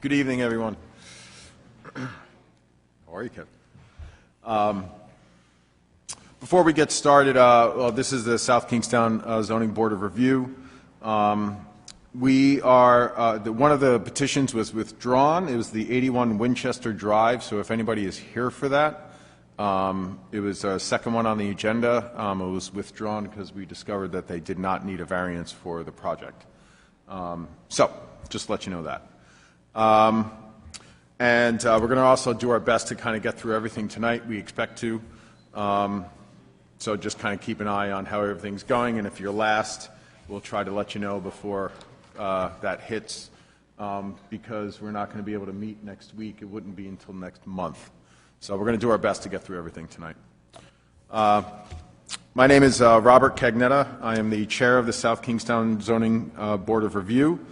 Good evening, everyone. How are you, Kevin? Before we get started, this is the South Kingstown Zoning Board of Review. We are, one of the petitions was withdrawn. It was the 81 Winchester Drive, so if anybody is here for that, it was a second one on the agenda. It was withdrawn because we discovered that they did not need a variance for the project. So, just to let you know that. And we're going to also do our best to kind of get through everything tonight. We expect to. So just kind of keep an eye on how everything's going, and if you're last, we'll try to let you know before that hits, because we're not going to be able to meet next week. It wouldn't be until next month. So we're going to do our best to get through everything tonight. My name is Robert Cagnetta. I am the chair of the South Kingstown Zoning Board of Review.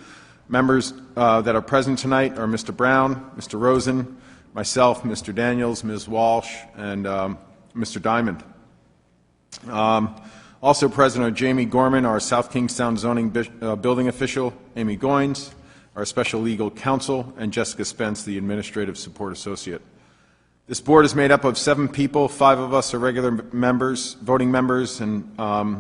Members that are present tonight are Mr. Brown, Mr. Rosen, myself, Mr. Daniels, Ms. Walsh, and Mr. Diamond. Also present are Jamie Gorman, our South Kingstown Zoning Building Official, Amy Goins, our Special Legal Counsel, and Jessica Spence, the Administrative Support Associate. This board is made up of 7 people. 5 of us are regular members, voting members, and 5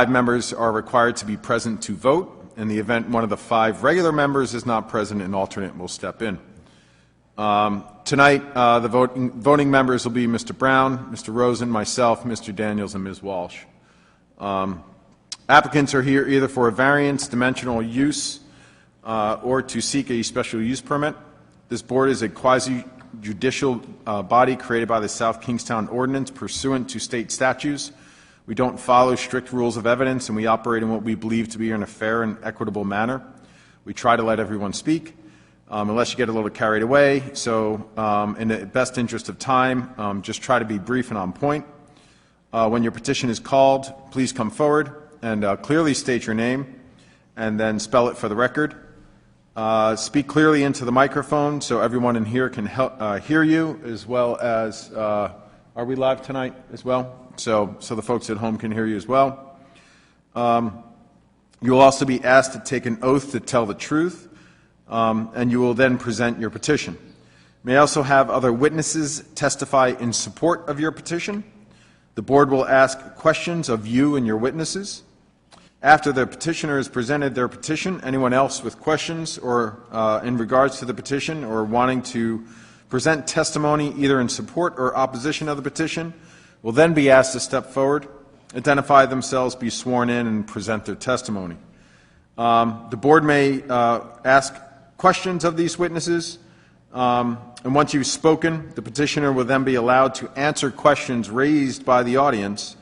members are required to be present to vote. In the event one of the 5 regular members is not present, an alternate will step in. Tonight, the voting members will be Mr. Brown, Mr. Rosen, myself, Mr. Daniels, and Ms. Walsh. Applicants are here either for a variance, dimensional use, or to seek a special use permit. This board is a quasi-judicial body created by the South Kingstown Ordinance pursuant to state statutes. We don't follow strict rules of evidence, and we operate in what we believe to be in a fair and equitable manner. We try to let everyone speak, unless you get a little carried away. So in the best interest of time, just try to be brief and on point. When your petition is called, please come forward and clearly state your name and then spell it for the record. Speak clearly into the microphone so everyone in here can hear you, as well as, are we live tonight as well? So the folks at home can hear you as well. You will also be asked to take an oath to tell the truth, and you will then present your petition. You may also have other witnesses testify in support of your petition. The board will ask questions of you and your witnesses. After the petitioner has presented their petition, anyone else with questions or in regards to the petition or wanting to present testimony either in support or opposition of the petition will then be asked to step forward, identify themselves, be sworn in, and present their testimony. The board may ask questions of these witnesses, and once you've spoken, the petitioner will then be allowed to answer questions raised by the audience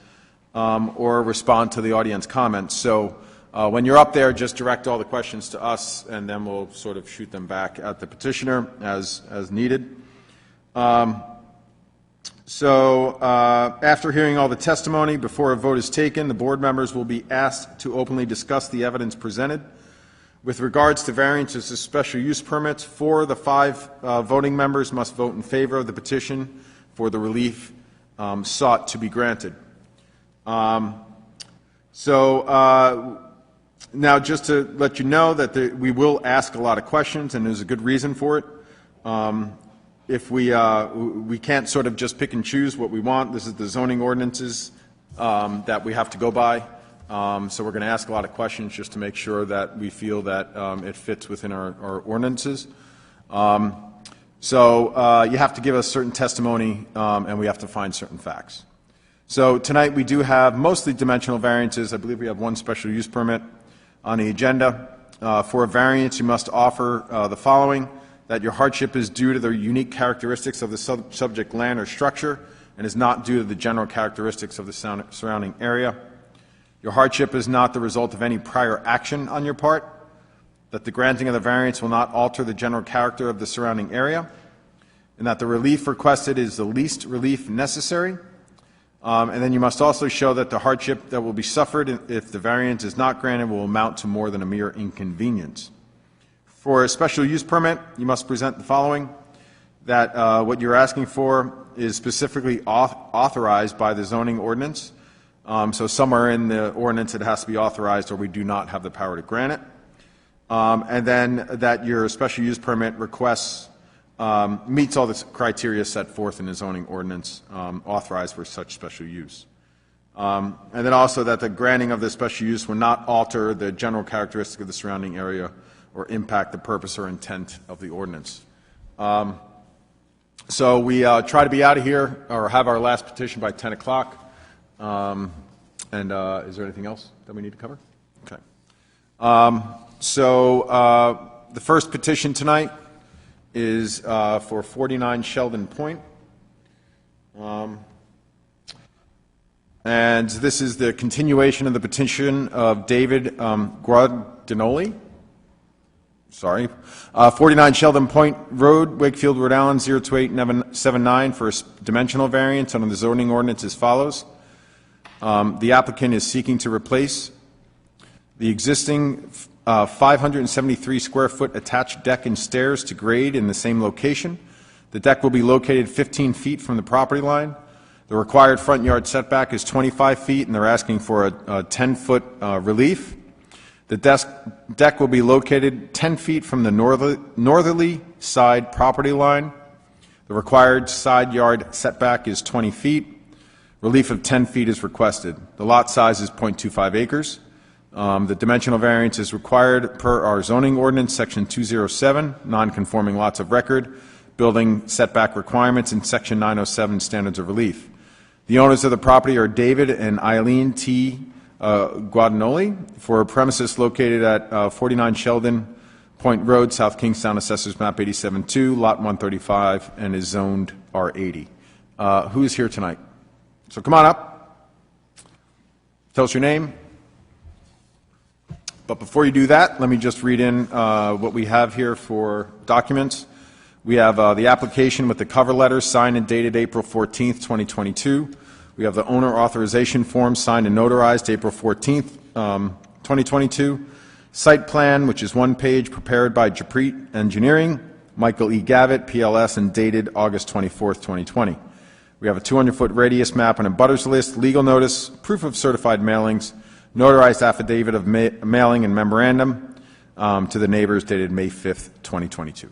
or respond to the audience comments. So when you're up there, just direct all the questions to us, and then we'll sort of shoot them back at the petitioner as needed. After hearing all the testimony, before a vote is taken, the board members will be asked to openly discuss the evidence presented. With regards to variances to special use permits, 4 of the 5 voting members must vote in favor of the petition for the relief sought to be granted. Now, just to let you know that we will ask a lot of questions, and there's a good reason for it. If we can't sort of just pick and choose what we want. This is the zoning ordinances that we have to go by. So we're going to ask a lot of questions just to make sure that we feel that it fits within our ordinances. You have to give us certain testimony, and we have to find certain facts. So tonight we do have mostly dimensional variances. I believe we have 1 special use permit on the agenda. For a variance, you must offer the following: that your hardship is due to the unique characteristics of the subject land or structure and is not due to the general characteristics of the surrounding area. Your hardship is not the result of any prior action on your part. That the granting of the variance will not alter the general character of the surrounding area. And that the relief requested is the least relief necessary. And then you must also show that the hardship that will be suffered if the variance is not granted will amount to more than a mere inconvenience. For a special use permit, you must present the following: that what you're asking for is specifically authorized by the zoning ordinance. So somewhere in the ordinance it has to be authorized, or we do not have the power to grant it. and then that your special use permit requests meets all the criteria set forth in the zoning ordinance authorized for such special use. And then also that the granting of the special use will not alter the general characteristic of the surrounding area or impact the purpose or intent of the ordinance. So we try to be out of here or have our last petition by 10 o'clock. And is there anything else that we need to cover? Okay. So the first petition tonight is for 49 Sheldon Point. And this is the continuation of the petition of David Guadagnoli. 49 Sheldon Point Road, Wakefield, Rhode Island, 02879 for a dimensional variance under the zoning ordinance as follows. The applicant is seeking to replace the existing 573 square foot attached deck and stairs to grade in the same location. The deck will be located 15 feet from the property line. The required front yard setback is 25 feet, and they're asking for a 10-foot relief. The deck will be located 10 feet from the northerly side property line. The required side yard setback is 20 feet. Relief of 10 feet is requested. The lot size is 0.25 acres. The dimensional variance is required per our zoning ordinance, section 207, non-conforming lots of record, building setback requirements, and section 907, standards of relief. The owners of the property are David and Eileen T. Guadagnoli for premises located at 49 Sheldon Point Road, South Kingstown, Assessors Map 87-2, Lot 135, and is zoned R80. Who's here tonight? So come on up. Tell us your name. But before you do that, let me just read in what we have here for documents. We have the application with the cover letter signed and dated April 14th, 2022. We have the owner authorization form signed and notarized April 14th, 2022. Site plan, which is one page, prepared by Japrit Engineering, Michael E. Gavitt, PLS, and dated August 24th, 2020. We have a 200-foot radius map and a butters list, legal notice, proof of certified mailings, notarized affidavit of mailing and memorandum to the neighbors dated May 5th, 2022.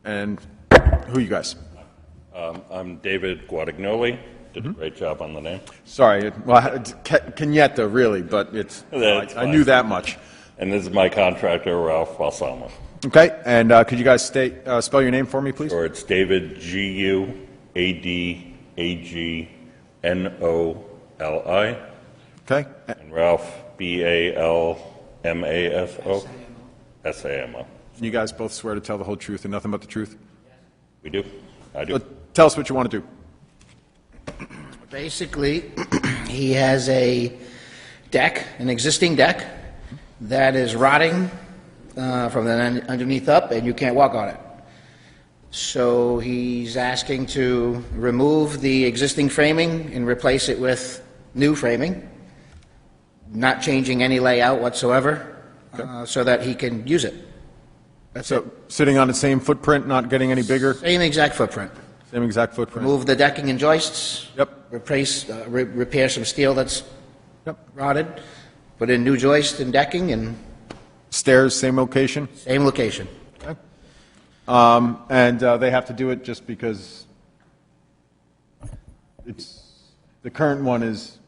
And who are you guys? I'm David Guadagnoli. Did a great job on the name. Sorry, well, Cagnetta, really, but it's, I knew that much. And this is my contractor, Ralph Balsamo. Okay, and could you guys spell your name for me, please? Or it's David, G-U-A-D-A-G-N-O-L-I. Okay. And Ralph, B-A-L-M-A-S-O, S-A-M-O. You guys both swear to tell the whole truth and nothing but the truth? We do. I do. Tell us what you want to do. Basically, he has a deck, an existing deck, that is rotting from the underneath up, and you can't walk on it. So he's asking to remove the existing framing and replace it with new framing, not changing any layout whatsoever, so that he can use it. That's it. Sitting on the same footprint, not getting any bigger? Same exact footprint. Same exact footprint? Remove the decking and joists. Yep. Repair some steel that's rotted. Put in new joist and decking, and Stairs, same location? same location. Okay. And they have to do it just because it's, the current one is,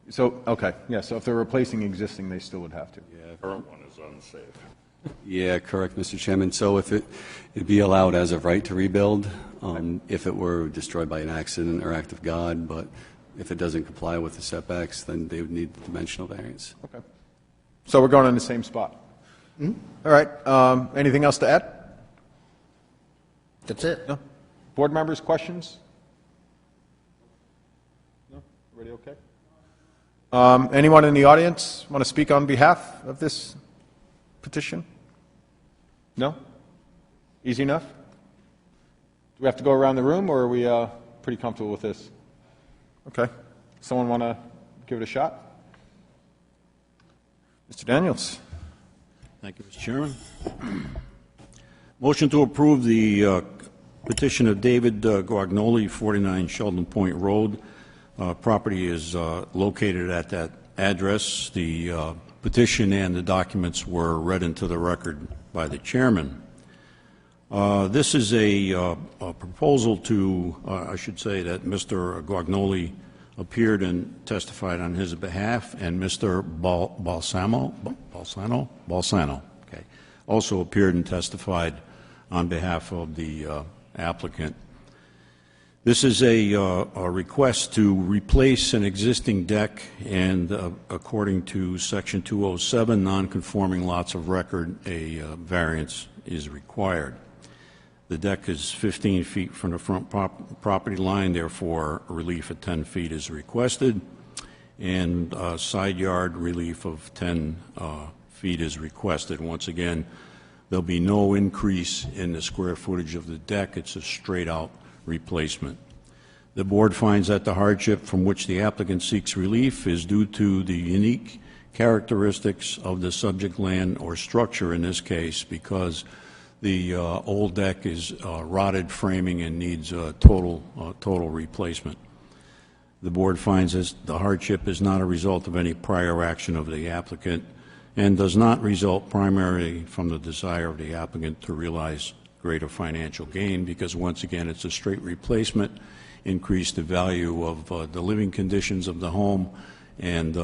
so, okay, yeah, so if they're replacing existing, they still would have to. Yeah, the current one is unsafe. Yeah, correct, Mr. Chairman. So if it'd be allowed as of right to rebuild, if it were destroyed by an accident or act of God, but if it doesn't comply with the setbacks, then they would need the dimensional variance. Okay. So we're going in the same spot? Mm-hmm. All right. Anything else to add? That's it. No? Board members, questions? No? Everybody okay? Anyone in the audience want to speak on behalf of this petition? No? Easy enough? Do we have to go around the room, or are we pretty comfortable with this? Okay. Someone want to give it a shot? Mr. Daniels. Thank you, Mr. Chairman. Motion to approve the petition of David Guadagnoli, 49 Sheldon Point Road. Property is located at that address. The petition and the documents were read into the record by the chairman. This is a proposal to, I should say that Mr. Guagnoli appeared and testified on his behalf, and Mr. Balsano, okay, also appeared and testified on behalf of the applicant. This is a request to replace an existing deck, and according to Section 207, non-conforming lots of record, a variance is required. The deck is 15 feet from the front property line, therefore relief at 10 feet is requested, and side yard relief of 10 feet is requested. Once again, there'll be no increase in the square footage of the deck. It's a straight-out replacement. The board finds that the hardship from which the applicant seeks relief is due to the unique characteristics of the subject land or structure in this case, because the old deck is rotted framing and needs total replacement. The board finds that the hardship is not a result of any prior action of the applicant and does not result primarily from the desire of the applicant to realize greater financial gain, because once again it's a straight replacement, increase the value of the living conditions of the home, and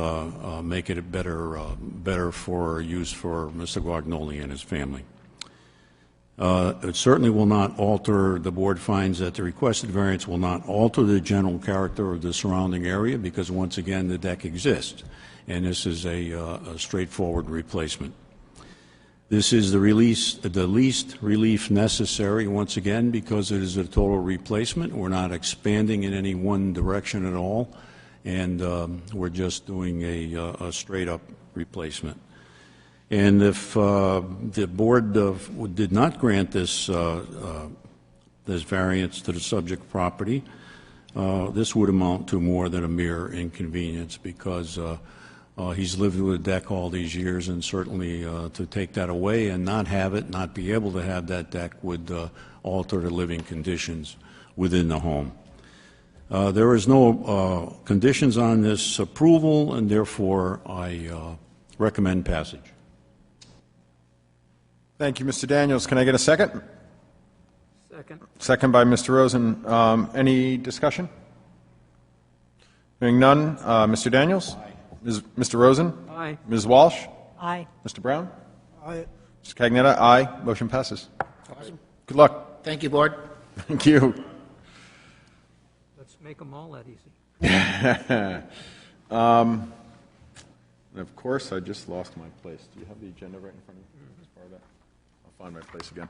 make it better for use for Mr. Guagnoli and his family. It certainly will not alter, the board finds that the requested variance will not alter the general character of the surrounding area, because once again the deck exists, and this is a straightforward replacement. This is the least relief necessary, once again, because it is a total replacement. We're not expanding in any one direction at all, and we're just doing a straight-up replacement. And if the board did not grant this variance to the subject property, this would amount to more than a mere inconvenience, because he's lived with a deck all these years, and certainly to take that away and not have it, not be able to have that deck, would alter the living conditions within the home. There is no conditions on this approval, and therefore I recommend passage. Thank you, Mr. Daniels. Can I get a second? Second. Second by Mr. Rosen. Any discussion? Hearing none. Mr. Daniels? Aye. Mr. Rosen? Aye. Ms. Walsh? Aye. Mr. Brown? Aye. Mr. Cagnetta? Aye. Motion passes. Awesome. Good luck. Thank you, board. Thank you. Let's make them all that easy. And of course, I just lost my place. Do you have the agenda right in front of you as part of that? I'll find my place again.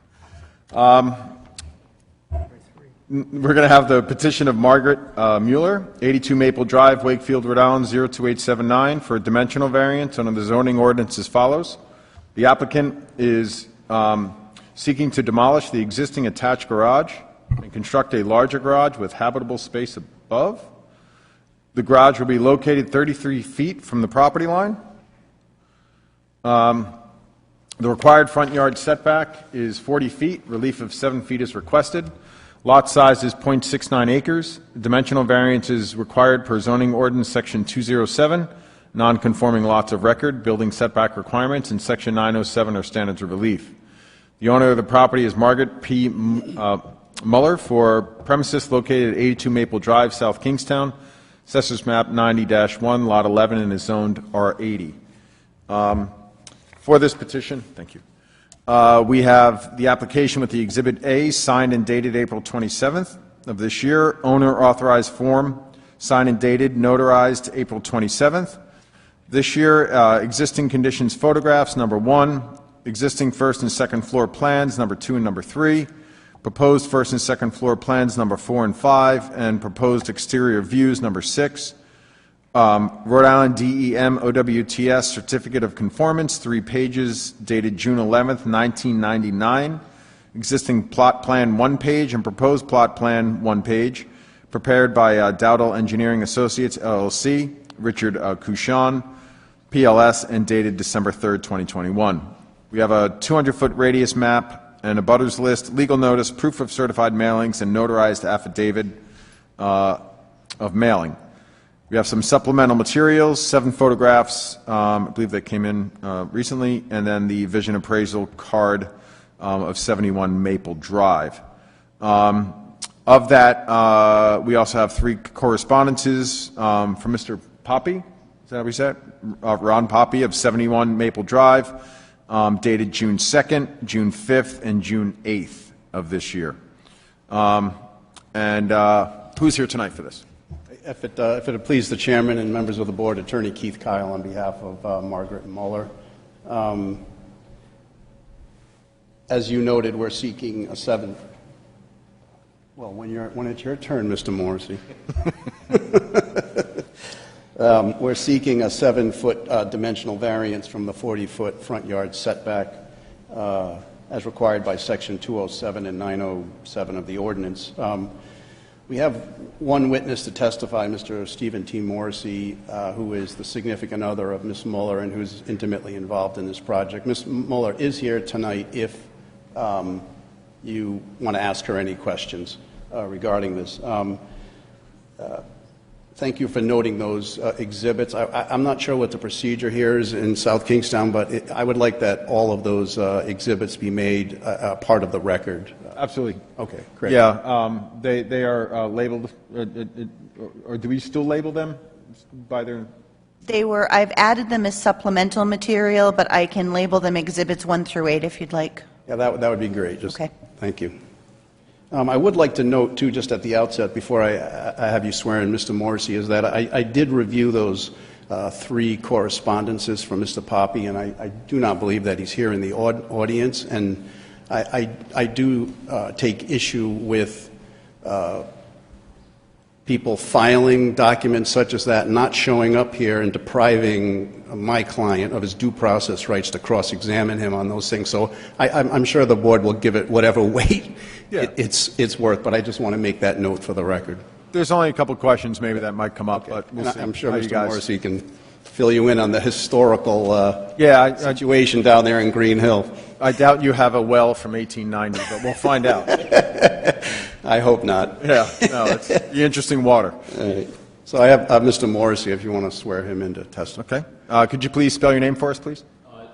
We're going to have the petition of Margaret Mueller, 82 Maple Drive, Wakefield, Rhode Island, 02879, for a dimensional variance under the zoning ordinance as follows. The applicant is seeking to demolish the existing attached garage and construct a larger garage with habitable space above. The garage will be located 33 feet from the property line. The required front yard setback is 40 feet. Relief of 7 feet is requested. Lot size is 0.69 acres. Dimensional variance is required per zoning ordinance section 207, non-conforming lots of record, building setback requirements, and section 907 are standards of relief. The owner of the property is Margaret P. Mueller for premises located at 82 Maple Drive, South Kingstown, Assessors Map 90-1, Lot 11, and is zoned R80. For this petition, thank you. We have the application with the Exhibit A, signed and dated April 27th of this year. Owner authorized form, signed and dated, notarized April 27th. This year, existing conditions photographs, number 1. Existing first and second floor plans, number 2 and number 3. Proposed first and second floor plans, number 4 and 5. And proposed exterior views, number 6. Rhode Island DEM OWTS Certificate of Conformance, 3 pages, dated June 11th, 1999. Existing plot plan, 1 page, and proposed plot plan, 1 page, prepared by Dowdell Engineering Associates, LLC, Richard Cushan, PLS, and dated December 3rd, 2021. We have a 200-foot radius map and a butters list, legal notice, proof of certified mailings, and notarized affidavit of mailing. We have some supplemental materials, 7 photographs, I believe that came in recently, and then the vision appraisal card of 71 Maple Drive. Of that, we also have 3 correspondences from Mr. Poppy, is that how we said it? Ron Poppy of 71 Maple Drive, dated June 2nd, June 5th, and June 8th of this year. Who's here tonight for this? If it please the chairman and members of the board, Attorney Keith Kyle on behalf of Margaret Muller. As you noted, we're seeking a 7. Well, when it's your turn, Mr. Morrissey. We're seeking a 7-foot dimensional variance from the 40-foot front yard setback as required by Section 207 and 907 of the ordinance. We have one witness to testify, Mr. Stephen T. Morrissey, who is the significant other of Ms. Muller and who's intimately involved in this project. Ms. Muller is here tonight if you want to ask her any questions regarding this. Thank you for noting those exhibits. I'm not sure what the procedure here is in South Kingstown, but I would like that all of those exhibits be made part of the record. Absolutely. Okay, great. Yeah, they are labeled, or do we still label them by their? I've added them as supplemental material, but I can label them exhibits 1 through 8 if you'd like. Yeah, that would be great. Okay. Thank you. I would like to note, too, just at the outset, before I have you swear in, Mr. Morrissey, is that I did review those 3 correspondences from Mr. Poppy, and I do not believe that he's here in the audience, and I do take issue with people filing documents such as that, not showing up here and depriving my client of his due process rights to cross-examine him on those things. So I'm sure the board will give it whatever weight it's worth, but I just want to make that note for the record. There's only a couple of questions maybe that might come up, but we'll And see. I'm sure how you Mr. guys- Morrissey can fill you in on the historical situation down there in Green Hill. I doubt you have a well from 1890, but we'll find out. I hope not. Yeah, no, it's the interesting water. All right. So I have Mr. Morrissey, if you want to swear him into testimony. Okay. Could you please spell your name for us, please?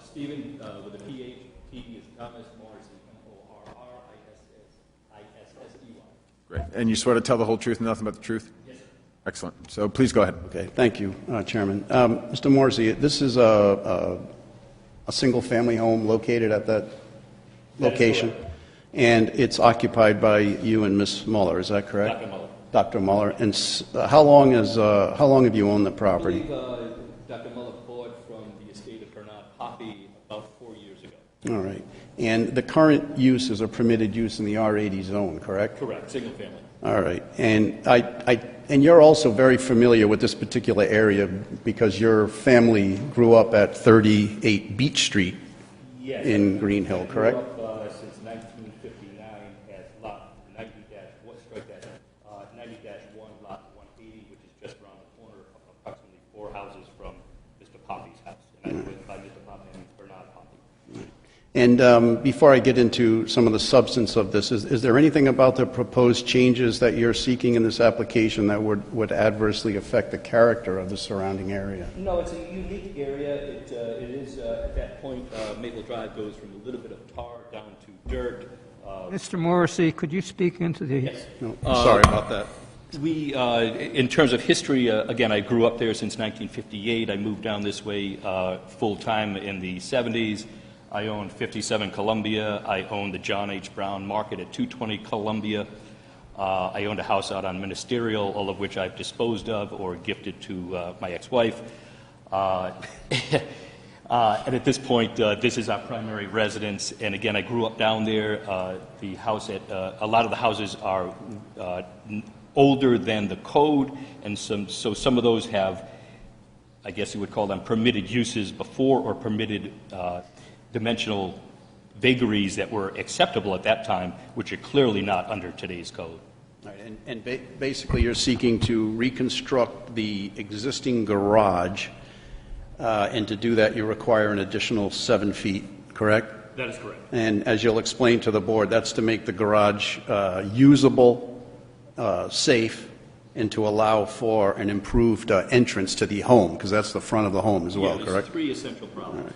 Stephen with a PH, T is Thomas, Morrissey, M-O-R-R-I-S-S-I-S-S-E-Y. Great. And you swear to tell the whole truth and nothing but the truth? Yes, sir. Excellent. So please go ahead. Okay, thank you, Chairman. Mr. Morrissey, this is a single-family home located at that location? And it's occupied by you and Ms. Muller, is that correct? Dr. Muller. Dr. Muller. And how long have you owned the property? I believe Dr. Muller bought from the estate of Bernard Poppy about 4 years ago. All right. And the current use is a permitted use in the R80 zone, correct? Correct, single family. All right. And and you're also very familiar with this particular area because your family grew up at 38 Beach Street in Green Hill, correct? I grew up since 1959 at lot 90-1, lot 180, which is just around the corner, approximately 4 houses from Mr. Poppy's house. And I live by Mr. Poppy and Bernard Poppy. And before I get into some of the substance of this, is there anything about the proposed changes that you're seeking in this application that would adversely affect the character of the surrounding area? No, it's a unique area. It is, at that point, Maple Drive goes from a little bit of tar down to dirt. Mr. Morrissey, could you speak into the... Yes. No, sorry about that. We, in terms of history, again, I grew up there since 1958. I moved down this way full-time in the 70s. I owned 57 Columbia. I owned the John H. Brown Market at 220 Columbia. I owned a house out on Ministerial, all of which I've disposed of or gifted to my ex-wife. And at this point, this is our primary residence. And again, I grew up down there. The house a lot of the houses are older than the code, and so some of those have, I guess you would call them permitted uses before or permitted dimensional vagaries that were acceptable at that time, which are clearly not under today's code. All right, and basically you're seeking to reconstruct the existing garage, and to do that you require an additional 7 feet, correct? That is correct. And as you'll explain to the board, that's to make the garage usable, safe, and to allow for an improved entrance to the home, because that's the front of the home as well, Yeah, correct? there's three essential problems.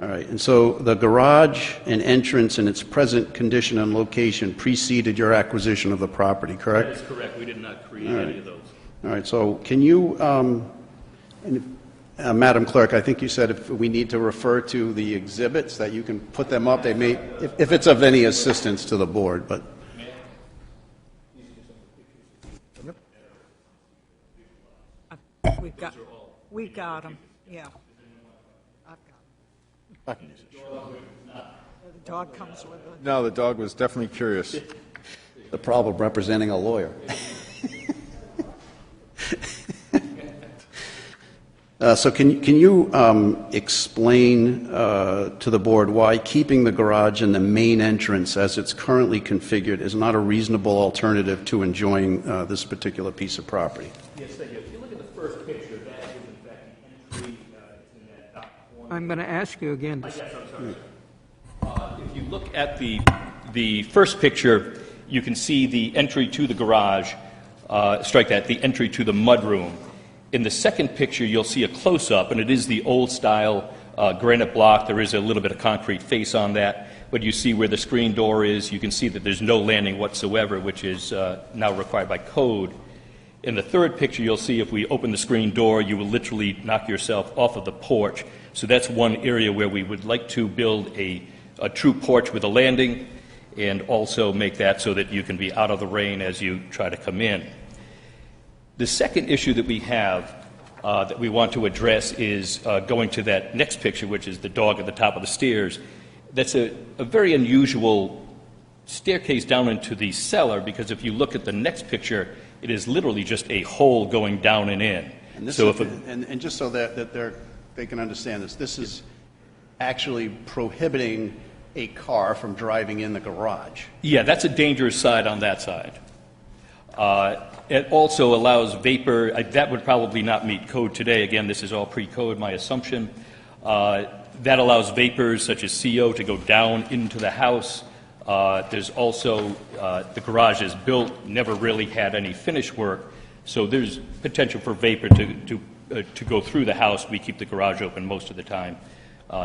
All right, and so the garage and entrance in its present condition and location preceded your acquisition of the property, That correct? is correct. We did not create any of those. All right, so can you, Madam Clerk, I think you said if we need to refer to the exhibits, that you can put them up. They may, if it's of any assistance to the board, but... We got them, yeah. I've got 'em. The dog comes with it. No, the dog was definitely curious. The problem representing a lawyer. So can you explain to the board why keeping the garage and the main entrance as it's currently configured is not a reasonable alternative to enjoying this particular piece of property? Yes, thank you. If you look at the first picture, that is in fact the entry. It's in that dark corner. I'm going to ask you again. Yes, I'm sorry. If you look at the first picture, you can see the entry to the garage. Strike that, the entry to the mudroom. In the second picture, you'll see a close-up, and it is the old-style granite block. There is a little bit of concrete face on that, but you see where the screen door is. You can see that there's no landing whatsoever, which is now required by code. In the third picture, you'll see if we open the screen door, you will literally knock yourself off of the porch. So that's one area where we would like to build a true porch with a landing, and also make that so that you can be out of the rain as you try to come in. The second issue that we have that we want to address is going to that next picture, which is the dog at the top of the stairs. That's a very unusual staircase down into the cellar, because if you look at the next picture, it is literally just a hole going down and in. And, this so is, if and just so that they can understand this is actually prohibiting a car from driving in the garage. yeah, that's a dangerous side on that side. It also allows vapor. That would probably not meet code today. Again, this is all pre-code, my assumption. That allows vapors such as CO to go down into the house. There's also, the garage is built, never really had any finish work, so there's potential for vapor to go through the house. We keep the garage open most of the time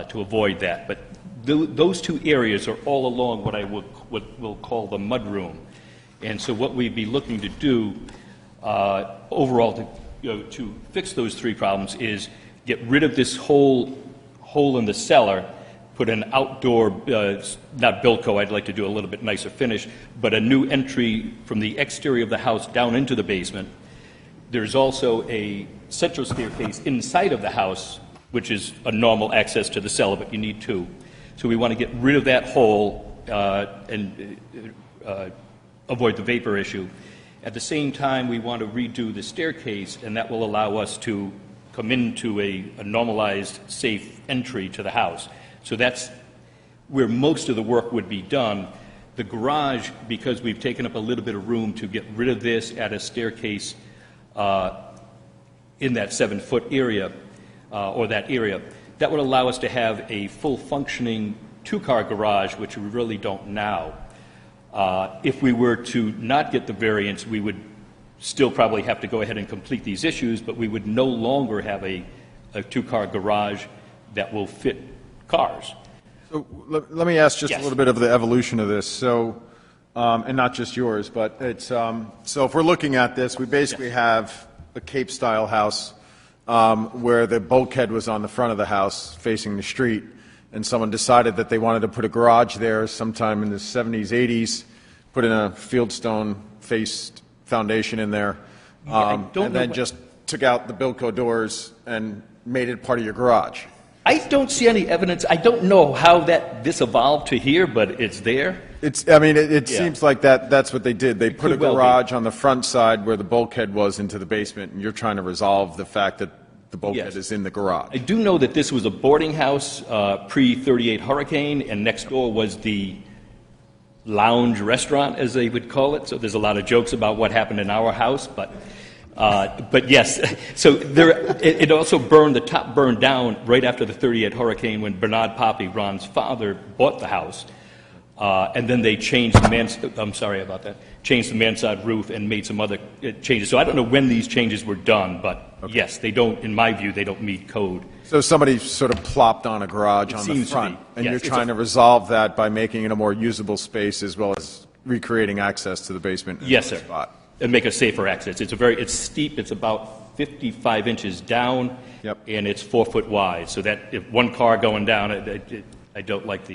to avoid that. But those two areas are all along what we'll call the mudroom. And so what we'd be looking to do overall to fix those three problems is get rid of this hole in the cellar, put an outdoor, not Bilco, I'd like to do a little bit nicer finish, but a new entry from the exterior of the house down into the basement. There's also a central staircase inside of the house, which is a normal access to the cellar, but you need two. So we want to get rid of that hole and avoid the vapor issue. At the same time, we want to redo the staircase, and that will allow us to come into a normalized, safe entry to the house. So that's where most of the work would be done. The garage, because we've taken up a little bit of room to get rid of this, add a staircase in that 7-foot area, or that area, that would allow us to have a full functioning 2-car garage, which we really don't now. If we were to not get the variance, we would still probably have to go ahead and complete these issues, but we would no longer have a 2-car garage that will fit cars. So let me ask just Yes. a little bit of the evolution of this. So, and not just yours, but it's, so if we're looking at this, we basically have a Cape-style house where the bulkhead was on the front of the house facing the street, and someone decided that they wanted to put a garage there sometime in the 70s, 80s, put in a fieldstone-faced foundation in there, don't know and then what- just took out the Bilco doors and made it part of your garage. I don't see any evidence. I don't know how this evolved to here, but it's there. It's, I mean, it Yeah. seems like that's what they did. They put a could well be. garage on the front side where the bulkhead was into the basement, and you're trying to resolve the fact that the bulkhead Yes. is in the garage. I do know that this was a boarding house pre-38 hurricane, and next door was the lounge restaurant, as they would call it. So there's a lot of jokes about what happened in our house, but yes. So it also burned, the top burned down right after the 38 hurricane when Bernard Poppy, Ron's father, bought the house. And then they changed the I'm sorry about that. Changed the mansard roof and made some other changes. So I don't know when these changes were done, but yes, they don't, in my view, they don't meet code. So somebody sort of plopped on a garage on the seems to front, be, and yes. you're It's trying to resolve that by making it a more usable space as well as recreating access to the basement in Yes, one sir. spot. And make a safer access. It's steep. It's about 55 inches down. Yep. And it's 4 foot wide. So that if one car going down, I don't like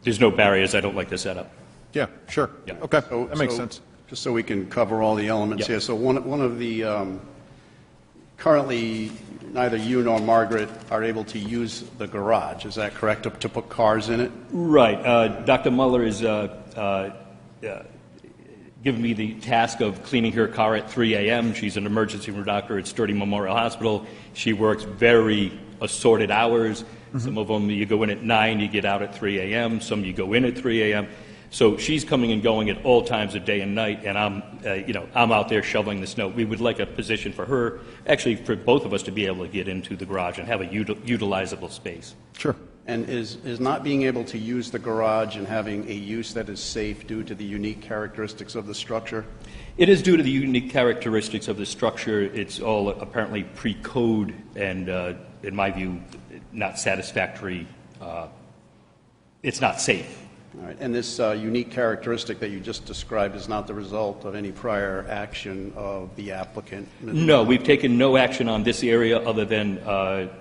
there's no barriers. I don't like the setup. Yeah, sure. Yeah. Okay, So- that makes so, sense. Just so we can cover all the elements Yeah. here, so one of the, currently, neither you nor Margaret are able to use the garage, is that correct, to put cars in it? Right. Dr. Muller is given me the task of cleaning her car at 3 a.m. She's an emergency room doctor at Sturdy Memorial Hospital. She works very assorted hours. Some of them you go in at 9, you get out at 3 a.m. Some you go in at 3 a.m. So she's coming and going at all times of day and night, and I'm out there shoveling the snow. We would like a position for her, actually for both of us to be able to get into the garage and have a utilizable space. Sure. And is not being able to use the garage and having a use that is safe due to the unique characteristics of the structure? It is due to the unique characteristics of the structure. It's all apparently pre-code and, in my view, not satisfactory. It's not safe. All right, and this unique characteristic that you just described is not the result of any prior action of the applicant? No, we've taken no action on this area other than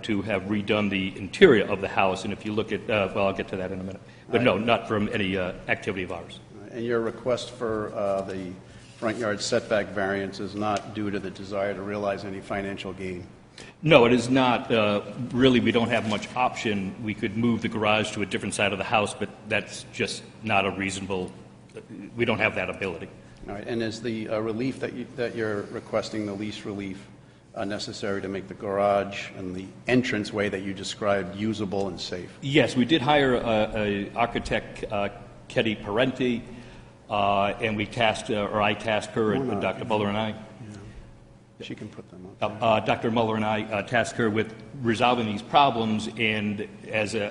to have redone the interior of the house. And if you look at, well, I'll get to that in a minute. But no, not from any activity of ours. And your request for the front yard setback variance is not due to the desire to realize any financial gain? No, it is not. Really, we don't have much option. We could move the garage to a different side of the house, but that's just not a reasonable, we don't have that ability. All right, and is the relief that you're requesting, the lease relief, necessary to make the garage and the entranceway that you described usable and safe? Yes, we did hire an architect, Ketty Parenti, and we tasked, or I tasked her, and Dr. Muller and I. She can put them up. Dr. Muller and I tasked her with resolving these problems, and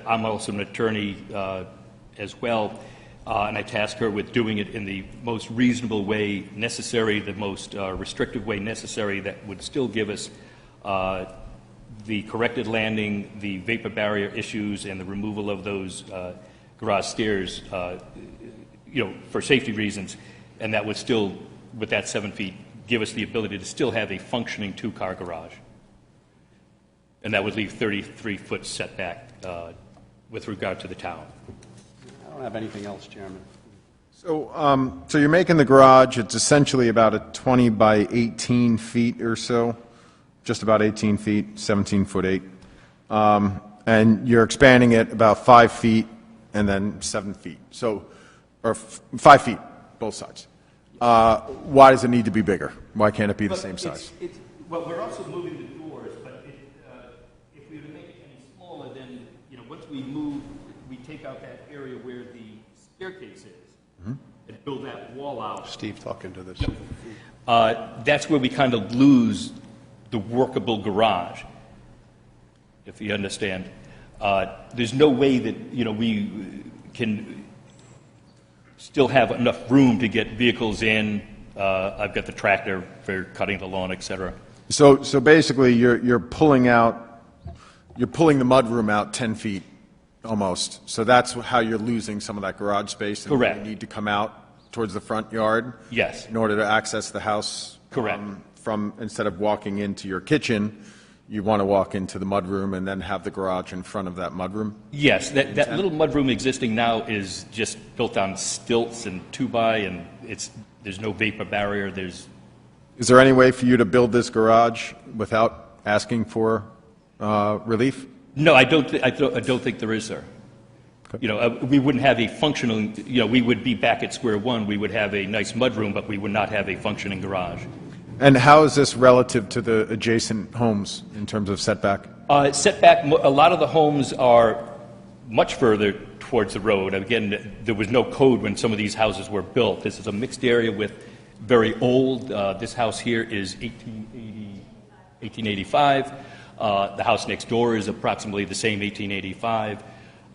I'm also an attorney as well, and I tasked her with doing it in the most reasonable way necessary, the most restrictive way necessary that would still give us the corrected landing, the vapor barrier issues, and the removal of those garage stairs, for safety reasons, and that would still, with that 7 feet, give us the ability to still have a functioning two-car garage. And that would leave 33-foot setback with regard to the town. I don't have anything else, Chairman. So you're making the garage, it's essentially about a 20 by 18 feet or so, just about 18 feet, 17 foot 8. And you're expanding it about 5 feet and then 7 feet. So, or 5 feet, both sides. Why does it need to be bigger? Why can't it be the same size? Well, we're also moving the doors, but if we were to make it any smaller, then, once we move, we take out that area where the staircase is and build that wall out. Steve, talking to this. That's where we kind of lose the workable garage, if you understand. There's no way that, we can still have enough room to get vehicles in. I've got the tractor for cutting the lawn, et cetera. So basically, you're pulling the mudroom out 10 feet almost. So that's how you're losing some of that garage space. And Correct. You need to come out towards the front yard. Yes. In order to access the house. Correct. From instead of walking into your kitchen, you want to walk into the mudroom and then have the garage in front of that mudroom. Yes, that little mudroom existing now is just built on stilts and 2-by, and there's no vapor barrier. Is there any way for you to build this garage without asking for relief? No, I don't think there is, sir. Okay. We wouldn't have a functional. We would be back at square one. We would have a nice mudroom, but we would not have a functioning garage. And how is this relative to the adjacent homes in terms of setback? Setback, a lot of the homes are much further towards the road. Again, there was no code when some of these houses were built. This is a mixed area with very old. This house here is 1885. The house next door is approximately the same, 1885.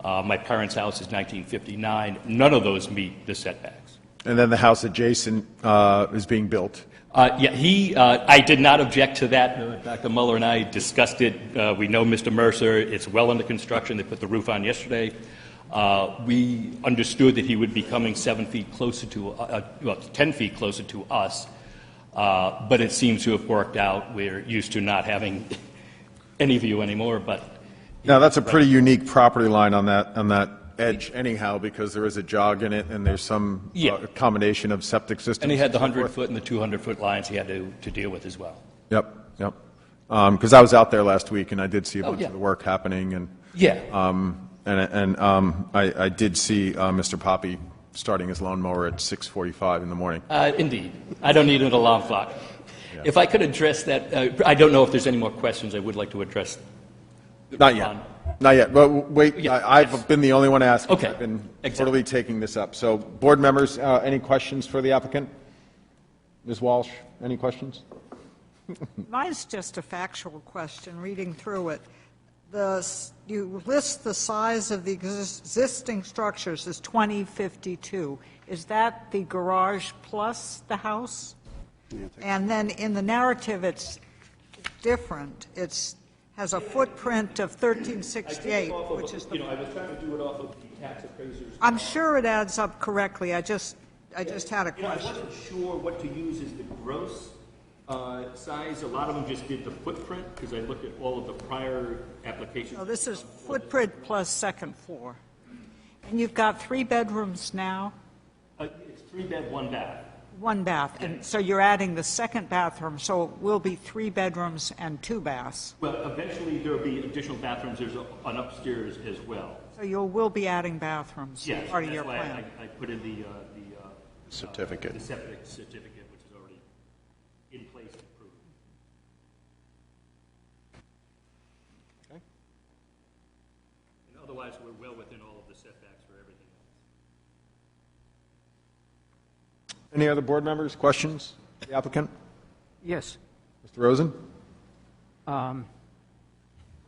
My parents' house is 1959. None of those meet the setbacks. And then the house adjacent is being built. I did not object to that. Dr. Muller and I discussed it. We know Mr. Mercer. It's well under construction. They put the roof on yesterday. We understood that he would be coming 7 feet closer to, 10 feet closer to us, but it seems to have worked out. We're used to not having any view anymore, but... Now, that's a pretty unique property line on that edge anyhow, because there is a jog in it, and there's some combination of septic systems. And he had the 100-foot and the 200-foot lines he had to deal with as well. Yep. Because I was out there last week, and I did see a bunch of the work happening, and I did see Mr. Poppy starting his lawnmower at 6:45 in the morning. Indeed. I don't need an alarm clock. Yeah. If I could address that, I don't know if there's any more questions I would like to address. Not yet. Not yet. But wait, I've been the only one asking. Okay. I've been totally taking this up. So, board members, any questions for the applicant? Ms. Walsh, any questions? Mine's just a factual question, reading through it. You list the size of the existing structures as 2052. Is that the garage plus the house? And then in the narrative, it's different. It has a footprint of 1368, which is the... I was trying to do it off of the tax appraisers. I'm sure it adds up correctly. I just had a question. I wasn't sure what to use as the gross size. A lot of them just did the footprint, because I looked at all of the prior applications. So this is footprint plus second floor. And you've got 3 bedrooms now? It's 3 bed, 1 bath. 1 bath. And so you're adding the second bathroom, so it will be 3 bedrooms and 2 baths. Well, eventually there will be additional bathrooms. There's an upstairs as well. So you will be adding bathrooms, Yes, part of that's your why plan. I put in the Certificate. the septic certificate, which is already in place and approved. Okay. And otherwise, we're well within all of the setbacks for everything else. Any other board members, questions? The applicant? Yes. Mr. Rosen?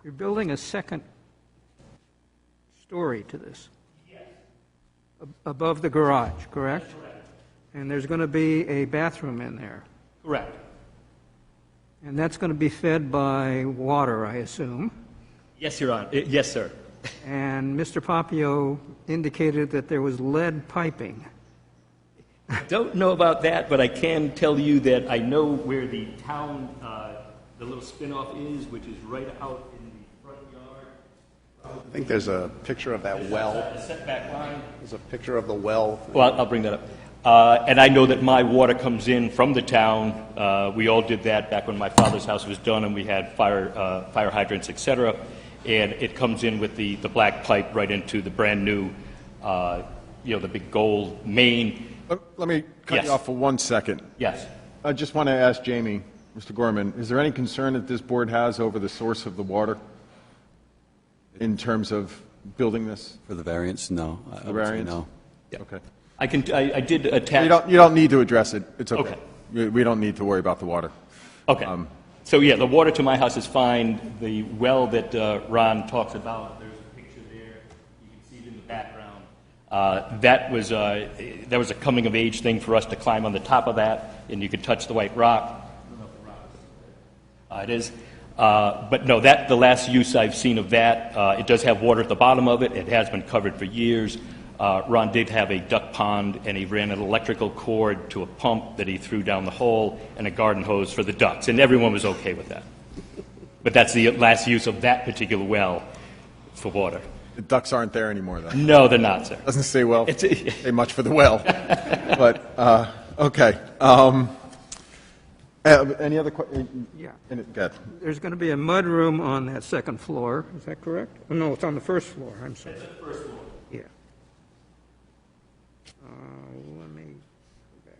You're building a second story to this? Yes. Above the garage, correct? Correct. And there's going to be a bathroom in there. Correct. And that's going to be fed by water, I assume. Yes, Your Honor. Yes, sir. And Mr. Papio indicated that there was lead piping. I don't know about that, but I can tell you that I know where the town, the little spin-off is, which is right out in the front yard. I think there's a picture of that well. The setback line. There's a picture of the well. Well, I'll bring that up. And I know that my water comes in from the town. We all did that back when my father's house was done, and we had fire hydrants, etc. And it comes in with the black pipe right into the brand new, the big gold main. Let me cut you off for 1 second. Yes. I just want to ask Jamie, Mr. Gorman, is there any concern that this board has over the source of the water in terms of building this? For the variance, no. The variance? No. Yeah. Okay. I did attach. You don't need to address it. It's okay. Okay. We don't need to worry about the water. Okay. So yeah, the water to my house is fine. The well that Ron talks about, there's a picture there. You can see it in the background. That was a coming of age thing for us to climb on the top of that, and you could touch the white rock. I don't know if the rock is. It is. But no, the last use I've seen of that, it does have water at the bottom of it. It has been covered for years. Ron did have a duck pond, and he ran an electrical cord to a pump that he threw down the hole and a garden hose for the ducks, and everyone was okay with that. But that's the last use of that particular well for water. The ducks aren't there anymore, though. No, they're not, sir. Doesn't say say much for the well. But, okay. Any other questions? Yeah. Go ahead. There's going to be a mud room on that second floor. Is that correct? Oh, no, it's on the first floor. I'm sorry. It's the first floor. Yeah. Let me go back.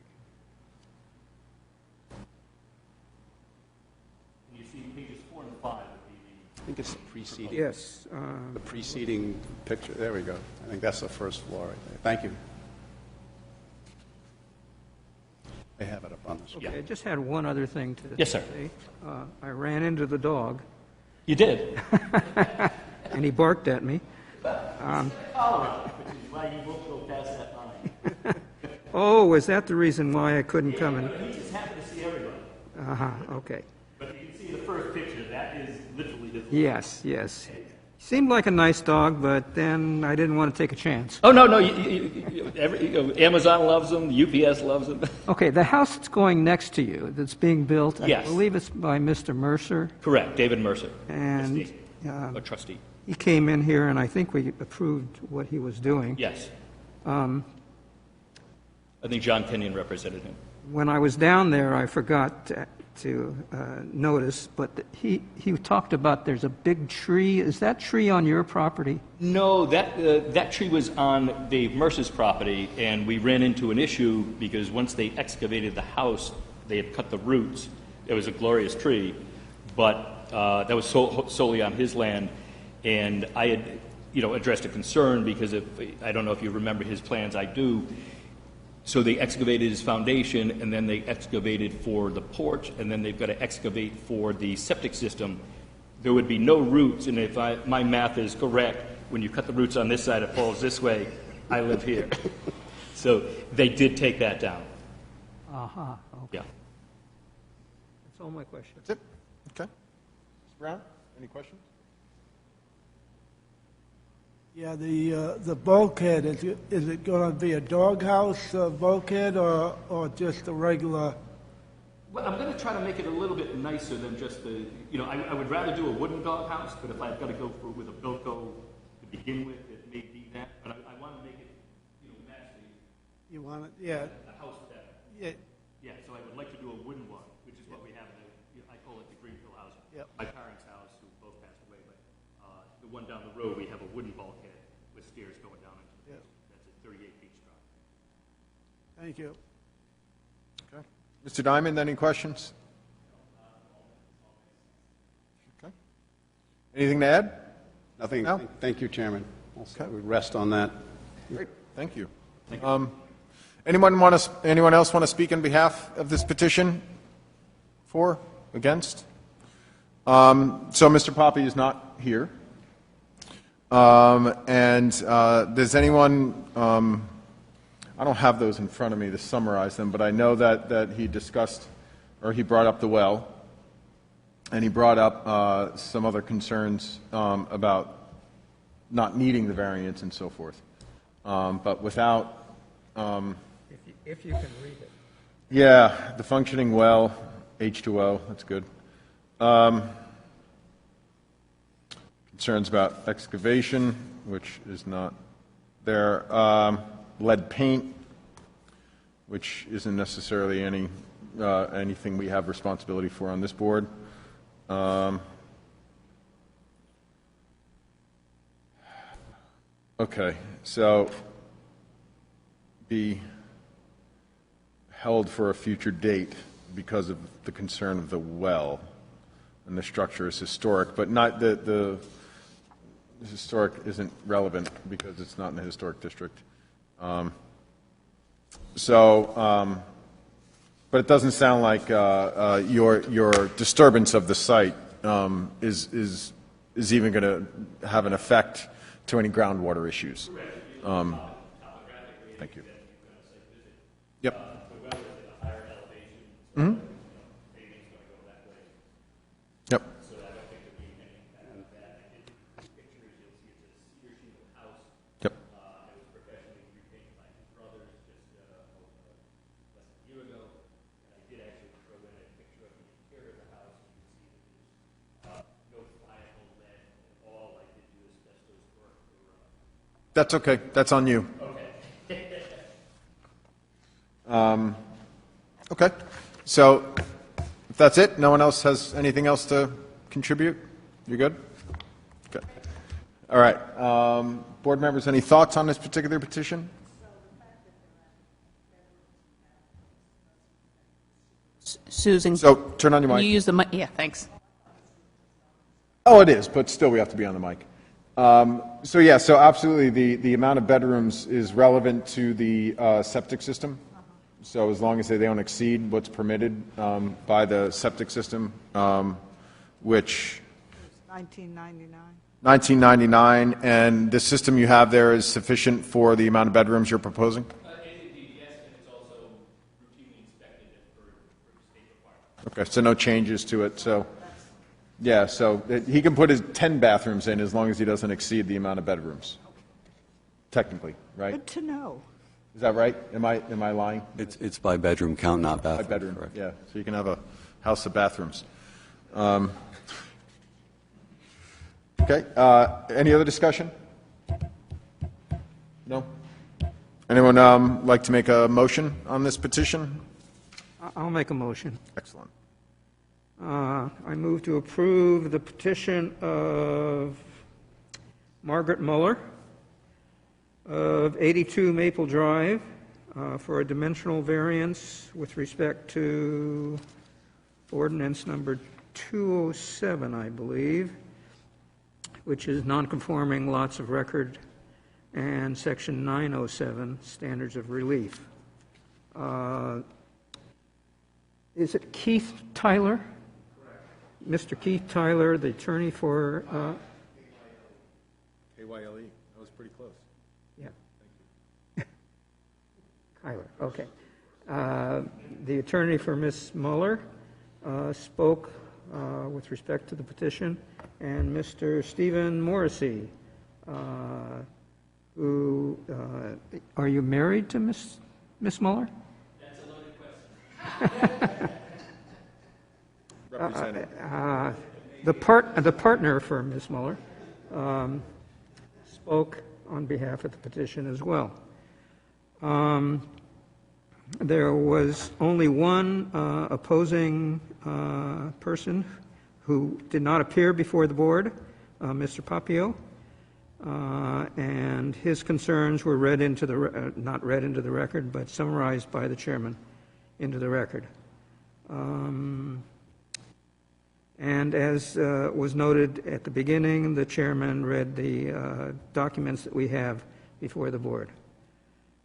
You see pages 4 and 5 would be I think it's the preceding. Yes. The preceding picture. There we go. I think that's the first floor right there. Thank you. They have it up on the screen. Okay, I just had one other thing to Yes, sir. say. I ran into the dog, You did. and he barked at me. Why you won't go past that line. Oh, is that the reason why I couldn't come in? He just happened to see everybody. Uh-huh, okay. But you can see the first picture, that is literally his. Yes, yes. Seemed like a nice dog, but then I didn't want to take a chance. Oh, no, Amazon loves them, UPS loves them. Okay, the house that's going next to you, that's being built, I Yes. believe it's by Mr. Mercer, Correct, David Mercer. and Trustee. A trustee. he came in here, and I think we approved what he was doing. Yes. I think John Kenyon represented him. When I was down there, I forgot to notice, but he talked about there's a big tree. Is that tree on your property? No, that tree was on Dave Mercer's property, and we ran into an issue because once they excavated the house, they had cut the roots. It was a glorious tree, but that was solely on his land, and I had, addressed a concern because I don't know if you remember his plans. I do. So they excavated his foundation, and then they excavated for the porch, and then they've got to excavate for the septic system. There would be no roots, and if my math is correct, when you cut the roots on this side, it falls this way. I live here. So they did take that down. Aha, okay. Yeah. That's all my questions. That's it? Okay. Mr. Brown, any questions? Yeah, the bulkhead, is it going to be a doghouse bulkhead or just a regular? Well, I'm going to try to make it a little bit nicer than just the, I would rather do a wooden doghouse, but if I've got to go with a Bilko to begin with, it may be that. But I want to make it, match You want it, yeah. the house better. Yeah, Yeah, so I would like to do a wooden one, which is what we have I call it the Greenfield house. Yep. My parents' house, who both passed away, but the one down the road, we have a wooden bulkhead with stairs going down into the Yep. basement. That's a 38 feet strong. thank you. Okay. Mr. Diamond, any questions? Okay. Anything to add? Nothing. No? Thank you, Chairman. Also, we rest on that. Great, thank you. Anyone else want to speak on behalf of this petition? For? Against? So Mr. Poppy is not here. Does anyone, I don't have those in front of me to summarize them, but I know that he discussed, or he brought up the well, and he brought up some other concerns about not needing the variance and so forth. But without, If you can read it. yeah, the functioning well, H2O, that's good. Concerns about excavation, which is not there. Lead paint, which isn't necessarily anything we have responsibility for on this board. Okay, so be held for a future date because of the concern of the well, and the structure is historic, but not the historic isn't relevant because it's not in the historic district. But it doesn't sound like your disturbance of the site is even going to have an effect to any groundwater issues. Thank you. Yep. Mm-hmm. Yep. Yep. That's okay. That's on you. Okay. So if that's it, no one else has anything else to contribute? You're good? Okay. All right. Board members, any thoughts on this particular petition? Susan, So turn on your can mic. you use the mic? Yeah, thanks. Oh, it is, but still we have to be on the mic. So yeah, so absolutely the amount of bedrooms is relevant to the septic system. So as long as they don't exceed what's permitted by the septic system, which, 1999. 1999, and the system you have there is sufficient for the amount of bedrooms you're proposing? Yes, and it's also routinely inspected for state requirements. Okay, so no changes to it, so, yeah, so he can put his 10 bathrooms in as long as he doesn't exceed the amount of bedrooms, technically, right? Good to know. Is that right? Am I lying? It's by bedroom count, not My bathroom. bedroom, correct. yeah, so you can have a house of bathrooms. Okay, any other discussion? No? Anyone like to make a motion on this petition? I'll make a motion. Excellent. I move to approve the petition of Margaret Muller of 82 Maple Drive for a dimensional variance with respect to ordinance number 207, I believe, which is nonconforming lots of record, and section 907, standards of relief. Is it Keith Tyler? Correct. Mr. Keith Tyler, the attorney for... KYLE, that was pretty close. Yeah. Tyler, okay. The attorney for Ms. Muller spoke with respect to the petition, and Mr. Stephen Morrissey, who, are you married to Ms. Muller? That's a loaded question. Represented. The partner for Ms. Muller spoke on behalf of the petition as well. There was only one opposing person who did not appear before the board, Mr. Papio, and his concerns were read into the not read into the record, but summarized by the chairman into the record. And as was noted at the beginning, the chairman read the documents that we have before the board.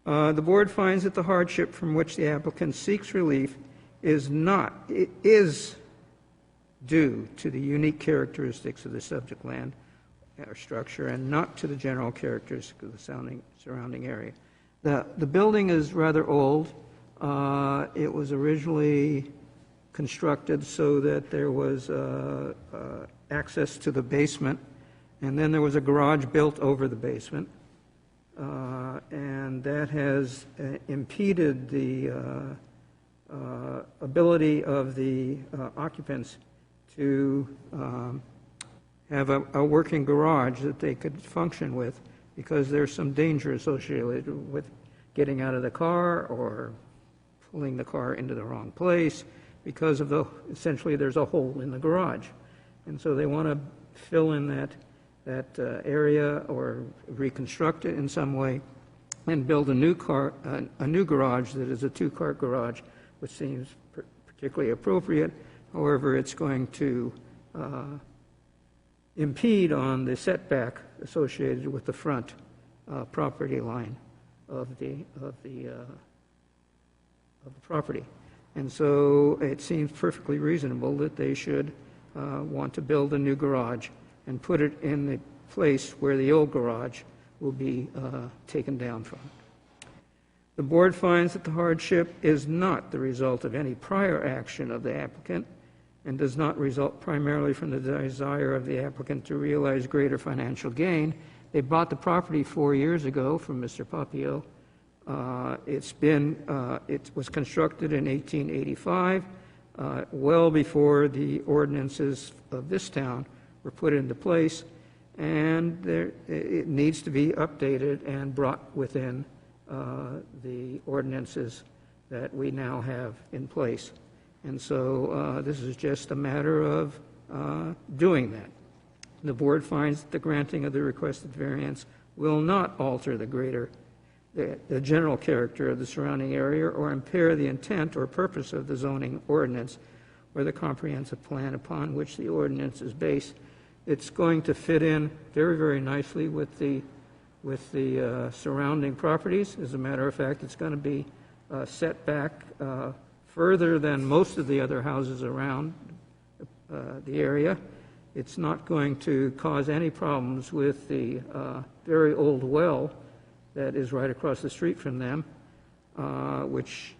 The board finds that the hardship from which the applicant seeks relief is due to the unique characteristics of the subject land or structure and not to the general characteristics of the surrounding area. The building is rather old. It was originally constructed so that there was access to the basement, and then there was a garage built over the basement, and that has impeded the ability of the occupants to have a working garage that they could function with, because there's some danger associated with getting out of the car or pulling the car into the wrong place, because of essentially there's a hole in the garage. And so they want to fill in that area or reconstruct it in some way and build a new garage that is a two-car garage, which seems particularly appropriate. However, it's going to impede on the setback associated with the front property line of the property. And so it seems perfectly reasonable that they should want to build a new garage and put it in the place where the old garage will be taken down from. The board finds that the hardship is not the result of any prior action of the applicant and does not result primarily from the desire of the applicant to realize greater financial gain. They bought the property 4 years ago from Mr. Papio. It was constructed in 1885, well before the ordinances of this town were put into place, and it needs to be updated and brought within the ordinances that we now have in place. And so this is just a matter of doing that. The board finds that the granting of the requested variance will not alter the general character of the surrounding area or impair the intent or purpose of the zoning ordinance or the comprehensive plan upon which the ordinance is based. It's going to fit in very, very nicely with the surrounding properties. As a matter of fact, it's going to be set back further than most of the other houses around the area, It's not going to cause any problems with the very old well that is right across the street from them, which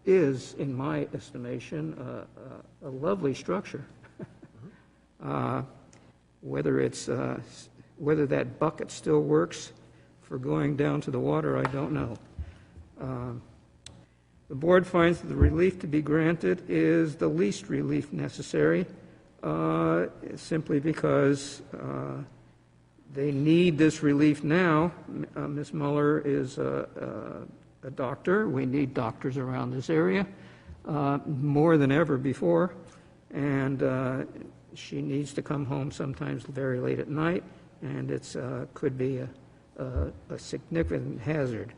is, in my estimation, a lovely structure. Whether that bucket still works for going down to the water, I don't know. The board finds that the relief to be granted is the least relief necessary, simply because they need this relief now. Ms. Muller is a doctor. We need doctors around this area more than ever before, and she needs to come home sometimes very late at night, and it could be a significant hazard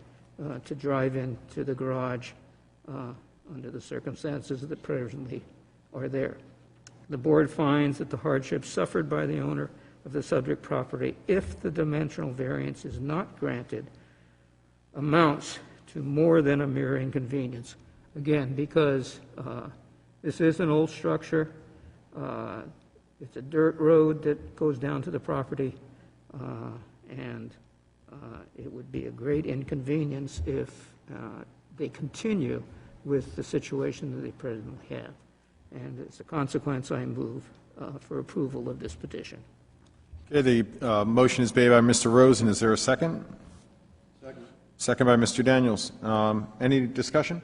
to drive into the garage under the circumstances that presently are there. The board finds that the hardship suffered by the owner of the subject property, if the dimensional variance is not granted, amounts to more than a mere inconvenience. Again, because this is an old structure, it's a dirt road that goes down to the property, and it would be a great inconvenience if they continue with the situation that they presently have. And as a consequence, I move for approval of this petition. Okay, the motion is made by Mr. Rosen. Is there a second? Second. Second by Mr. Daniels. Any discussion?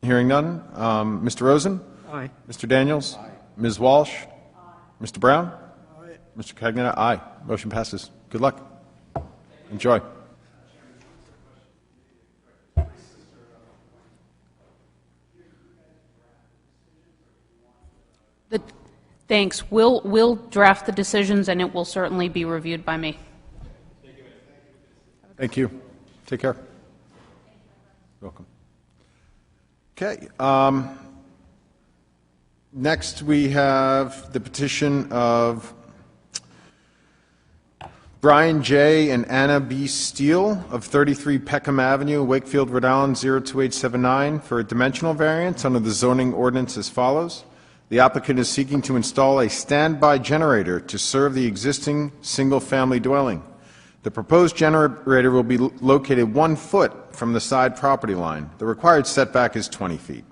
Hearing none. Mr. Rosen? Aye. Mr. Daniels? Aye. Ms. Walsh? Aye. Mr. Brown? Aye. Mr. Cagnetta? Aye. Motion passes. Good luck. Enjoy. Thanks. We'll draft the decisions, and it will certainly be reviewed by me. Thank you. Take care. Welcome. Okay. Next, we have the petition of Brian J. and Anna B. Steele of 33 Peckham Avenue, Wakefield, Rhode Island, 02879, for a dimensional variance under the zoning ordinance as follows. The applicant is seeking to install a standby generator to serve the existing single-family dwelling. The proposed generator will be located 1 foot from the side property line. The required setback is 20 feet.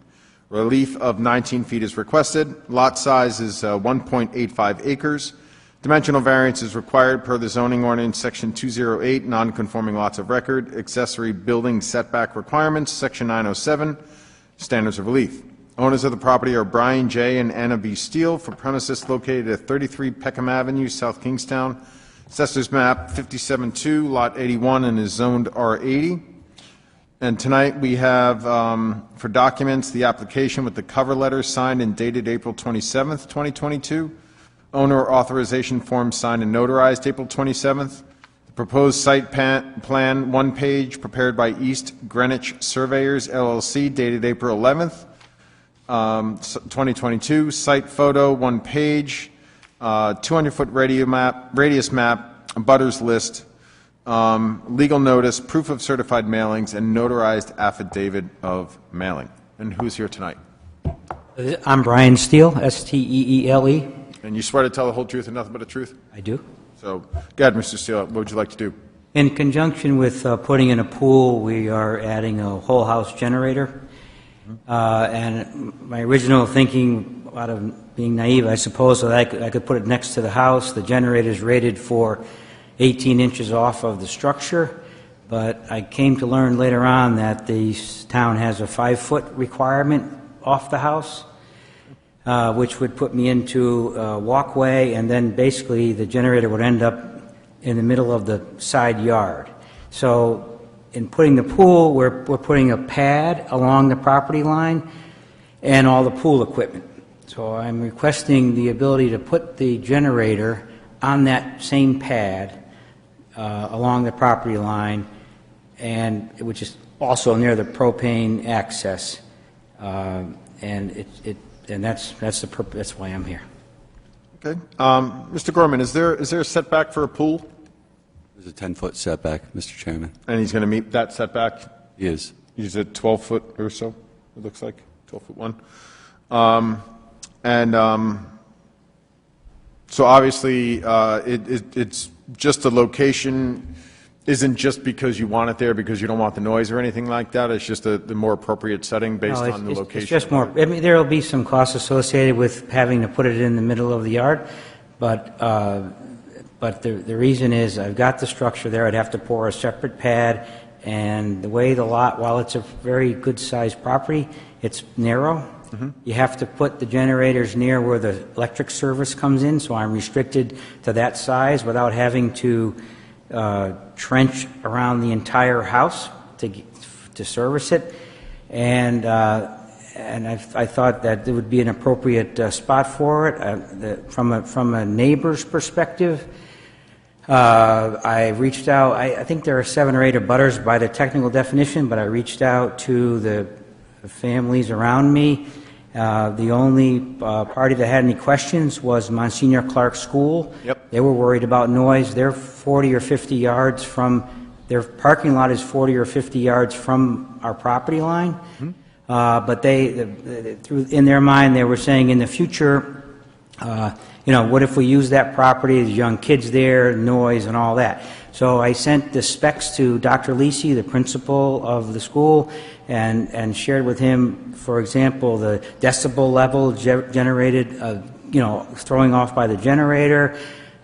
Relief of 19 feet is requested. Lot size is 1.85 acres. Dimensional variance is required per the zoning ordinance, Section 208, non-conforming lots of record, accessory building setback requirements, Section 907, standards of relief. Owners of the property are Brian J. and Anna B. Steele for premises located at 33 Peckham Avenue, South Kingstown. Assessors map 57-2, lot 81, and is zoned R80. And tonight we have, for documents, the application with the cover letter signed and dated April 27th, 2022. Owner authorization form signed and notarized April 27th. The proposed site plan, 1 page, prepared by East Greenwich Surveyors, LLC, dated April 11th. 2022, site photo, 1 page, 200-foot radius map, butters list, legal notice, proof of certified mailings, and notarized affidavit of mailing. And who's here tonight? I'm Brian Steele, S-T-E-E-L-E. And you swear to tell the whole truth and nothing but the truth? I do. So, go ahead, Mr. Steele. What would you like to do? In conjunction with putting in a pool, we are adding a whole house generator. And my original thinking, out of being naive, I suppose, that I could put it next to the house. The generator is rated for 18 inches off of the structure, but I came to learn later on that the town has a 5-foot requirement off the house, which would put me into a walkway, and then basically the generator would end up in the middle of the side yard. So in putting the pool, we're putting a pad along the property line and all the pool equipment. So I'm requesting the ability to put the generator on that same pad along the property line, and which is also near the propane access, and that's why I'm here. Okay. Mr. Gorman, is there a setback for a pool? There's a 10-foot setback, Mr. Chairman. And he's going to meet that setback? He is. He's at 12-foot or so, it looks like, 12-foot 1. So obviously, it's just the location isn't just because you want it there because you don't want the noise or anything like that. It's just the more appropriate setting based No, on the location. It's just more, I mean, there will be some costs associated with having to put it in the middle of the yard, but the reason is I've got the structure there, I'd have to pour a separate pad, and the way the lot, while it's a very good-sized property, it's narrow. You have to put the generators near where the electric service comes in, so I'm restricted to that size without having to trench around the entire house to service it. And I thought that it would be an appropriate spot for it. From a neighbor's perspective, I reached out, I think there are 7 or 8 abutters by the technical definition, but I reached out to the families around me. The only party that had any questions was Monsignor Clark School. Yep. They were worried about noise. They're 40 or 50 yards from, their parking lot is 40 or 50 yards from our property line. But in their mind, they were saying in the future, what if we use that property, there's young kids there, noise and all that. So I sent the specs to Dr. Lisi, the principal of the school, and shared with him, for example, the decibel level generated, throwing off by the generator.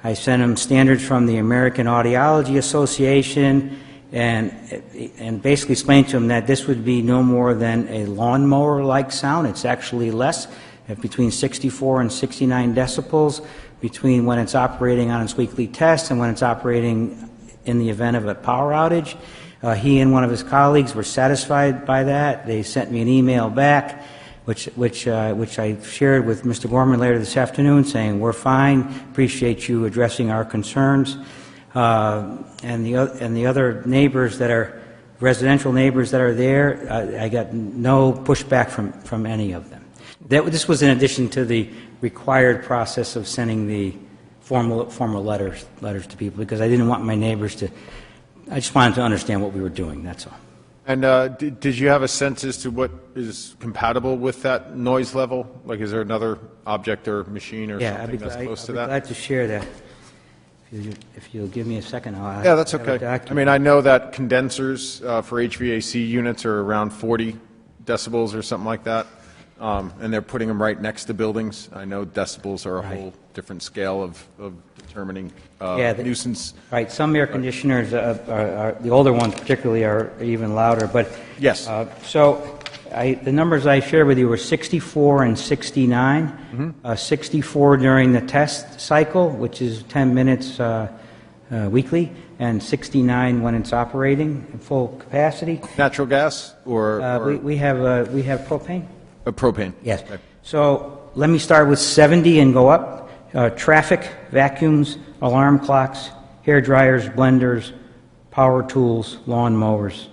I sent him standards from the American Audiology Association, and basically explained to him that this would be no more than a lawnmower-like sound. It's actually less, at between 64 and 69 decibels, between when it's operating on its weekly test and when it's operating in the event of a power outage. He and one of his colleagues were satisfied by that. They sent me an email back, which I shared with Mr. Gorman later this afternoon, saying, we're fine, appreciate you addressing our concerns. And the other neighbors that are, residential neighbors that are there, I got no pushback from any of them. This was in addition to the required process of sending the formal letters to people, because I didn't want my neighbors to, I just wanted to understand what we were doing, that's all. And did you have a sense as to what is compatible with that noise level? Like, is there another object or machine or something that's close to that? I'd be glad to share that. If you'll give me a second, I'll Yeah, that's have a okay. document. I mean, I know that condensers for HVAC units are around 40 decibels or something like that, and they're putting them right next to buildings. I know decibels are a whole different scale of determining nuisance. Right, some air conditioners, the older ones particularly, are even louder, but... Yes. The numbers I shared with you were 64 and 69. 64 during the test cycle, which is 10 minutes weekly, and 69 when it's operating at full capacity. Natural gas or we have propane. Propane. Yes. Okay. So let me start with 70 and go up. Traffic, vacuums, alarm clocks, hair dryers, blenders, power tools, lawn mowers,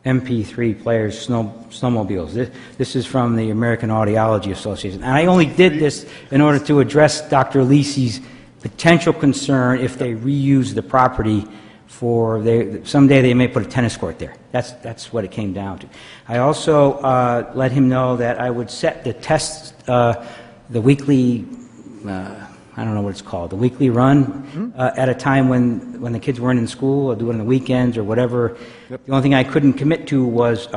MP3 players, snowmobiles. This is from the American Audiology Association. And I only did this in order to address Dr. Lisi's potential concern if they reuse the property for, someday they may put a tennis court there. That's what it came down to. I also let him know that I would set the tests, the weekly, I don't know what it's called, the weekly run at a time when the kids weren't in school, or do it on the weekends or whatever. Yep. The only thing I couldn't commit to was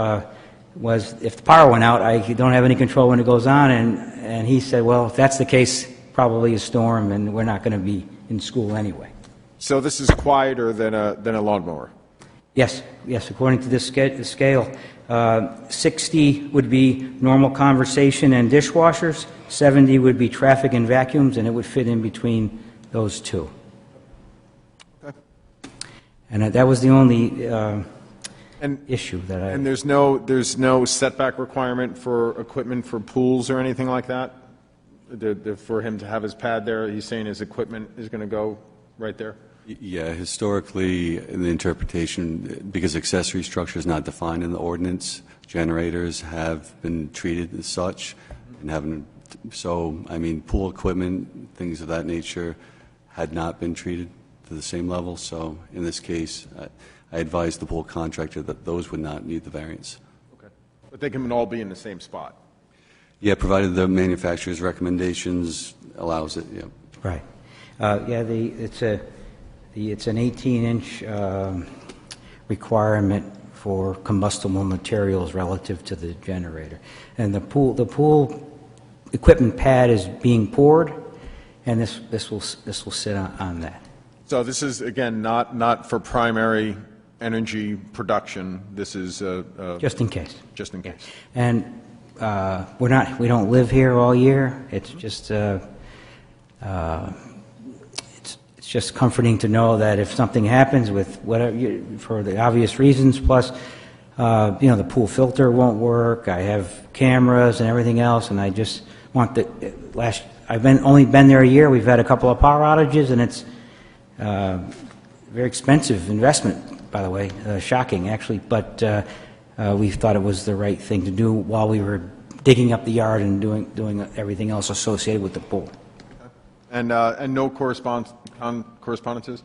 if the power went out, I don't have any control when it goes on, and he said, well, if that's the case, probably a storm, and we're not going to be in school anyway. So this is quieter than a lawnmower? Yes, according to this scale. 60 would be normal conversation and dishwashers, 70 would be traffic and vacuums, and it would fit in between those two. Okay. And that was the only issue that I... And there's no setback requirement for equipment for pools or anything like that? For him to have his pad there, he's saying his equipment is going to go right there? Yeah, historically, in the interpretation, because accessory structure is not defined in the ordinance, generators have been treated as such, and haven't. So, I mean, pool equipment, things of that nature, had not been treated to the same level. So, in this case, I advised the pool contractor that those would not need the variance. Okay, but they can all be in the same spot. Yeah, provided the manufacturer's recommendations allows it. Yeah. Right. It's an 18-inch requirement for combustible materials relative to the generator. And the pool equipment pad is being poured, and this will sit on that. So this is, again, not for primary energy production. This is Just in case. just in case. And we don't live here all year. It's just it's just comforting to know that if something happens with whatever, for the obvious reasons, plus the pool filter won't work. I have cameras and everything else, and I just want I've only been there a year. We've had a couple of power outages, and it's very expensive investment, by the way, shocking actually, but we thought it was the right thing to do while we were digging up the yard and doing everything else associated with the pool. And no correspondences?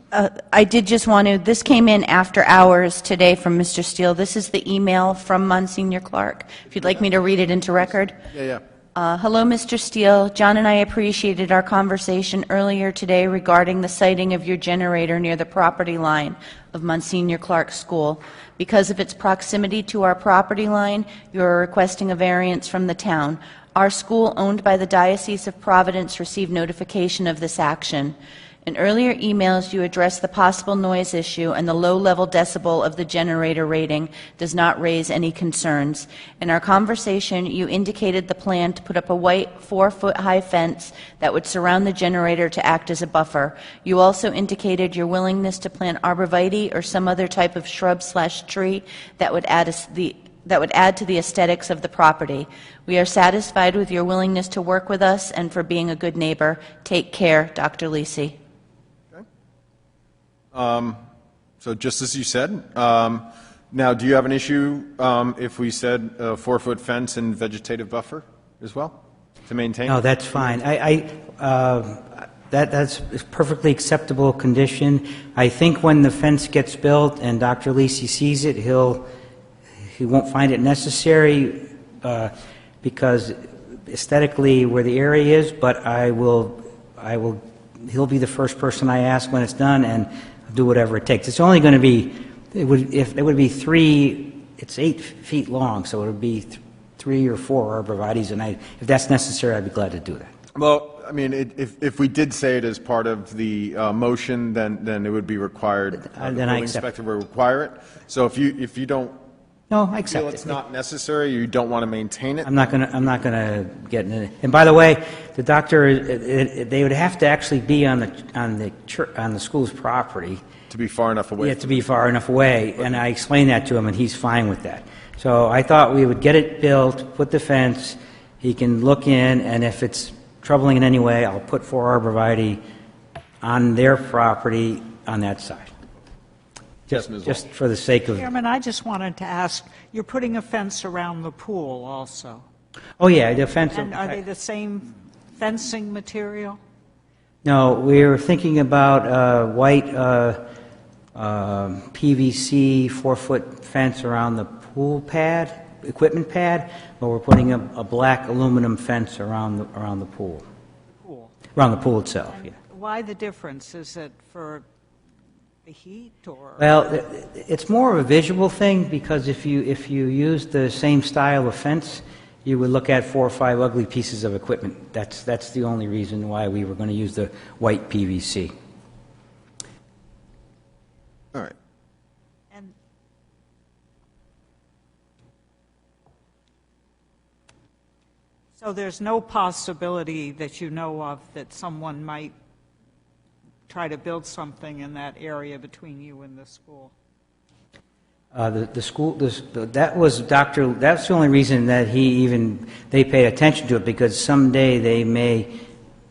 I did just want to, this came in after hours today from Mr. Steele. This is the email from Monsignor Clark. If you'd like me to read it into record. Yeah. Hello, Mr. Steele. John and I appreciated our conversation earlier today regarding the siting of your generator near the property line of Monsignor Clark School. Because of its proximity to our property line, you are requesting a variance from the town. Our school, owned by the Diocese of Providence, received notification of this action. In earlier emails, you addressed the possible noise issue, and the low-level decibel of the generator rating does not raise any concerns. In our conversation, you indicated the plan to put up a white 4-foot-high fence that would surround the generator to act as a buffer. You also indicated your willingness to plant arborvitae or some other type of shrub/tree that would add to the aesthetics of the property. We are satisfied with your willingness to work with us and for being a good neighbor. Take care, Dr. Lisi. So just as you said, now do you have an issue if we said a 4-foot fence and vegetative buffer as well to maintain? No, that's fine. That's a perfectly acceptable condition. I think when the fence gets built and Dr. Lisi sees it, he won't find it necessary because aesthetically where the area is, but he'll be the first person I ask when it's done and do whatever it takes. It's only going to be, it's 8 feet long, so it would be 3 or 4 arborvitaes, and if that's necessary, I'd be glad to do that. Well, I mean, if we did say it as part of the motion, then it would be required. The building inspector will require it. So if you don't feel it's not necessary, you don't want to maintain it. I'm not going to get in it. And by the way, the doctor, they would have to actually be on the school's property To be far enough away. Yeah, to be far enough away, and I explained that to him, and he's fine with that. So I thought we would get it built, put the fence, he can look in, and if it's troubling in any way, I'll put 4 arborvitae on their property on that side. Just for the sake of... Chairman, I just wanted to ask, you're putting a fence around the pool also? Oh, yeah, the fence... And are they the same fencing material? No, we were thinking about white PVC 4-foot fence around the pool pad, equipment pad, but we're putting a black aluminum fence around the pool. Around the pool itself, yeah. Why the difference? Is it for the heat or? Well, it's more of a visual thing because if you use the same style of fence, you would look at 4 or 5 ugly pieces of equipment. That's the only reason why we were going to use the white PVC. All right. And so there's no possibility that you know of that someone might try to build something in that area between you and the school? The school, that's the only reason that they paid attention to it, because someday they may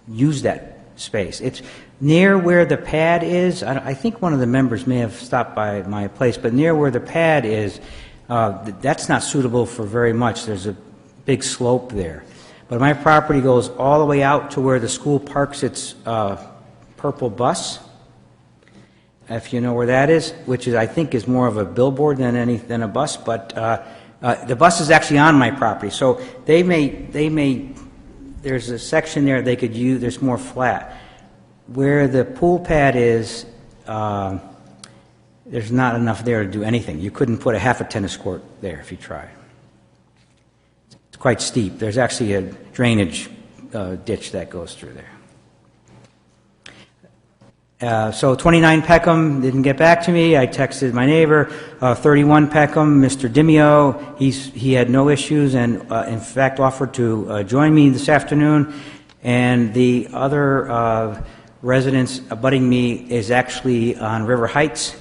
use that space. It's near where the pad is. I think one of the members may have stopped by my place, but near where the pad is, that's not suitable for very much. There's a big slope there. But my property goes all the way out to where the school parks its purple bus, if you know where that is, which I think is more of a billboard than a bus, but the bus is actually on my property. So they may there's a section there they could use, there's more flat. where the pool pad is, there's not enough there to do anything. You couldn't put a half a tennis court there if you tried. It's quite steep. There's actually a drainage ditch that goes through there. So 29 Peckham didn't get back to me. I texted my neighbor. 31 Peckham, Mr. Dimio, he had no issues and in fact offered to join me this afternoon. And the other residence abutting me is actually on River Heights,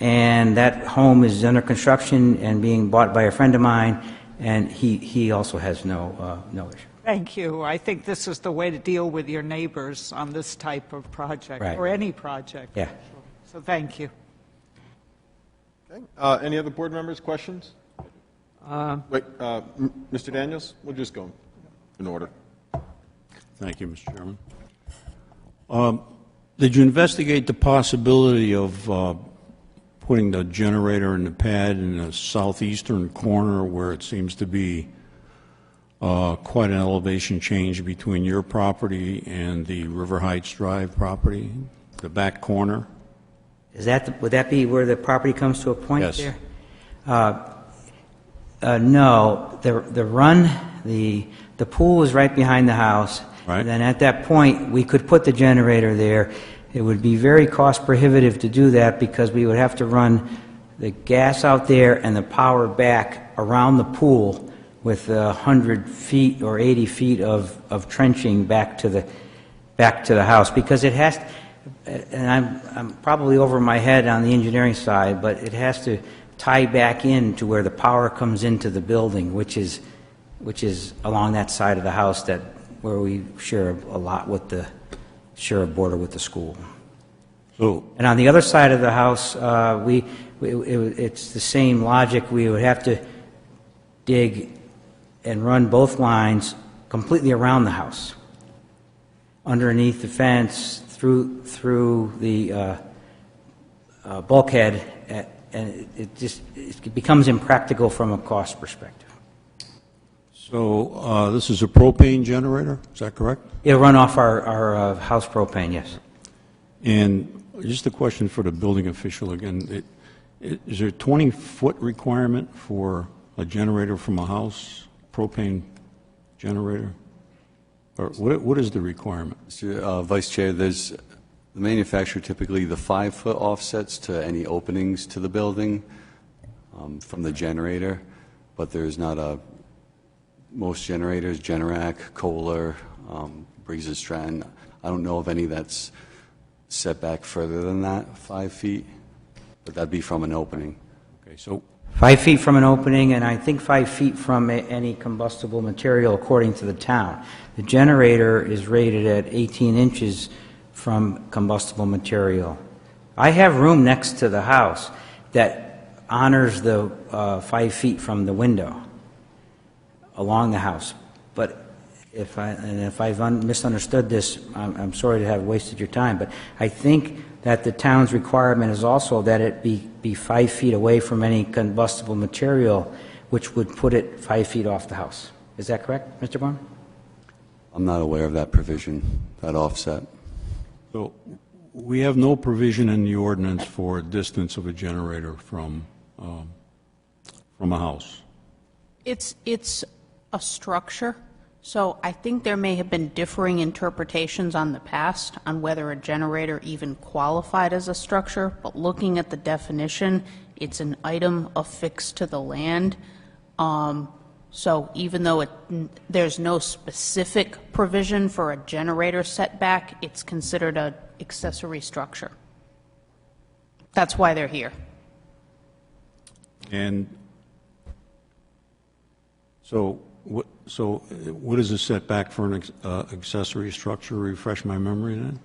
and that home is under construction and being bought by a friend of mine, and he also has no issue. Thank you. I think this is the way to deal with your neighbors on this type of project, Right. or any project. Yeah. So thank you. Okay. Any other board members, questions? Wait, Mr. Daniels, we'll just go in order. Thank you, Mr. Chairman. Did you investigate the possibility of putting the generator in the pad in the southeastern corner where it seems to be quite an elevation change between your property and the River Heights Drive property, the back corner? Would that be where the property comes to a point Yes. there? No, the pool is right behind the house. Right. And then at that point, we could put the generator there. It would be very cost prohibitive to do that because we would have to run the gas out there and the power back around the pool with 100 feet or 80 feet of trenching back to the house, because it has, and I'm probably over my head on the engineering side, but it has to tie back in to where the power comes into the building, which is along that side of the house where we share a lot with share a border with the school. So, And on the other side of the house, it's the same logic. We would have to dig and run both lines completely around the house, underneath the fence, through the bulkhead, and it becomes impractical from a cost perspective. so this is a propane generator, is that correct? It'll run off our house propane, yes. And just a question for the building official again. Is there a 20-foot requirement for a generator from a house, propane generator? Or what is the requirement? Mr. Vice Chair, there's the manufacturer typically the 5-foot offsets to any openings to the building from the generator, but there's not most generators, Generac, Kohler, Breeze Stratton, I don't know of any that's set back further than that, 5 feet, but that'd be from an opening. Okay, so 5 feet from an opening, and I think 5 feet from any combustible material, according to the town. The generator is rated at 18 inches from combustible material. I have room next to the house that honors the 5 feet from the window along the house. But if I've misunderstood this, I'm sorry to have wasted your time, but I think that the town's requirement is also that it be 5 feet away from any combustible material, which would put it 5 feet off the house. Is that correct, Mr. Baum? I'm not aware of that provision, that offset. So we have no provision in the ordinance for a distance of a generator from a house. It's a structure, so I think there may have been differing interpretations on the past on whether a generator even qualified as a structure, but looking at the definition, it's an item affixed to the land. So even though there's no specific provision for a generator setback, it's considered an accessory structure. That's why they're here. And so what is the setback for an accessory structure? Refresh my memory then?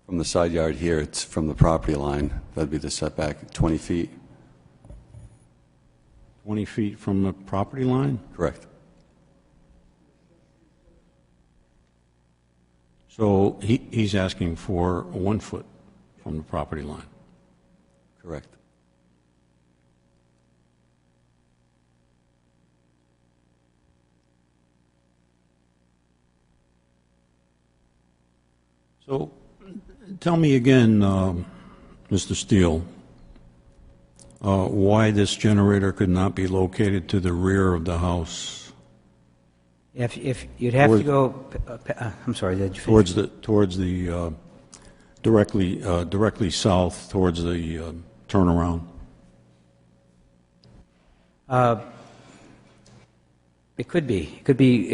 From the side yard here, it's from the property line. That'd be the setback, 20 feet. 20 feet from the property line? Correct. So he's asking for 1 foot from the property line. Correct. So, tell me again, Mr. Steele, why this generator could not be located to the rear of the house, If you'd have to go, I'm sorry, did you finish? towards the directly south, towards the turnaround? It could be. It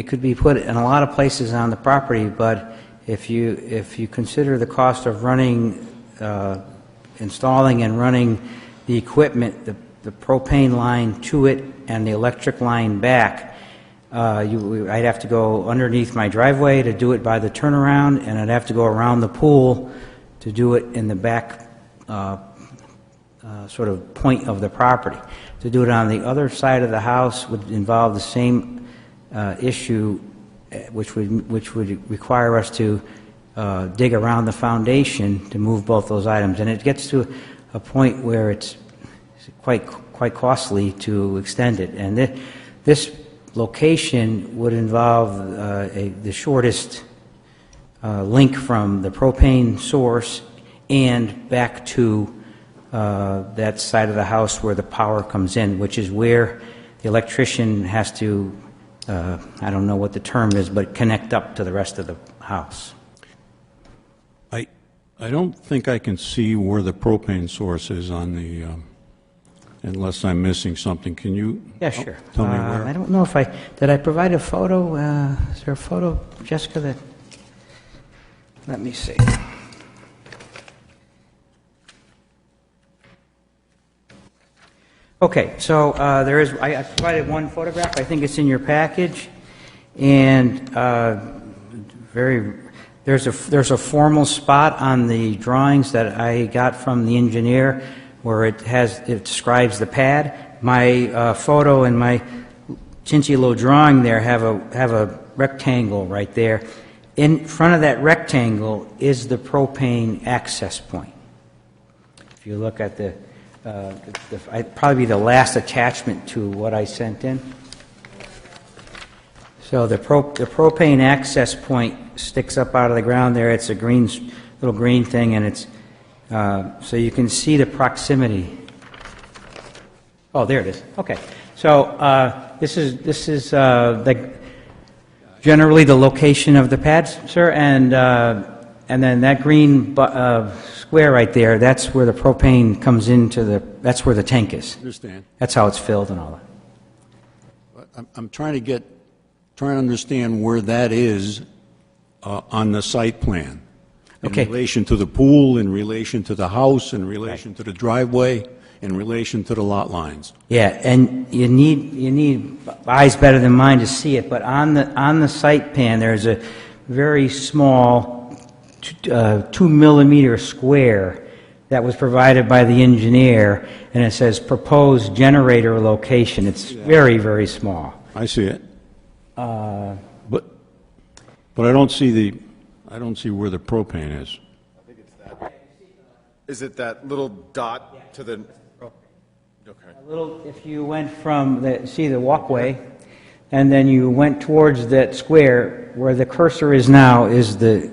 could be put in a lot of places on the property, but if you consider the cost of running, installing and running the equipment, the propane line to it and the electric line back, I'd have to go underneath my driveway to do it by the turnaround, and I'd have to go around the pool to do it in the back sort of point of the property. To do it on the other side of the house would involve the same issue, which would require us to dig around the foundation to move both those items. And it gets to a point where it's quite costly to extend it. And this location would involve the shortest link from the propane source and back to that side of the house where the power comes in, which is where the electrician has to, I don't know what the term is, but connect up to the rest of the house. I don't think I can see where the propane source is on the, unless I'm missing something. Can you? Yeah, sure. Tell me where. I don't know if did I provide a photo? Is there a photo, Jessica, that, let me see. Okay, so I provided one photograph. I think it's in your package, and there's a formal spot on the drawings that I got from the engineer where it describes the pad. My photo and my chintzy little drawing there have a rectangle right there. In front of that rectangle is the propane access point. If you look at probably the last attachment to what I sent in. So the propane access point sticks up out of the ground there. It's a little green thing, and it's so you can see the proximity. Oh, there it is. Okay. So this is generally the location of the pads, sir, and then that green square right there, that's where the propane comes into that's where the tank is. Understand. That's how it's filled and all that. I'm trying to understand where that is on the site plan. Okay. In relation to the pool, in relation to the house, in relation to the driveway, in relation to the lot lines. Yeah, and you need eyes better than mine to see it, but on the site plan, there's a very small 2-millimeter square that was provided by the engineer, and it says proposed generator location. It's very, very small. I see it. But I don't see where the propane is. I think it's that. Is it that little dot to the? Okay. If you went from the walkway, and then you went towards that square where the cursor is now is the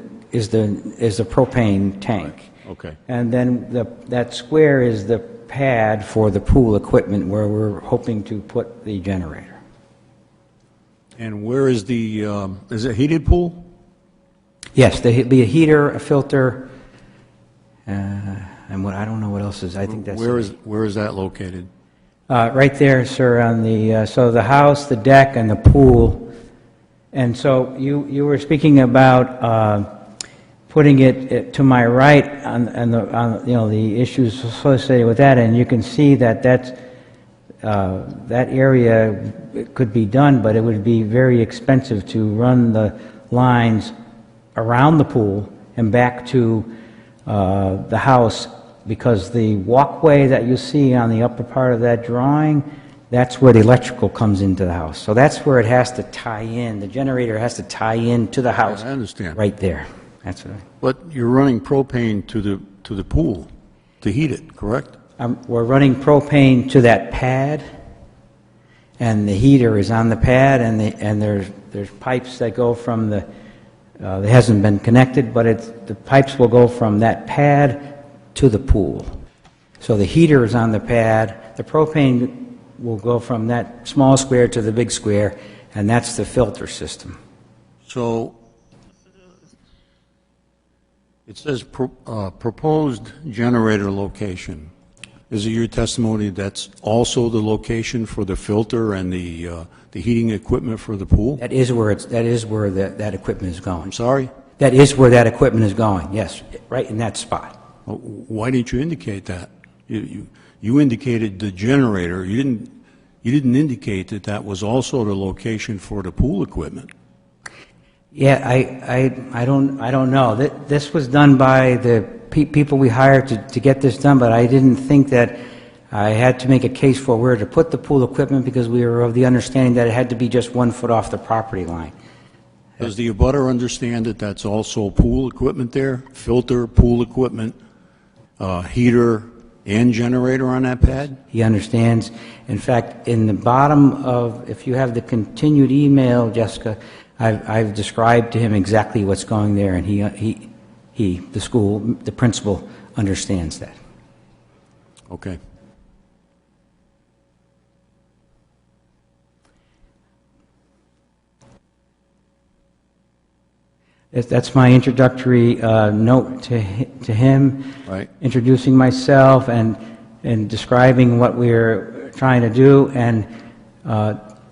propane tank. Okay. And then that square is the pad for the pool equipment where we're hoping to put the generator. And where is is it a heated pool? Yes, there'd be a heater, a filter, and I don't know what else is. I think that's Where is that located? right there, sir. On so the house, the deck, and the pool. And so you were speaking about putting it to my right on the issues associated with that, and you can see that that area could be done, but it would be very expensive to run the lines around the pool and back to the house, because the walkway that you see on the upper part of that drawing, that's where the electrical comes into the house. So that's where it has to tie in. The generator has to tie in to the house. I understand. Right there. That's right. But you're running propane to the pool to heat it, correct? We're running propane to that pad, and the heater is on the pad, and there's pipes that go from the It hasn't been connected, but the pipes will go from that pad to the pool. So the heater is on the pad, the propane will go from that small square to the big square, and that's the filter system. So it says proposed generator location. Is it your testimony that's also the location for the filter and the heating equipment for the pool? That is where that equipment is going. I'm sorry? That is where that equipment is going, yes, right in that spot. Why didn't you indicate that? You indicated the generator. You didn't indicate that that was also the location for the pool equipment. Yeah, I don't know. This was done by the people we hired to get this done, but I didn't think that I had to make a case for where to put the pool equipment because we were of the understanding that it had to be just 1 foot off the property line. Does the abutter understand that that's also pool equipment there? Filter, pool equipment, heater, and generator on that pad? He understands. In fact, in the bottom of, if you have the continued email, Jessica, I've described to him exactly what's going there, and he, the school, the principal, understands that. Okay. That's my introductory note to him, Right. introducing myself and describing what we're trying to do.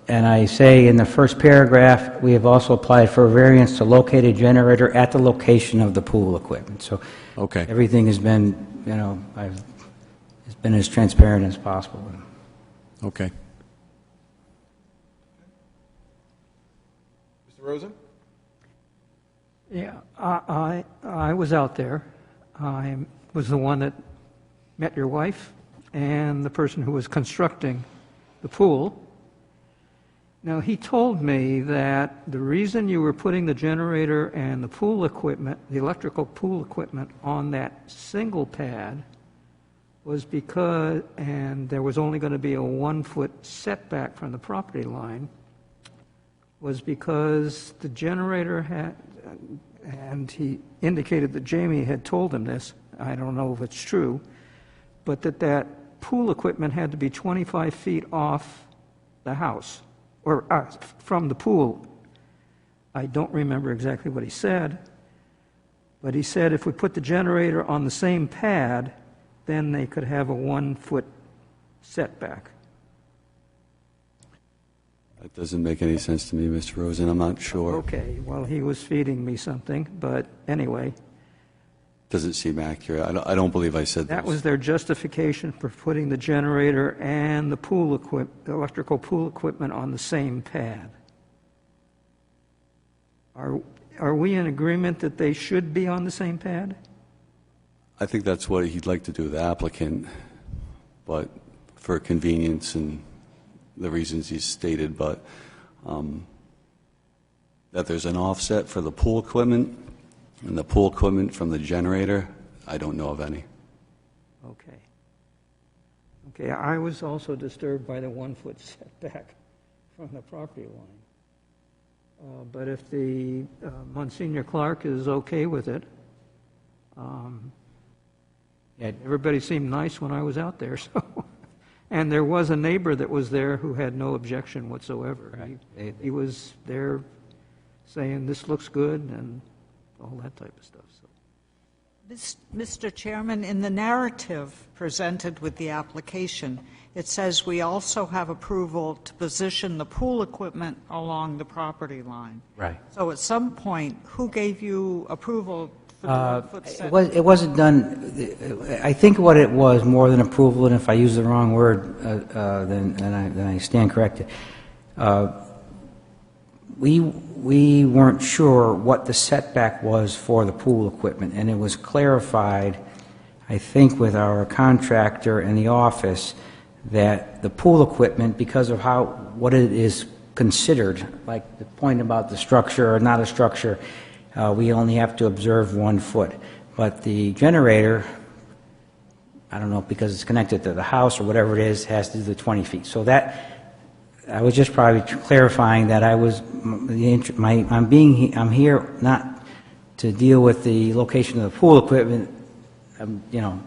And I say in the first paragraph, we have also applied for a variance to locate a generator at the location of the pool equipment. So Okay. everything has been, it's been as transparent as possible. Okay. Mr. Rosen? Yeah, I was out there. I was the one that met your wife and the person who was constructing the pool. Now, he told me that the reason you were putting the generator and the pool equipment, the electrical pool equipment, on that single pad was because, and there was only going to be a 1 foot setback from the property line, was because the generator had, and he indicated that Jamie had told him this, I don't know if it's true, but that pool equipment had to be 25 feet off the house, or from the pool. I don't remember exactly what he said, but he said if we put the generator on the same pad, then they could have a 1 foot setback. That doesn't make any sense to me, Mr. Rosen. I'm not sure. Okay, well, he was feeding me something, but anyway. Doesn't seem accurate. I don't believe I said That this. was their justification for putting the generator and the the electrical pool equipment on the same pad. Are we in agreement that they should be on the same pad? I think that's what he'd like to do, the applicant, but for convenience and the reasons he's stated, but that there's an offset for the pool equipment and the pool equipment from the generator, I don't know of any. Okay. Okay, I was also disturbed by the 1 foot setback from the property line. But if the Monsignor Clark is okay with it, everybody seemed nice when I was out there, so. And there was a neighbor that was there who had no objection whatsoever. Right. He was there saying, this looks good, and all that type of stuff. So. Mr. Chairman, in the narrative presented with the application, it says we also have approval to position the pool equipment along the property line. Right. So at some point, who gave you approval for the 1 foot setback? It wasn't done, I think what it was, more than approval, and if I use the wrong word, then I stand corrected. We weren't sure what the setback was for the pool equipment, and it was clarified, I think, with our contractor in the office, that the pool equipment, because of what it is considered, like the point about the structure or not a structure, we only have to observe 1 foot. But the generator, I don't know, because it's connected to the house or whatever it is, has to do the 20 feet. So that, I was just probably clarifying that I'm here not to deal with the location of the pool equipment,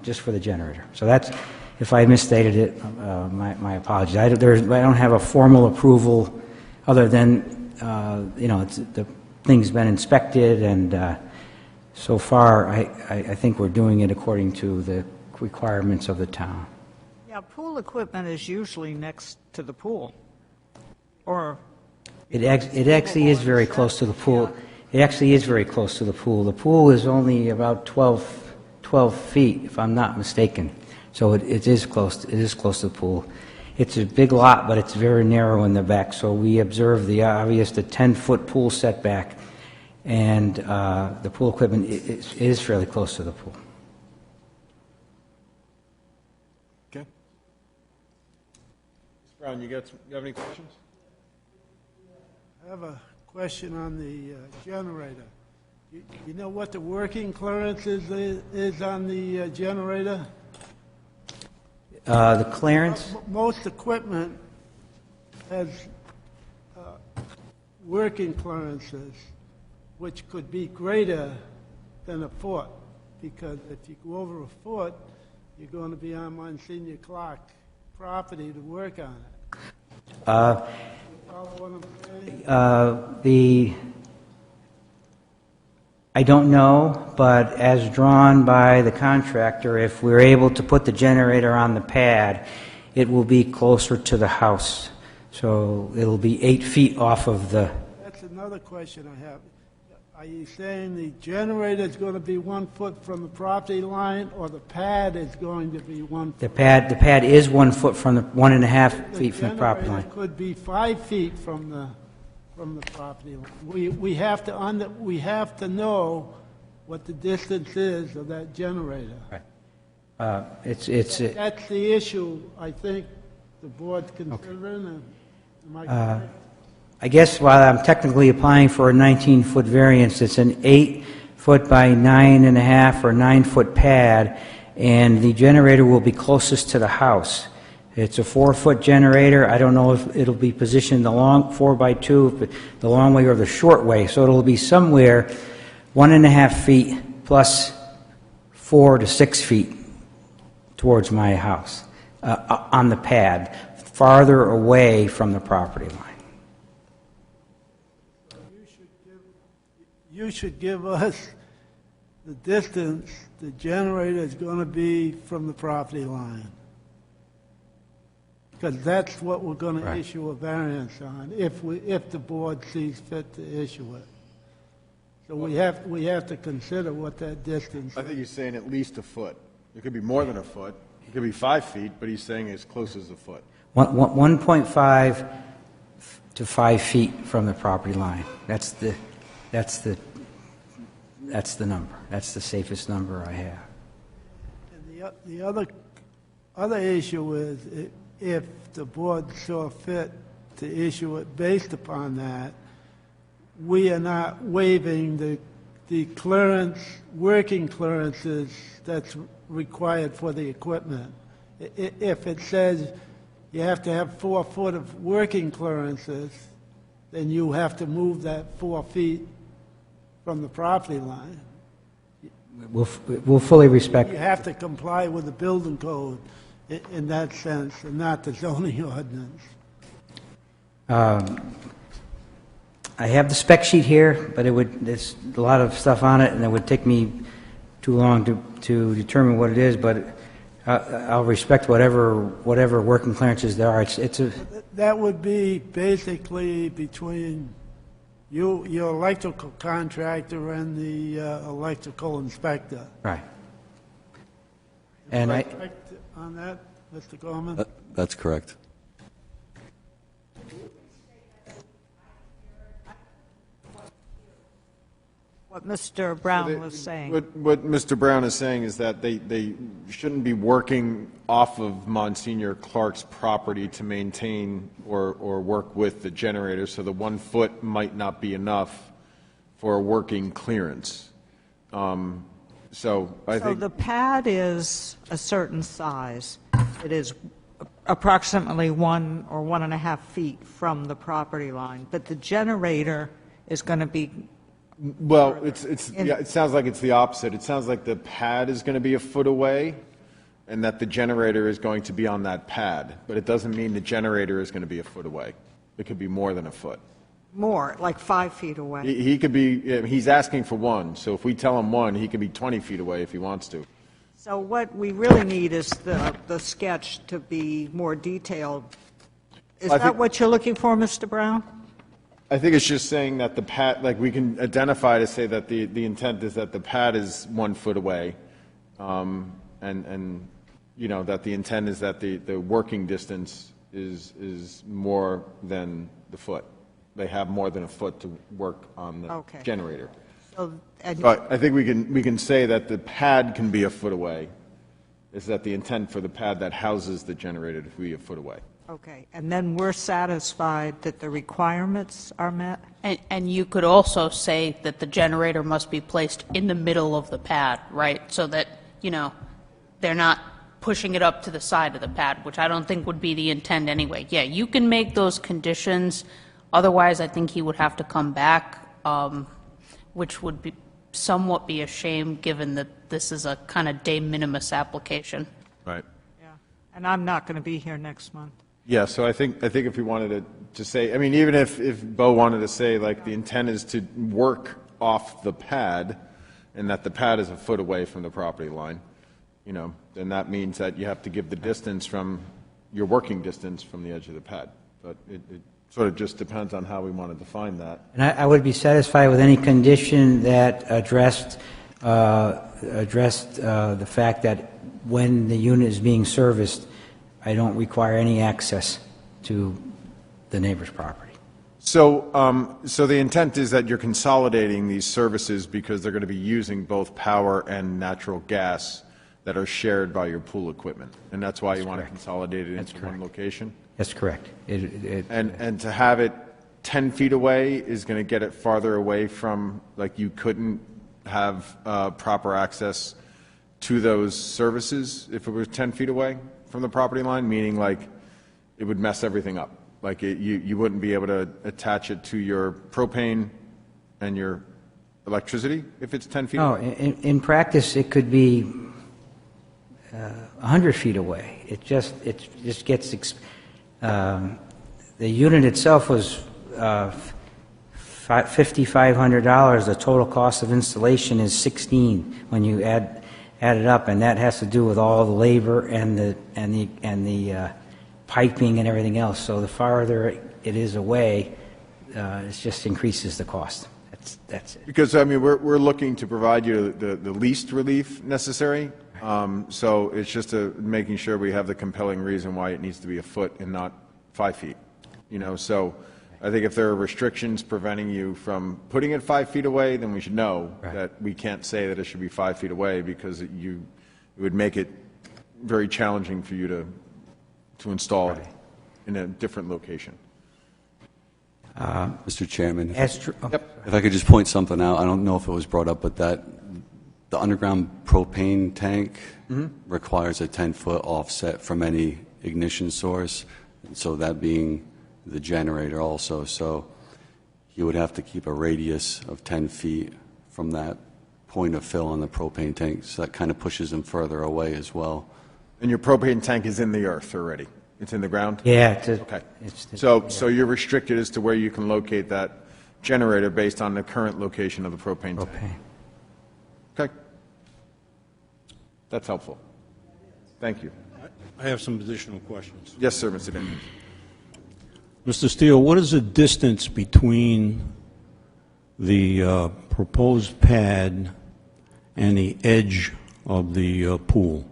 just for the generator. So that's, if I misstated it, my apologies. I don't have a formal approval other than, the thing's been inspected, and so far, I think we're doing it according to the requirements of the town. Yeah, pool equipment is usually next to the pool, or... It actually is very close to the pool. It actually is very close to the pool. The pool is only about 12 feet, if I'm not mistaken. So it is close to the pool. It's a big lot, but it's very narrow in the back, so we observe the 10-foot pool setback, and the pool equipment is fairly close to the pool. Okay. Mr. Brown, you have any questions? I have a question on the generator. You know what the working clearance is on the generator? The clearance? Most equipment has working clearances, which could be greater than a foot, because if you go over a foot, you're going to be on Monsignor Clark property to work on it. Follow what I'm saying? I don't know, but as drawn by the contractor, if we're able to put the generator on the pad, it will be closer to the house. So it'll be 8 feet off of the... That's another question I have. Are you saying the generator is going to be 1 foot from the property line, or the pad is going to be 1 foot? The pad is 1 foot from the, 1.5 feet from the property line. The generator could be 5 feet from the property line. We have to know what the distance is of that generator. Right. That's the issue I think the board's considering. Am I correct? I guess while I'm technically applying for a 19-foot variance, it's an 8-foot by 9.5 or 9-foot pad, and the generator will be closest to the house. It's a 4-foot generator. I don't know if it'll be positioned the long 4x2, the long way or the short way. So it'll be somewhere 1.5 feet plus 4 to 6 feet towards my house on the pad, farther away from the property line. You should give us the distance the generator is going to be from the property line. Because that's what we're going to issue a variance on, if the board sees fit to issue it. So we have to consider what that distance I think he's saying at least a foot. It could be more than a foot. It could be 5 feet, but he's saying as close as a foot. 1.5 to 5 feet from the property line. That's the number. That's the safest number I have. And the other issue is if the board saw fit to issue it based upon that, we are not waiving the clearance, working clearances that's required for the equipment. If it says you have to have 4 foot of working clearances, then you have to move that 4 feet from the property line. We'll fully respect. You have to comply with the building code in that sense, and not the zoning ordinance. I have the spec sheet here, but there's a lot of stuff on it, and it would take me too long to determine what it is, but I'll respect whatever working clearances there are. That would be basically between your electrical contractor and the electrical inspector. Right. And Correct on that, Mr. Gorman? That's correct. What Mr. Brown was saying. What Mr. Brown is saying is that they shouldn't be working off of Monsignor Clark's property to maintain or work with the generator, so the 1 foot might not be enough for a working clearance. So the pad is a certain size. It is approximately 1 or 1.5 feet from the property line, but the generator is going to be Well, yeah, it sounds like it's the opposite. It sounds like the pad is going to be a foot away and that the generator is going to be on that pad, but it doesn't mean the generator is going to be a foot away. It could be more than a foot. More, like 5 feet away. He could be, he's asking for 1, so if we tell him 1, he could be 20 feet away if he wants to. So what we really need is the sketch to be more detailed. Is that what you're looking for, Mr. Brown? I think it's just saying that the pad, like we can identify to say that the intent is that the pad is 1 foot away, and you know, that the intent is that the working distance is more than the foot. They have more than a foot to work on the generator. So, But I think we can say that the pad can be a foot away. Is that the intent for the pad that houses the generator to be a foot away? okay, and then we're satisfied that the requirements are met? And you could also say that the generator must be placed in the middle of the pad, right? So that, you know, they're not pushing it up to the side of the pad, which I don't think would be the intent anyway. Yeah, you can make those conditions. Otherwise, I think he would have to come back, which would be somewhat be a shame, given that this is a kind of de minimis application. Right. Yeah, and I'm not going to be here next month. Yeah, so I think if we wanted to say, I mean, even if Bo wanted to say, like, the intent is to work off the pad, and that the pad is a foot away from the property line, you know, then that means that you have to give the distance from, your working distance from the edge of the pad. But it sort of just depends on how we want to define that. And I would be satisfied with any condition that addressed the fact that when the unit is being serviced, I don't require any access to the neighbor's property. So, so the intent is that you're consolidating these services because they're going to be using both power and natural gas that are shared by your pool equipment, and that's why you want to consolidate it into one location? That's correct. And to have it 10 feet away is going to get it farther away from, like, you couldn't have proper access to those services if it was 10 feet away from the property line, meaning, like, it would mess everything up. Like, you wouldn't be able to attach it to your propane and your electricity if it's 10 feet No, away? in practice, it could be 100 feet away. It just gets, the unit itself was $5,500. The total cost of installation is $16,000 when you add it up, and that has to do with all the labor and the piping and everything else. So the farther it is away, it just increases the cost. That's it. Because, I mean, we're looking to provide you the least relief necessary. So it's just making sure we have the compelling reason why it needs to be a foot and not 5 feet. You know, so I think if there are restrictions preventing you from putting it 5 feet away, then we should know that we can't say that it should be 5 feet away, because it would make it very challenging for you to install it in a different location. Mr. Chairman, As if I could just point something out, I don't know if it was brought up, but that the underground propane tank requires a 10-foot offset from any ignition source, so that being the generator also. So you would have to keep a radius of 10 feet from that point of fill on the propane tank, so that kind of pushes them further away as well. And your propane tank is in the earth already? It's in the ground? Yeah. Okay. So you're restricted as to where you can locate that generator based on the current location of the propane tank? Okay. That's helpful. Thank you. I have some additional questions. Yes, sir, Mr. Daniels. Mr. Steele, what is the distance between the proposed pad and the edge of the pool?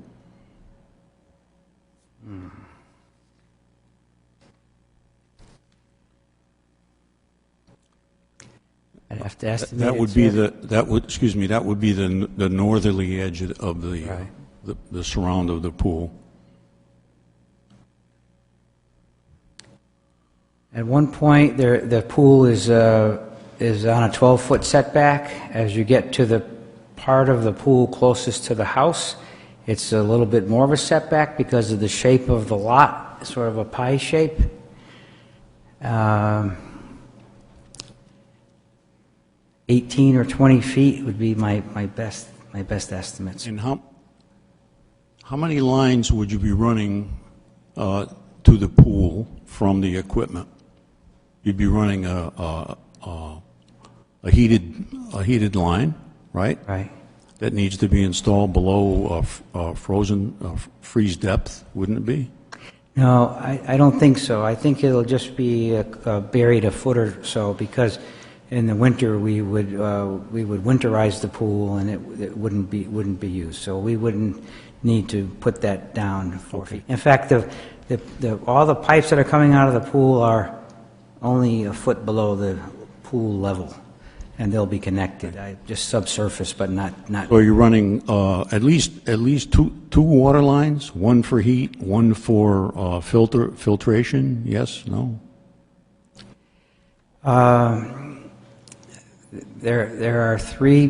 I'd have to estimate. That would be that would be the northerly edge of the surround of the pool. At one point, the pool is on a 12-foot setback. As you get to the part of the pool closest to the house, it's a little bit more of a setback because of the shape of the lot, sort of a pie shape. 18 or 20 feet would be my best estimates. And how many lines would you be running to the pool from the equipment? You'd be running a heated line, right? Right. That needs to be installed below freeze depth, wouldn't it be? No, I don't think so. I think it'll just be buried a foot or so, because in the winter we would winterize the pool and it wouldn't be used. So we wouldn't need to put that down 4 feet. In fact, all the pipes that are coming out of the pool are only a foot below the pool level, and they'll be connected. Just subsurface, but not. So you're running at least two water lines, one for heat, one for filtration. Yes, no. There are 3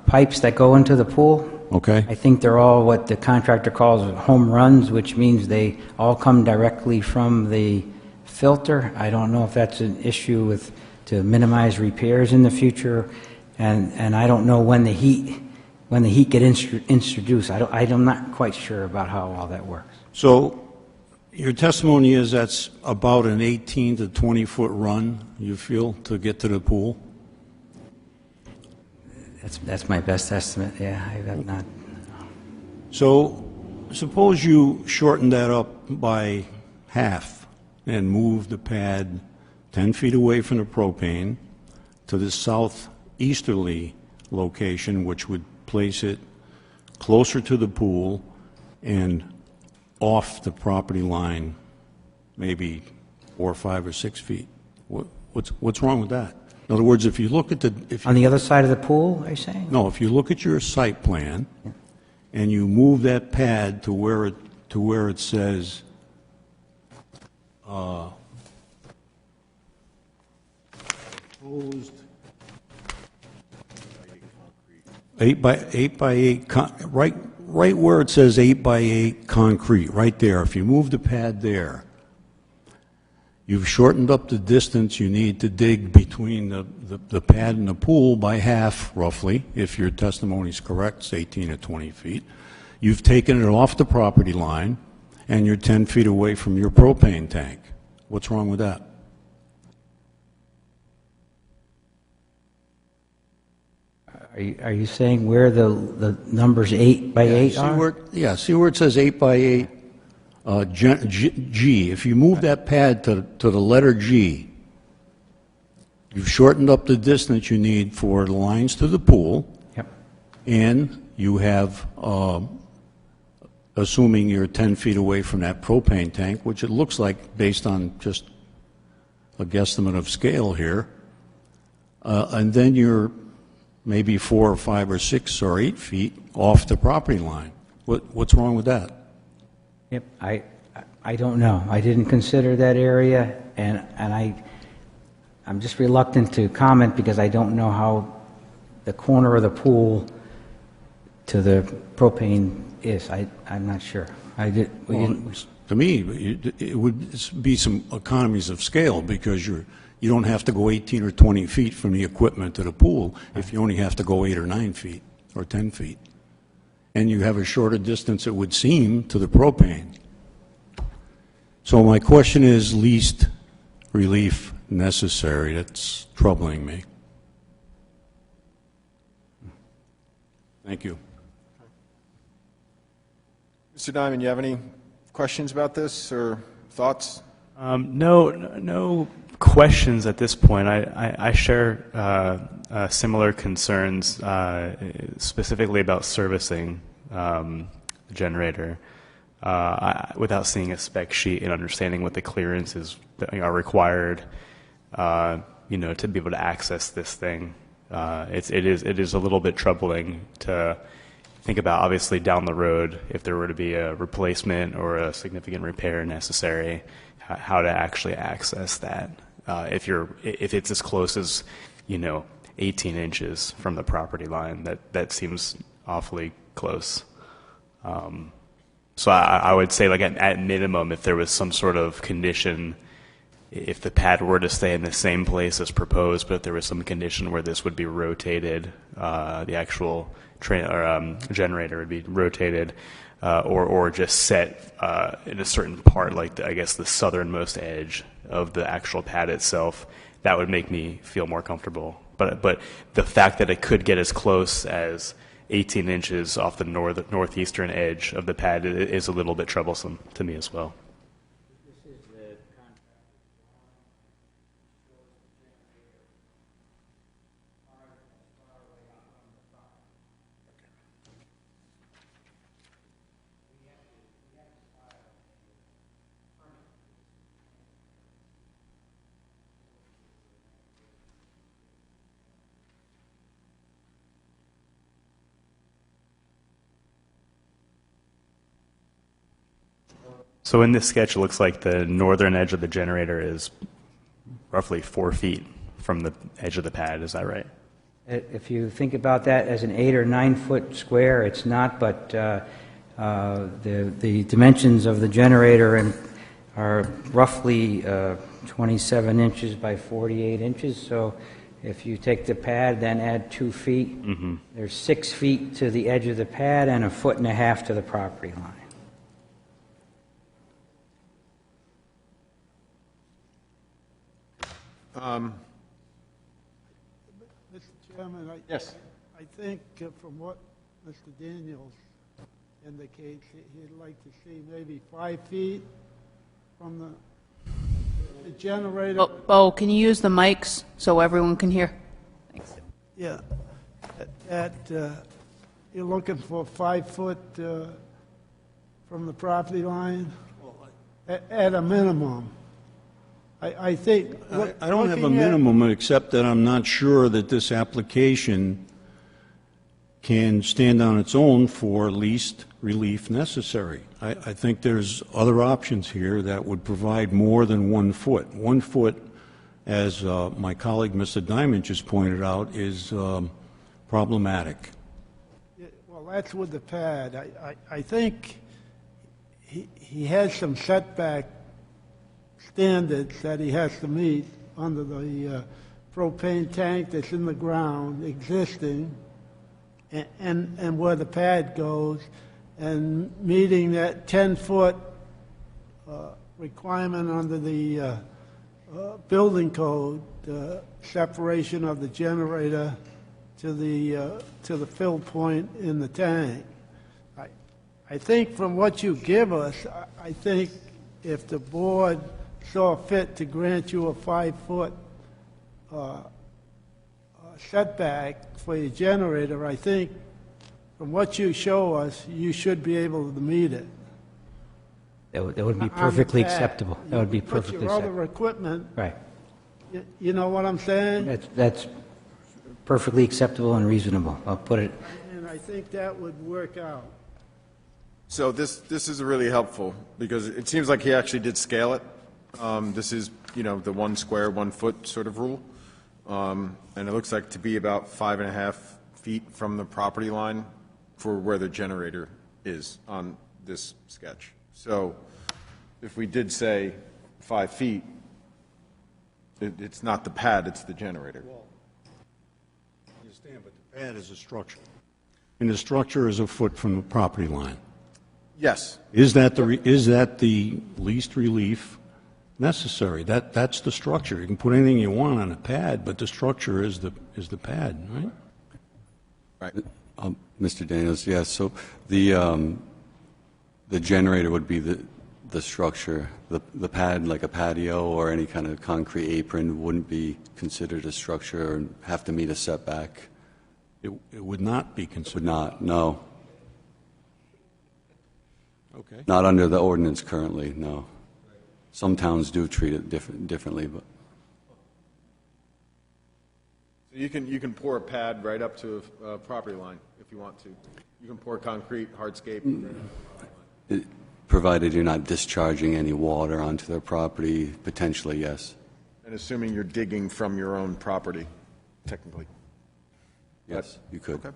pipes that go into the pool. Okay. I think they're all what the contractor calls home runs, which means they all come directly from the filter. I don't know if that's an issue to minimize repairs in the future, and I don't know when the heat get introduced. I'm not quite sure about how all that works. So your testimony is that's about an 18 to 20 foot run, you feel, to get to the pool? That's my best estimate. Yeah, I have not. So suppose you shorten that up by half and move the pad 10 feet away from the propane to the southeasterly location, which would place it closer to the pool and off the property line, maybe 4, 5, or 6 feet. What's wrong with that? In other words, if you look at on the other side of the pool, are you saying? No, if you look at your site plan and you move that pad to where it says proposed 8 by 8, right where it says 8 by 8 concrete, right there. If you move the pad there, you've shortened up the distance you need to dig between the pad and the pool by half, roughly, if your testimony is correct, it's 18 to 20 feet. You've taken it off the property line, and you're 10 feet away from your propane tank. What's wrong with that? Are you saying where the numbers 8 by 8 are? See where it says 8 by 8? G. If you move that pad to the letter G, you've shortened up the distance you need for the lines to the pool. Yep. And you have, assuming you're 10 feet away from that propane tank, which it looks like based on just a guesstimate of scale here, and then you're maybe 4 or 5 or 6 or 8 feet off the property line. What's wrong with that? Yep, I don't know. I didn't consider that area, and I'm just reluctant to comment because I don't know how the corner of the pool to the propane is. I'm not sure. To me, it would be some economies of scale because you don't have to go 18 or 20 feet from the equipment to the pool if you only have to go 8 or 9 feet or 10 feet. And you have a shorter distance, it would seem, to the propane. So my question is least relief necessary. That's troubling me. Thank you. Mr. Diamond, you have any questions about this or thoughts? No questions at this point. I share similar concerns, specifically about servicing the generator, without seeing a spec sheet and understanding what the clearances are required, to be able to access this thing. It is a little bit troubling to think about, obviously, down the road, if there were to be a replacement or a significant repair necessary, how to actually access that. If it's as close as, 18 inches from the property line, that seems awfully close. So I would say, like, at minimum, if there was some sort of condition if the pad were to stay in the same place as proposed, but if there was some condition where this would be rotated, the actual generator would be rotated, or just set in a certain part, like I guess the southernmost edge of the actual pad itself, that would make me feel more comfortable. But the fact that it could get as close as 18 inches off the northeastern edge of the pad is a little bit troublesome to me as well. So in this sketch, it looks like the northern edge of the generator is roughly 4 feet from the edge of the pad. Is that right? If you think about that as an 8 or 9 foot square, it's not, but the dimensions of the generator are roughly 27 inches by 48 inches. So if you take the pad, then add 2 feet, there's 6 feet to the edge of the pad and 1.5 feet to the property line. Mr. Chairman, Yes. I think from what Mr. Daniels indicates, he'd like to see maybe 5 feet from the generator. Bo, can you use the mics so everyone can hear? Thanks. Yeah. You're looking for 5 foot from the property line? At a minimum. I think... I don't have a minimum, except that I'm not sure that this application can stand on its own for least relief necessary. I think there's other options here that would provide more than 1 foot. 1 foot, as my colleague Mr. Diamond just pointed out, is problematic. Well, that's with the pad. I think he has some setback standards that he has to meet under the propane tank that's in the ground existing and where the pad goes, and meeting that 10-foot requirement under the building code, separation of the generator to the fill point in the tank. I think from what you give us, I think if the board saw fit to grant you a 5-foot setback for your generator, I think from what you show us, you should be able to meet it. That would be perfectly acceptable. That would be perfectly Put your acceptable. other equipment, Right. you know what I'm saying? That's perfectly acceptable and reasonable. I'll put it. And I think that would work out. So this is really helpful, because it seems like he actually did scale it. This is, the 1 square, 1 foot sort of rule. And it looks like to be about 5.5 feet from the property line for where the generator is on this sketch. So if we did say 5 feet, it's not the pad, it's the generator. I understand, but the pad is a structure. And the structure is a foot from the property line. Yes. Is that the least relief necessary? That's the structure. You can put anything you want on a pad, but the structure is the pad, right? Right. Mr. Daniels, yes. So the generator would be the structure. The pad, like a patio or any kind of concrete apron, wouldn't be considered a structure and have to meet a setback. It would not be considered. Would not, no. Okay. Not under the ordinance currently, no. Some towns do treat it differently, but So you can pour a pad right up to a property line if you want to. You can pour concrete, hardscape. provided you're not discharging any water onto their property, potentially, yes. And assuming you're digging from your own property, technically. Yes, you could. Okay.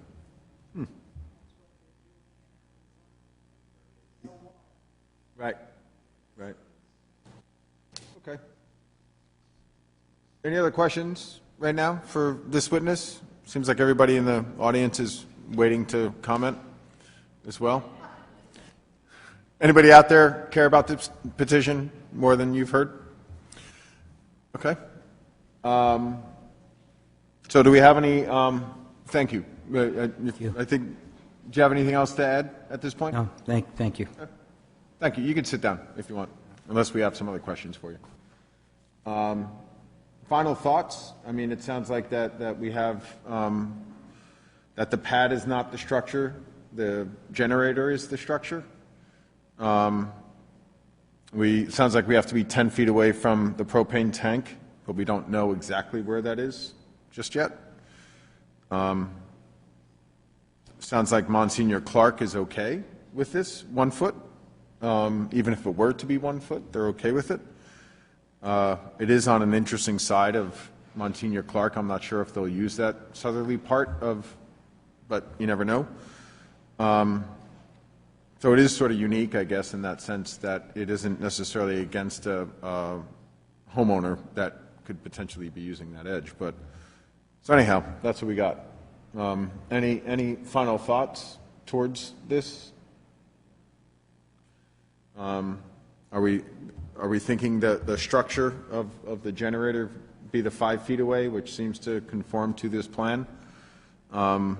Right. Okay. Any other questions right now for this witness? Seems like everybody in the audience is waiting to comment as well. Anybody out there care about this petition more than you've heard? Okay. So do we have any, thank you. I think, do you have anything else to add at this point? No, thank you. Thank you. You can sit down if you want, unless we have some other questions for you. Final thoughts? I mean, it sounds like that we have, that the pad is not the structure, the generator is the structure. It sounds like we have to be 10 feet away from the propane tank, but we don't know exactly where that is just yet. Sounds like Monsignor Clark is okay with this 1 foot. Even if it were to be 1 foot, they're okay with it. It is on an interesting side of Monsignor Clark. I'm not sure if they'll use that southerly part of, but you never know. So it is sort of unique, I guess, in that sense that it isn't necessarily against a homeowner that could potentially be using that edge. But so anyhow, that's what we got. Any final thoughts towards this? Are we thinking that the structure of the generator be the 5 feet away, which seems to conform to this plan? And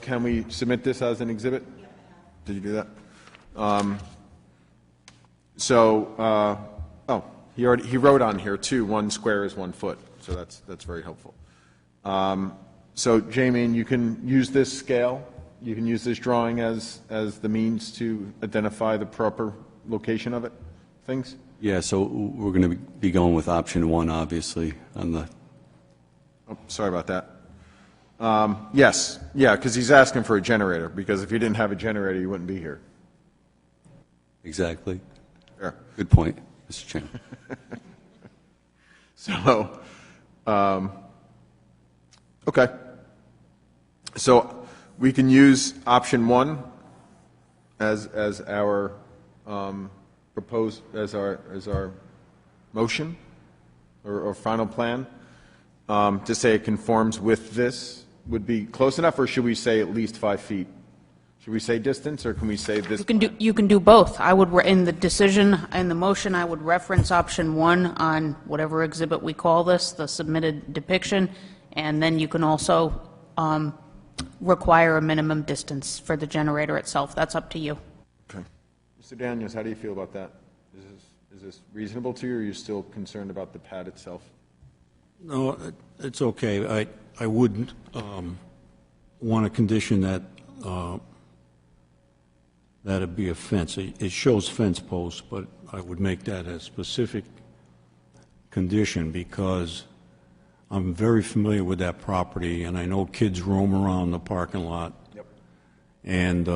can we submit this as an exhibit? Did you do that? He wrote on here too, 1 square is 1 foot, so that's very helpful. So Jamie, you can use this scale. You can use this drawing as the means to identify the proper location of it, things? Yeah, so we're going to be going with option 1, obviously, on the... Oh, sorry about that. Yes, yeah, because he's asking for a generator, because if you didn't have a generator, you wouldn't be here. Exactly. Yeah. Good point, Mr. Chairman. So, okay. So we can use option 1 as our proposed, as our motion or final plan, to say it conforms with this. Would be close enough, or should we say at least 5 feet? Should we say distance, or can we say this? You can do both. I would, in the decision, in the motion, I would reference option 1 on whatever exhibit we call this, the submitted depiction, and then you can also require a minimum distance for the generator itself. That's up to you. Okay. Mr. Daniels, how do you feel about that? Is this reasonable to you, or are you still concerned about the pad itself? No, it's okay. I wouldn't want a condition that that'd be a fence. It shows fence posts, but I would make that a specific condition because I'm very familiar with that property, and I know kids roam around the parking lot. Yep. And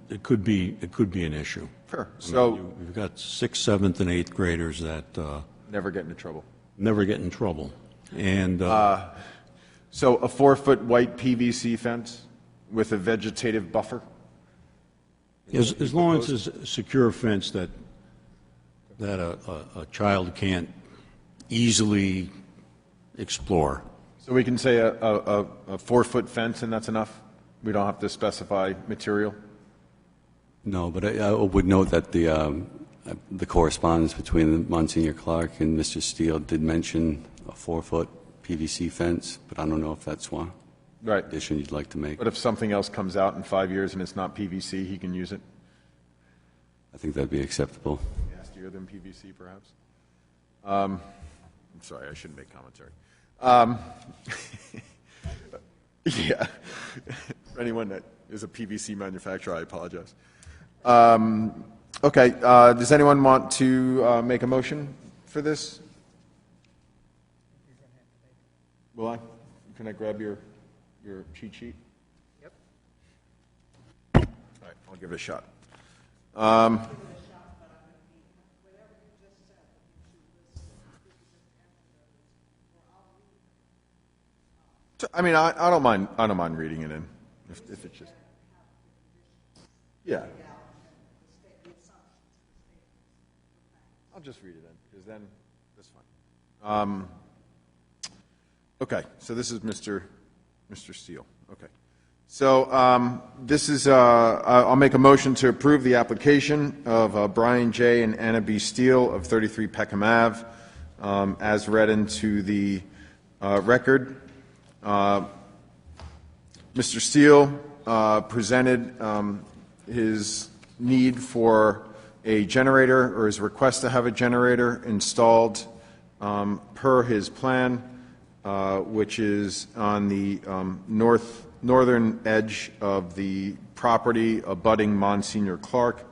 it could be an issue. Sure. So you've got 6th, 7th, and 8th graders that never get into trouble. Never get in trouble. And so a 4-foot white PVC fence with a vegetative buffer? as long as it's a secure fence that a child can't easily explore. So we can say a 4-foot fence and that's enough? We don't have to specify material? No, but I would note that the correspondence between Monsignor Clark and Mr. Steele did mention a 4-foot PVC fence, but I don't know if that's one Right. addition you'd like to make. But if something else comes out in 5 years and it's not PVC, he can use it? I think that'd be acceptable. Nastier than PVC, perhaps? I'm sorry, I shouldn't make commentary. Yeah. For anyone that is a PVC manufacturer, I apologize. Okay, does anyone want to make a motion for this? Will I? Can I grab your cheat sheet? Yep. All right, I'll give it a shot. I mean, I don't mind. I don't mind reading it in, if it's just. Yeah. I'll just read it in, because then that's fine. Okay, so this is Mr. Steele. Okay. So this is, I'll make a motion to approve the application of Brian J. and Anna B. Steele of 33 Peckham Ave, as read into the record. Mr. Steele presented his need for a generator, or his request to have a generator installed per his plan, which is on the northern edge of the property abutting Monsignor Clark.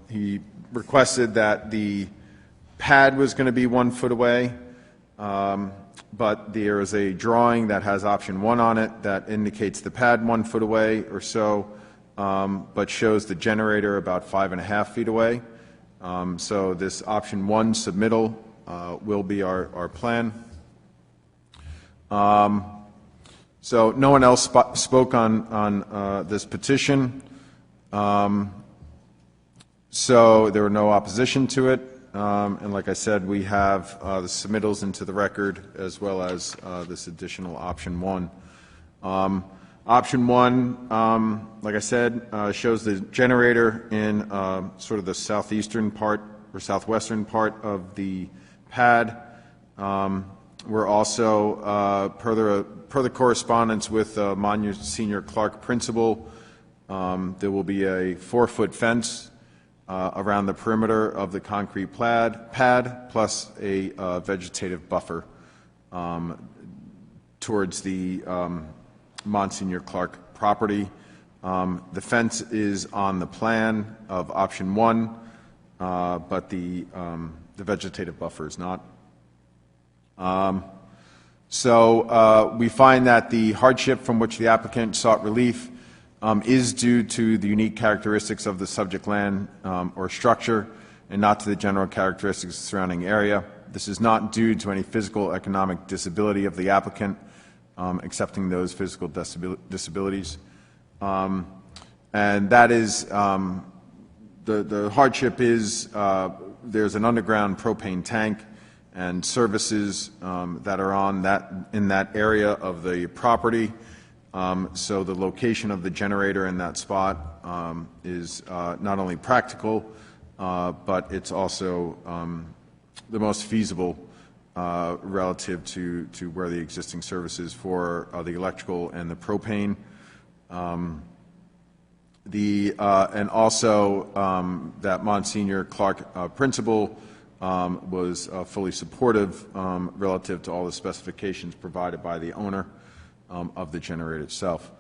He requested that the pad was going to be 1 foot away, but there is a drawing that has option 1 on it that indicates the pad 1 foot away or so, but shows the generator about 5.5 feet away. So this option 1 submittal will be our plan. So no one else spoke on this petition. So there were no opposition to it. And like I said, we have the submittals into the record as well as this additional option 1. Option 1, like I said, shows the generator in sort of the southeastern part or southwestern part of the pad. We're also, per the correspondence with Monsignor Clark principal, there will be a 4-foot fence around the perimeter of the concrete pad, plus a vegetative buffer towards the Monsignor Clark property. The fence is on the plan of option 1, but the vegetative buffer is not. So we find that the hardship from which the applicant sought relief is due to the unique characteristics of the subject land or structure, and not to the general characteristics of the surrounding area. This is not due to any physical or economic disability of the applicant, excepting those physical disabilities. And that is, the hardship is there's an underground propane tank and services that are in that area of the property. So the location of the generator in that spot is not only practical, but it's also the most feasible relative to where the existing services for the electrical and the propane. And also that Monsignor Clark principal was fully supportive relative to all the specifications provided by the owner of the generator itself.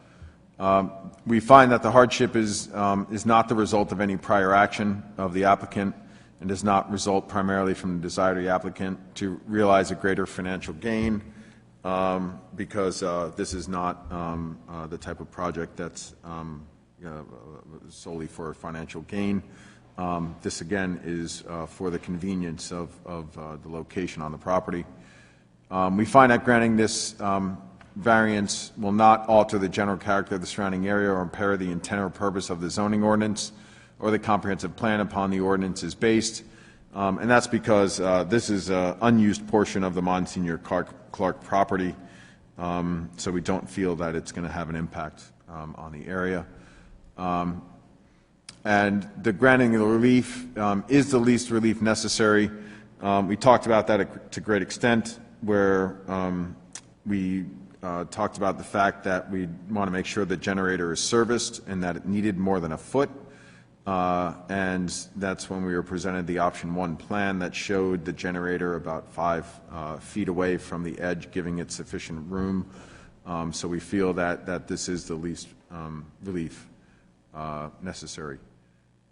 We find that the hardship is not the result of any prior action of the applicant, and does not result primarily from the desire of the applicant to realize a greater financial gain, because this is not the type of project that's solely for financial gain. This again is for the convenience of the location on the property. We find that granting this variance will not alter the general character of the surrounding area or impair the intent or purpose of the zoning ordinance or the comprehensive plan upon the ordinance is based. And that's because this is an unused portion of the Monsignor Clark property, so we don't feel that it's going to have an impact on the area. And the granting of the relief is the least relief necessary. We talked about that to great extent, where we talked about the fact that we want to make sure the generator is serviced and that it needed more than a foot. And that's when we were presented the option 1 plan that showed the generator about 5 feet away from the edge, giving it sufficient room. So we feel that this is the least relief necessary.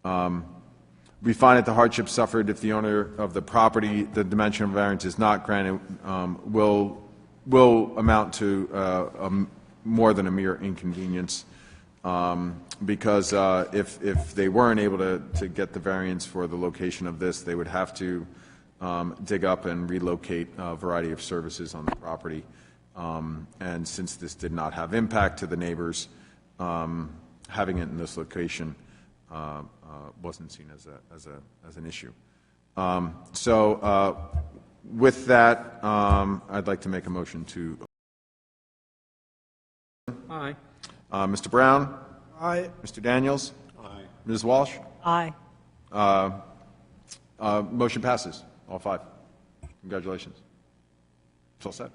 We find that the hardship suffered if the owner of the property, the dimensional variance is not granted, will amount to more than a mere inconvenience, because if they weren't able to get the variance for the location of this, they would have to dig up and relocate a variety of services on the property. And since this did not have impact to the neighbors, having it in this location wasn't seen as an issue. With that, I'd like to make a motion to, Aye. Mr. Brown? Aye. Mr. Daniels? Aye. Ms. Walsh? Aye. Motion passes, all 5. Congratulations. It's all set.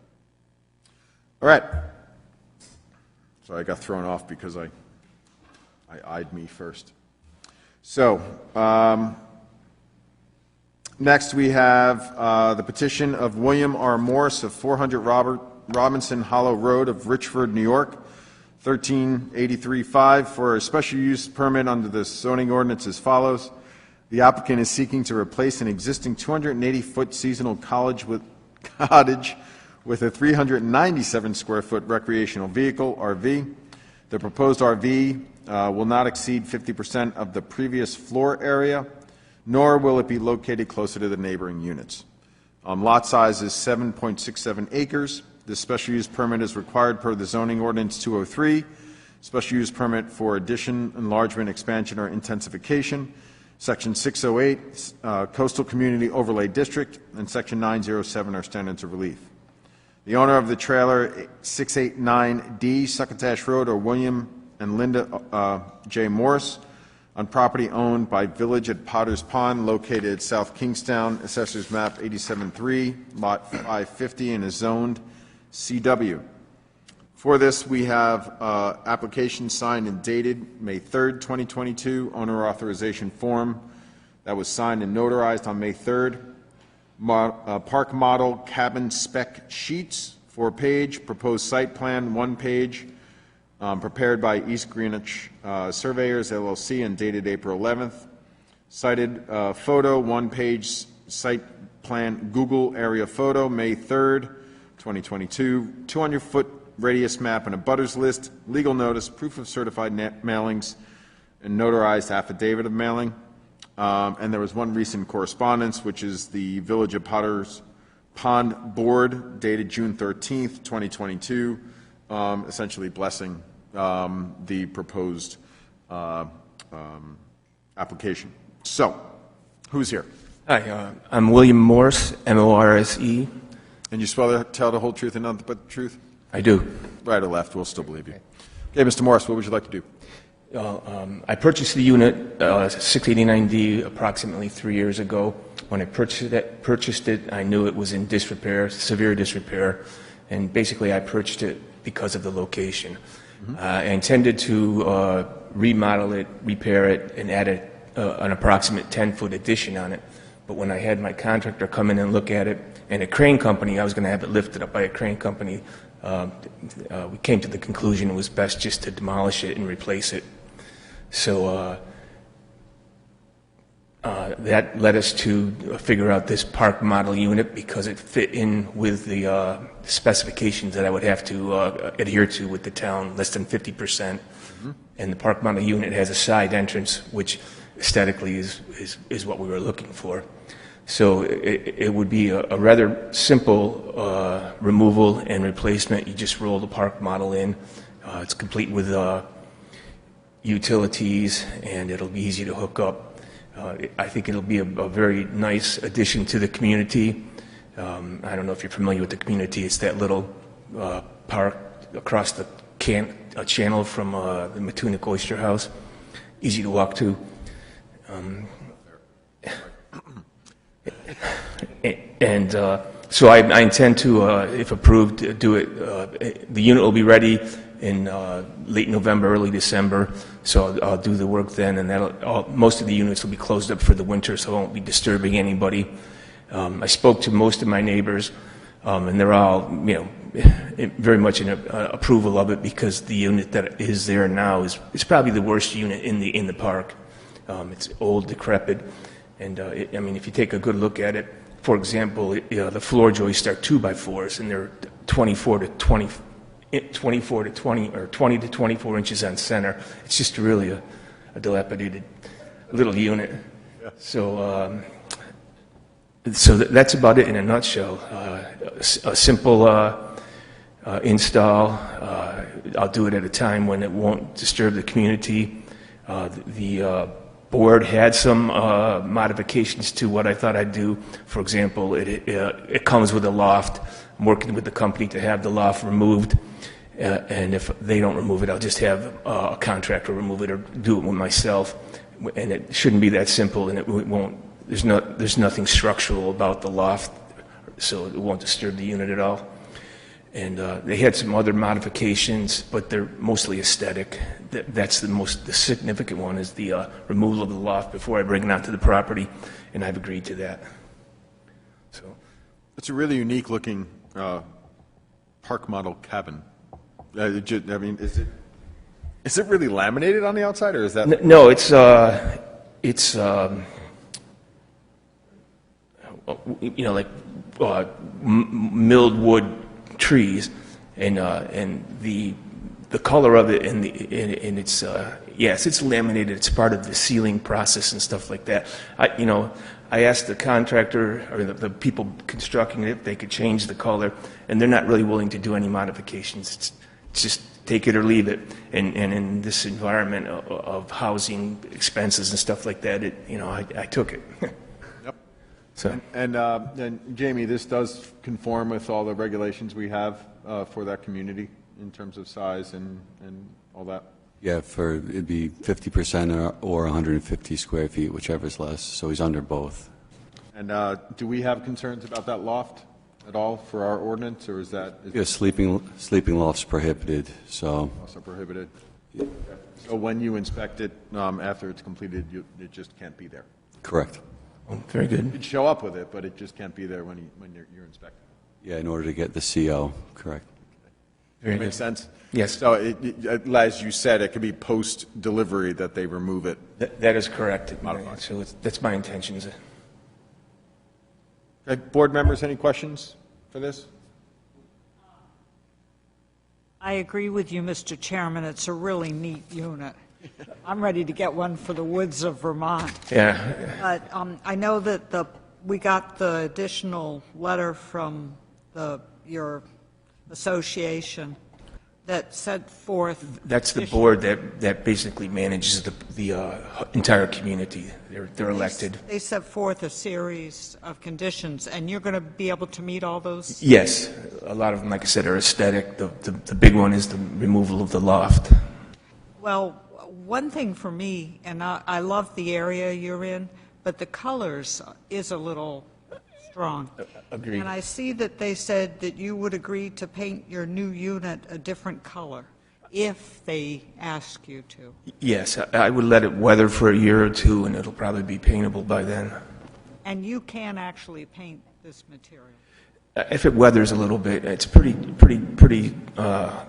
All right. Sorry, I got thrown off because I eyed me first. So, next we have the petition of William R. Morse of 400 Robinson Hollow Road of Richford, New York, 13835, for a special use permit under the zoning ordinance as follows. The applicant is seeking to replace an existing 280-foot seasonal cottage with a 397-square-foot recreational vehicle, RV. The proposed RV will not exceed 50% of the previous floor area, nor will it be located closer to the neighboring units. Lot size is 7.67 acres. This special use permit is required per the zoning ordinance 203, special use permit for addition, enlargement, expansion, or intensification, Section 608, Coastal Community Overlay District, and Section 907 are standards of relief. The owner of the trailer, 689D Succotash Road, are William and Linda J. Morse, on property owned by Village at Potter's Pond, located at South Kingstown, Assessors Map 87-3, Lot 550, and is zoned CW. For this, we have application signed and dated May 3rd, 2022, owner authorization form that was signed and notarized on May 3rd. Park model cabin spec sheets, 4-page, proposed site plan, 1-page, prepared by East Greenwich Surveyors, LLC, and dated April 11th. Cited photo, 1-page site plan Google area photo, May 3rd, 2022, 200-foot radius map and a butters list, legal notice, proof of certified mailings, and notarized affidavit of mailing. And there was one recent correspondence, which is the Village of Potter's Pond Board dated June 13th, 2022, essentially blessing the proposed application. So, who's here? Hi, I'm William Morse, M-O-R-S-E. And you swear to tell the whole truth and nothing but the truth? I do. Right or left, we'll still believe you. Okay, Mr. Morris, what would you like to do? I purchased the unit, 689D, approximately 3 years ago. When I purchased it, I knew it was in disrepair, severe disrepair, and basically I purchased it because of the location. I intended to remodel it, repair it, and add an approximate 10-foot addition on it. But when I had my contractor come in and look at it, and a crane company, I was going to have it lifted up by a crane company, we came to the conclusion it was best just to demolish it and replace it. So that led us to figure out this park model unit because it fit in with the specifications that I would have to adhere to with the town, less than 50%. And the park model unit has a side entrance, which aesthetically is what we were looking for. So it would be a rather simple removal and replacement. You just roll the park model in. It's complete with utilities, and it'll be easy to hook up. I think it'll be a very nice addition to the community. I don't know if you're familiar with the community. It's that little park across the channel from the Matunic Oyster House. Easy to walk to. And so I intend to, if approved, do it. The unit will be ready in late November, early December. So I'll do the work then, and most of the units will be closed up for the winter, so I won't be disturbing anybody. I spoke to most of my neighbors, and they're all, very much in approval of it because the unit that is there now is probably the worst unit in the park. It's old, decrepit. And if you take a good look at it, for example, the floor joists are 2x4s, and they're 20 to 24 inches on center. It's just really a dilapidated little unit. Yeah. So that's about it in a nutshell. A simple install. I'll do it at a time when it won't disturb the community. The board had some modifications to what I thought I'd do. For example, it comes with a loft. I'm working with the company to have the loft removed, and if they don't remove it, I'll just have a contractor remove it or do it with myself. And it shouldn't be that simple, and it won't. There's nothing structural about the loft, so it won't disturb the unit at all. And they had some other modifications, but they're mostly aesthetic. That's the significant one is the removal of the loft before I bring it onto the property, and I've agreed to that. So It's a really unique looking park model cabin. I mean, is it really laminated on the outside, or is that? No, it's you know, like milled wood trees, and the color of it, and it's yes, it's laminated. It's part of the sealing process and stuff like that. I asked the contractor or the people constructing it if they could change the color, and they're not really willing to do any modifications. It's just take it or leave it. And in this environment of housing expenses and stuff like that, I took it. Yep. So. And Jamie, this does conform with all the regulations we have for that community in terms of size and all that? Yeah, it'd be 50% or 150 square feet, whichever's less, so he's under both. And do we have concerns about that loft at all for our ordinance, or is that? Yeah, sleeping loft's prohibited, so. Also prohibited? So when you inspect it, after it's completed, it just can't be there? Correct. Oh, very good. You'd show up with it, but it just can't be there when you're inspecting. Yeah, in order to get the CO, correct. Very Makes good. sense? Yes. So as you said, it could be post-delivery that they remove it. That is correct. Modified. So that's my intentions. Okay, board members, any questions for this? I agree with you, Mr. Chairman. It's a really neat unit. I'm ready to get one for the woods of Vermont. Yeah. But I know that we got the additional letter from your association that set forth. That's the board that basically manages the entire community. They're elected. They set forth a series of conditions, and you're going to be able to meet all those? Yes. A lot of them, like I said, are aesthetic. The big one is the removal of the loft. Well, one thing for me, and I love the area you're in, but the colors is a little strong. Agreed. And I see that they said that you would agree to paint your new unit a different color if they ask you to. Yes, I would let it weather for a year or two, and it'll probably be paintable by then. And you can actually paint this material. If it weathers a little bit, it's pretty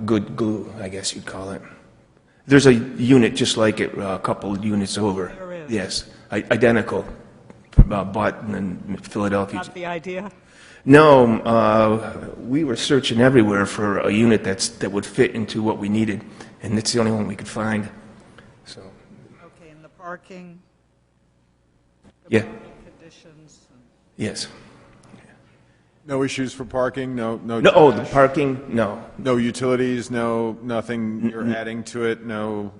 good glue, I guess you'd call it. There's a unit just like it, a couple of units over. There is. Yes, identical. Button and Philadelphia. Not the idea? No, we were searching everywhere for a unit that would fit into what we needed, and it's the only one we could find. So. Okay, and the parking? Yeah. Parking conditions? Yes. No issues for parking? No. No. Oh, the parking? No. No utilities? Nothing you're adding to it? No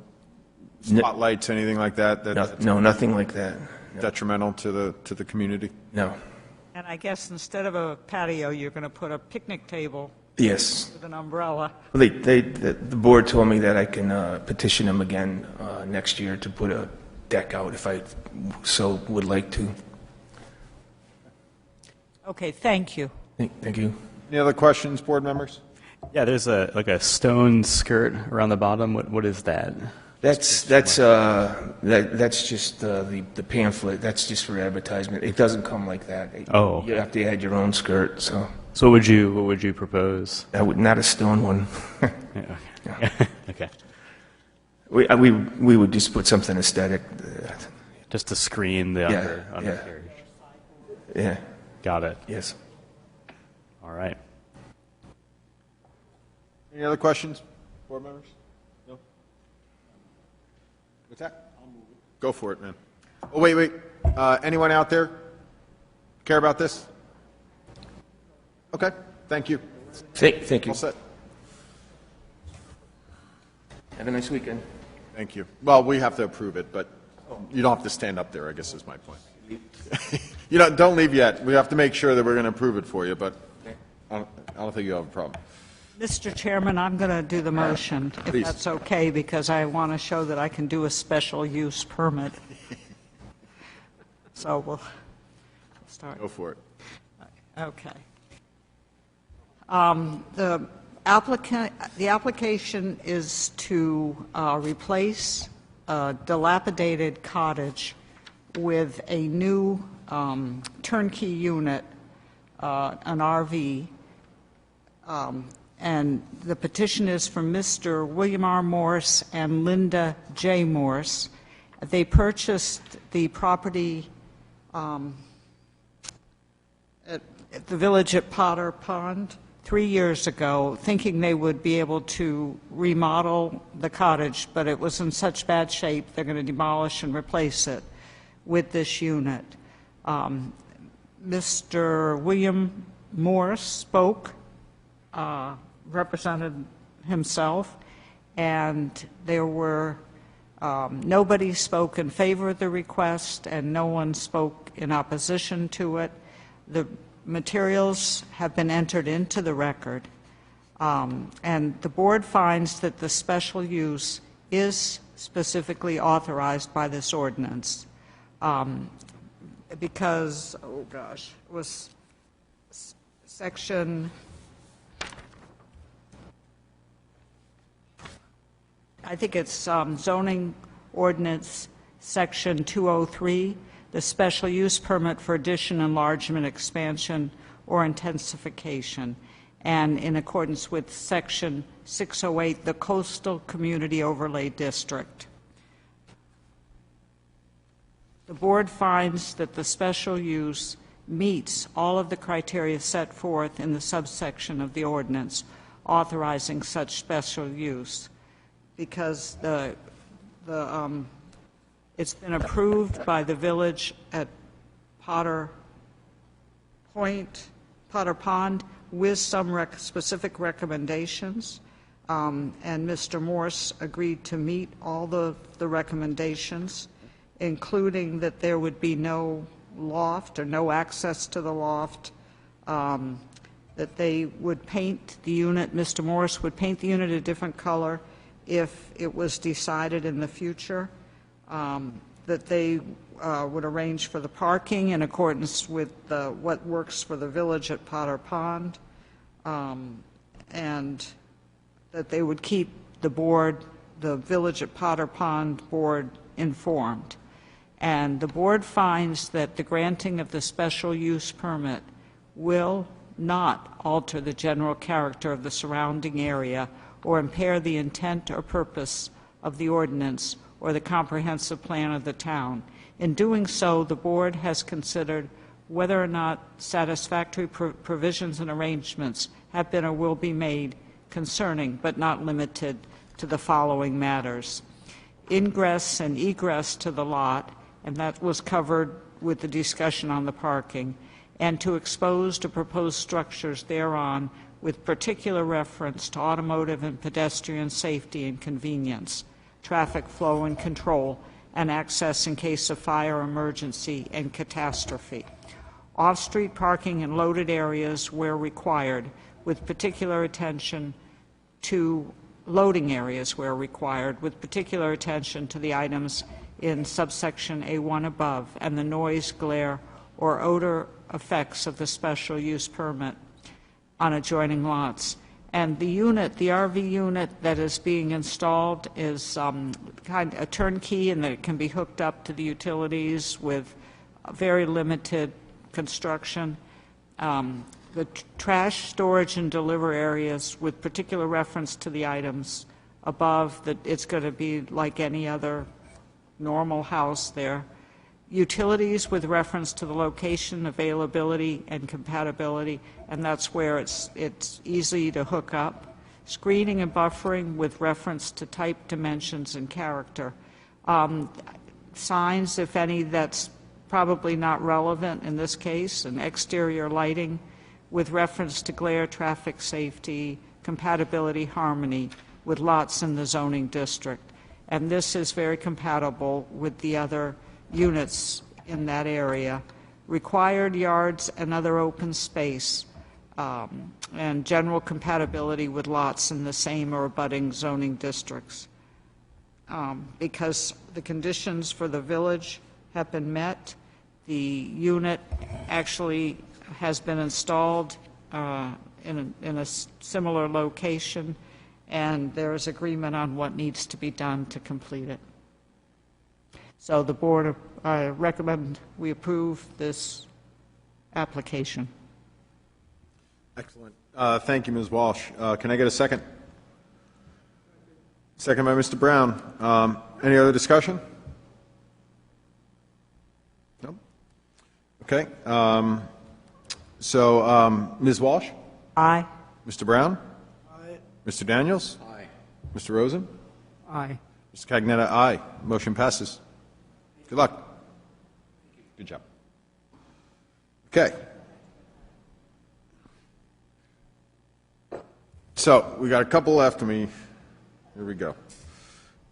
spotlights? Anything like that? No, nothing like that. No. Detrimental to the community? No. And I guess instead of a patio, you're going to put a picnic table. Yes. With an umbrella. Well, the board told me that I can petition them again next year to put a deck out if I so would like to. Okay, thank you. Thank you. Any other questions, board members? Yeah, there's a stone skirt around the bottom. What is that? That's just the pamphlet. That's just for advertisement. It doesn't come like that. Oh. You have to add your own skirt. So what would you propose? Not a stone one. Yeah, okay. We would just put something aesthetic. Just to screen the undercarriage. Yeah. Got it. Yes. All right. Any other questions, board members? No? What's that? Go for it, man. Oh, wait. Anyone out there care about this? Okay, thank you. Thank you. All set. Have a nice weekend. Thank you. Well, we have to approve it, but You don't have to stand up there, I guess is my point. Don't leave yet. We have to make sure that we're going to approve it for you, but I don't think you have a problem. Mr. Chairman, I'm going to do the motion, if Please. that's okay, because I want to show that I can do a special use permit. So we'll start. Go for it. Okay. The application is to replace a dilapidated cottage with a new turnkey unit, an RV, and the petition is from Mr. William R. Morse and Linda J. Morse. They purchased the property at the village at Potter Pond 3 years ago, thinking they would be able to remodel the cottage, but it was in such bad shape they're going to demolish and replace it with this unit. Mr. William Morse spoke, represented himself, and there were nobody spoke in favor of the request and no one spoke in opposition to it. The materials have been entered into the record, and the board finds that the special use is specifically authorized by this ordinance because, oh gosh, it was section, I think it's zoning ordinance section 203, the special use permit for addition, enlargement, expansion, or intensification, and in accordance with section 608, the Coastal Community Overlay District. The board finds that the special use meets all of the criteria set forth in the subsection of the ordinance authorizing such special use, because it's been approved by the village at Potter Pond with some specific recommendations, and Mr. Morse agreed to meet all the recommendations, including that there would be no loft or no access to the loft, that they would paint the unit, Mr. Morse would paint the unit a different color if it was decided in the future, that they would arrange for the parking in accordance with what works for the village at Potter Pond, and that they would keep the village at Potter Pond board informed. And the board finds that the granting of the special use permit will not alter the general character of the surrounding area or impair the intent or purpose of the ordinance or the comprehensive plan of the town. In doing so, the board has considered whether or not satisfactory provisions and arrangements have been or will be made concerning, but not limited to, the following matters: ingress and egress to the lot, and that was covered with the discussion on the parking, and to exposed or proposed structures thereon with particular reference to automotive and pedestrian safety and convenience, traffic flow and control, and access in case of fire, emergency, and catastrophe. Off-street parking in loaded areas where required, with particular attention to loading areas where required, with particular attention to the items in subsection A1 above, and the noise, glare, or odor effects of the special use permit on adjoining lots. And the unit, the RV unit that is being installed is kind of a turnkey in that it can be hooked up to the utilities with very limited construction. The trash storage and deliver areas with particular reference to the items above, that it's going to be like any other normal house there. Utilities with reference to the location, availability, and compatibility, and that's where it's easy to hook up. Screening and buffering with reference to type, dimensions, and character. Signs, if any, that's probably not relevant in this case, and exterior lighting with reference to glare, traffic safety, compatibility, harmony with lots in the zoning district. and this is very compatible with the other units in that area. Required yards and other open space, and general compatibility with lots in the same or abutting zoning districts. Because the conditions for the village have been met, the unit actually has been installed in a similar location, and there is agreement on what needs to be done to complete it. So the board, I recommend we approve this application. Excellent. Thank you, Ms. Walsh. Can I get a second? Second by Mr. Brown. Any other discussion? No? Okay. Ms. Walsh? Aye. Mr. Brown? Aye. Mr. Daniels? Aye. Mr. Rosen? Aye. Mr. Cagnetta, aye. Motion passes. Good luck. Good job. Okay. So, we got a couple left. Here we go.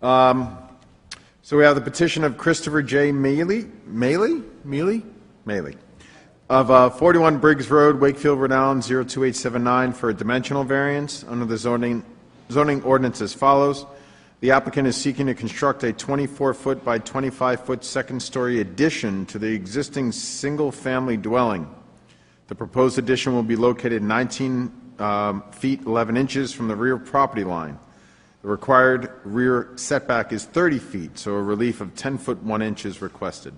So we have the petition of Christopher J. Maley of 41 Briggs Road, Wakefield, Rhode Island, 02879 for a dimensional variance under the zoning ordinance as follows. The applicant is seeking to construct a 24-foot by 25-foot second-story addition to the existing single-family dwelling. The proposed addition will be located 19 feet 11 inches from the rear property line. The required rear setback is 30 feet, so a relief of 10 foot 1 inch is requested.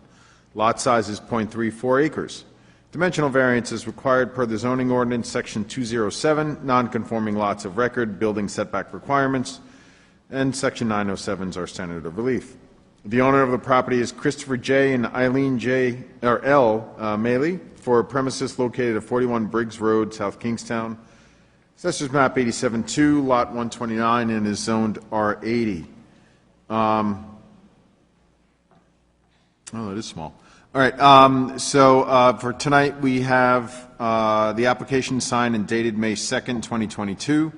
Lot size is 0.34 acres. Dimensional variance is required per the zoning ordinance, section 207, non-conforming lots of record, building setback requirements, and section 907 is our standard of relief. The owner of the property is Christopher J. and Eileen L. Maley for premises located at 41 Briggs Road, South Kingstown. Assessors map 87-2, lot 129, and is zoned R80. Oh, that is small. All right, for tonight we have the application signed and dated May 2nd, 2022.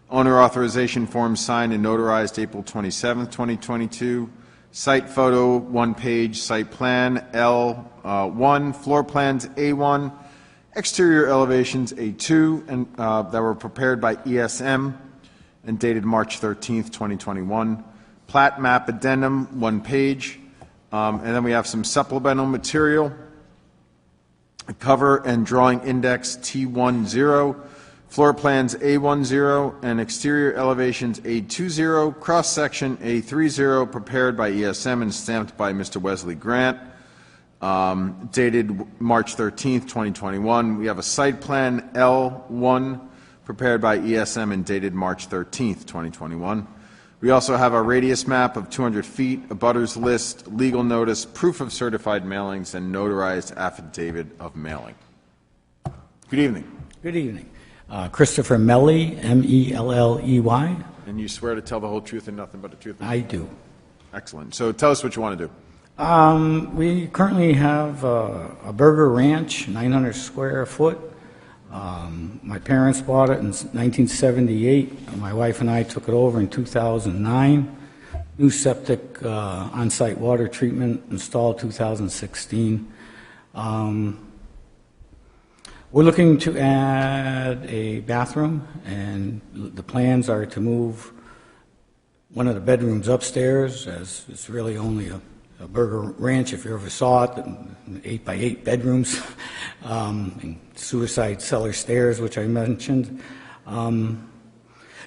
Owner authorization form signed and notarized April 27th, 2022. Site photo, 1 page, site plan L1, floor plans A1, exterior elevations A2, and that were prepared by ESM and dated March 13th, 2021. Plat map addendum, 1 page. And then we have some supplemental material, a cover and drawing index T10, floor plans A10, and exterior elevations A20, cross-section A30, prepared by ESM and stamped by Mr. Wesley Grant, dated March 13th, 2021. We have a site plan L1, prepared by ESM and dated March 13th, 2021. We also have a radius map of 200 feet, a butters list, legal notice, proof of certified mailings, and notarized affidavit of mailing. Good evening. Good evening. Christopher Melley, M-E-L-L-E-Y. And you swear to tell the whole truth and nothing but the truth? I do. Excellent. So tell us what you want to do. We currently have a burger ranch, 900 square foot. My parents bought it in 1978. My wife and I took it over in 2009. New septic on-site water treatment installed 2016. We're looking to add a bathroom, and the plans are to move one of the bedrooms upstairs, as it's really only a burger ranch, if you ever saw it, 8 by 8 bedrooms, and suicide cellar stairs, which I mentioned.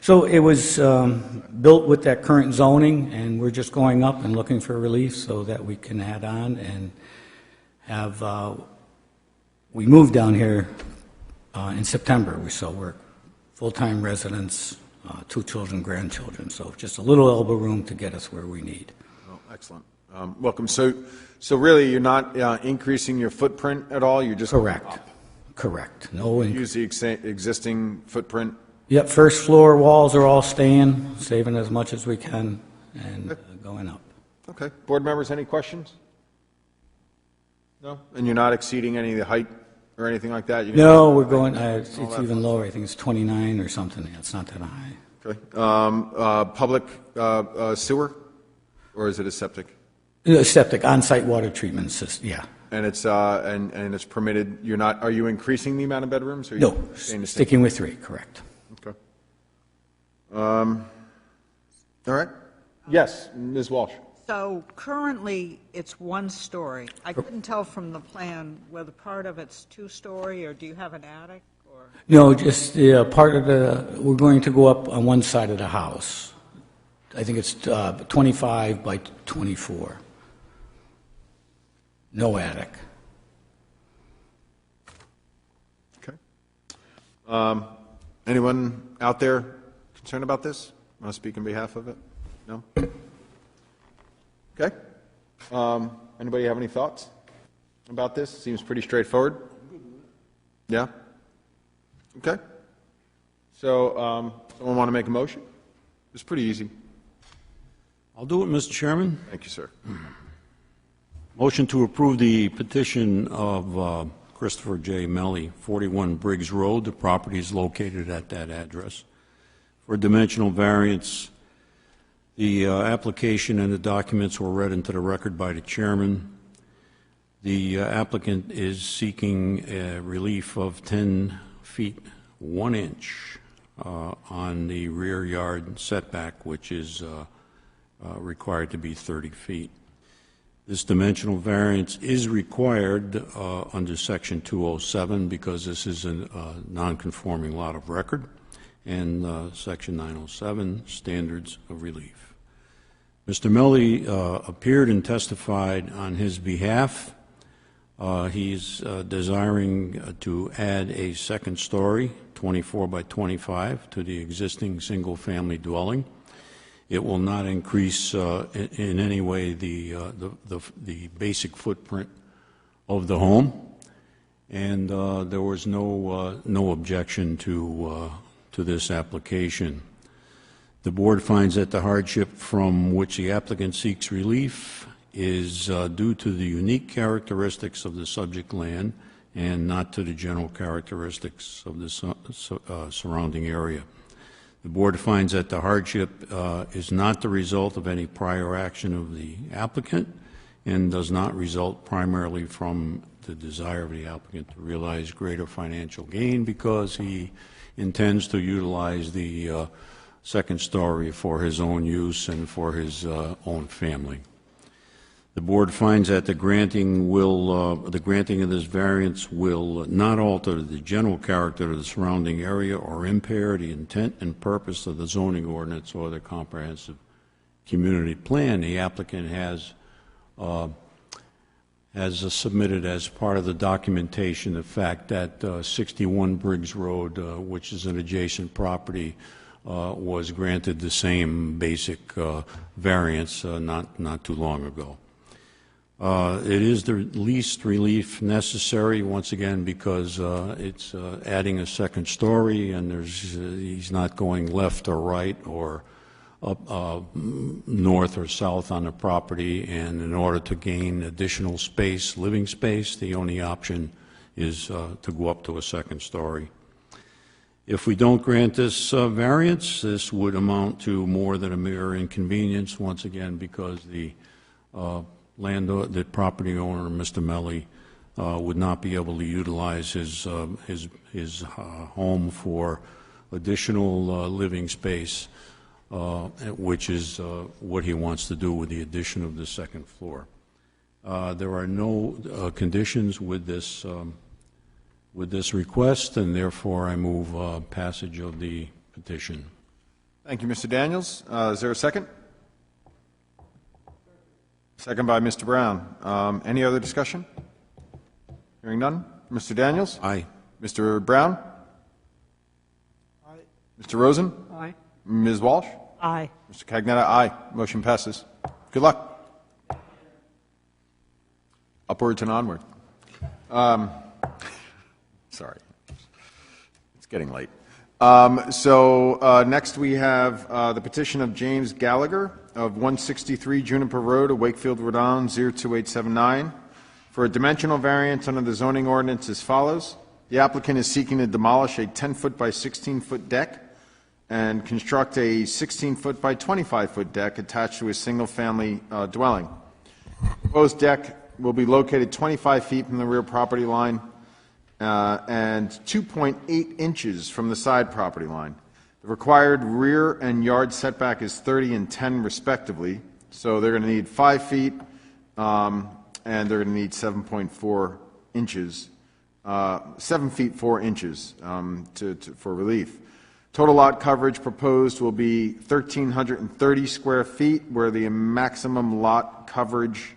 So it was built with that current zoning, and we're just going up and looking for relief so that we can add on and have, we moved down here in September, so we're full-time residents, 2 children, grandchildren, so just a little elbow room to get us where we need. Oh, excellent. Welcome. So really, you're not increasing your footprint at all? You're just correct. Correct. No. Use the existing footprint. Yep. First floor walls are all staying, saving as much as we can, and going up. Okay. Board members, any questions? No. And you're not exceeding any of the height or anything like that? No, we're going. It's even lower. I think it's 29 or something. It's not that high. Okay. Public sewer. or is it a septic? Septic, on-site water treatment system, yeah. And it's it's permitted. You're not. Are you increasing the amount of bedrooms? Or are you No, staying the same? sticking with 3, correct. Okay. All right. Yes, Ms. Walsh. So currently, it's 1 story. I couldn't tell from the plan whether part of it's 2-story, or do you have an attic? Or No, just part of we're going to go up on one side of the house. I think it's 25 by 24. No attic. Okay. Anyone out there concerned about this? Want to speak on behalf of it? No? Okay. Anybody have any thoughts about this? Seems pretty straightforward. Yeah? Okay. So, someone want to make a motion? It's pretty easy. I'll do it, Mr. Chairman. Thank you, sir. Motion to approve the petition of Christopher J. Melly, 41 Briggs Road. The property is located at that address. For dimensional variance, the application and the documents were read into the record by the chairman. The applicant is seeking a relief of 10 feet 1 inch on the rear yard setback, which is required to be 30 feet. This dimensional variance is required under Section 207 because this is a non-conforming lot of record, and Section 907, standards of relief. Mr. Melly appeared and testified on his behalf. He's desiring to add a second story, 24 by 25, to the existing single-family dwelling. It will not increase in any way the basic footprint of the home, and there was no objection to this application. The board finds that the hardship from which the applicant seeks relief is due to the unique characteristics of the subject land and not to the general characteristics of the surrounding area. The board finds that the hardship is not the result of any prior action of the applicant and does not result primarily from the desire of the applicant to realize greater financial gain because he intends to utilize the second story for his own use and for his own family. The board finds that the granting of this variance will not alter the general character of the surrounding area or impair the intent and purpose of the zoning ordinance or the comprehensive community plan. The applicant has submitted as part of the documentation the fact that 61 Briggs Road, which is an adjacent property, was granted the same basic variance not too long ago. It is the least relief necessary, once again, because it's adding a second story, and he's not going left or right or up north or south on the property, and in order to gain additional space, living space, the only option is to go up to a second story. If we don't grant this variance, this would amount to more than a mere inconvenience, once again, because the property owner, Mr. Melly, would not be able to utilize his home for additional living space, which is what he wants to do with the addition of the second floor. There are no conditions with this request, and therefore I move passage of the petition. Thank you, Mr. Daniels. Is there a second? Second by Mr. Brown. Any other discussion? Hearing none. Mr. Daniels? Aye. Mr. Brown? Aye. Mr. Rosen? Aye. Ms. Walsh? Aye. Mr. Cagnetta? Aye. Motion passes. Good luck. Upwards and onward. Sorry. It's getting late. Next we have the petition of James Gallagher of 163 Juniper Road, Wakefield, Rhode Island, 02879, for a dimensional variance under the zoning ordinance as follows. The applicant is seeking to demolish a 10-foot by 16-foot deck and construct a 16-foot by 25-foot deck attached to a single-family dwelling. The proposed deck will be located 25 feet from the rear property line and 2.8 inches from the side property line. The required rear and yard setback is 30 and 10 respectively, so they're going to need 5 feet and they're going to need 7.4 inches, 7 feet 4 inches for relief. Total lot coverage proposed will be 1,330 square feet, where the maximum lot coverage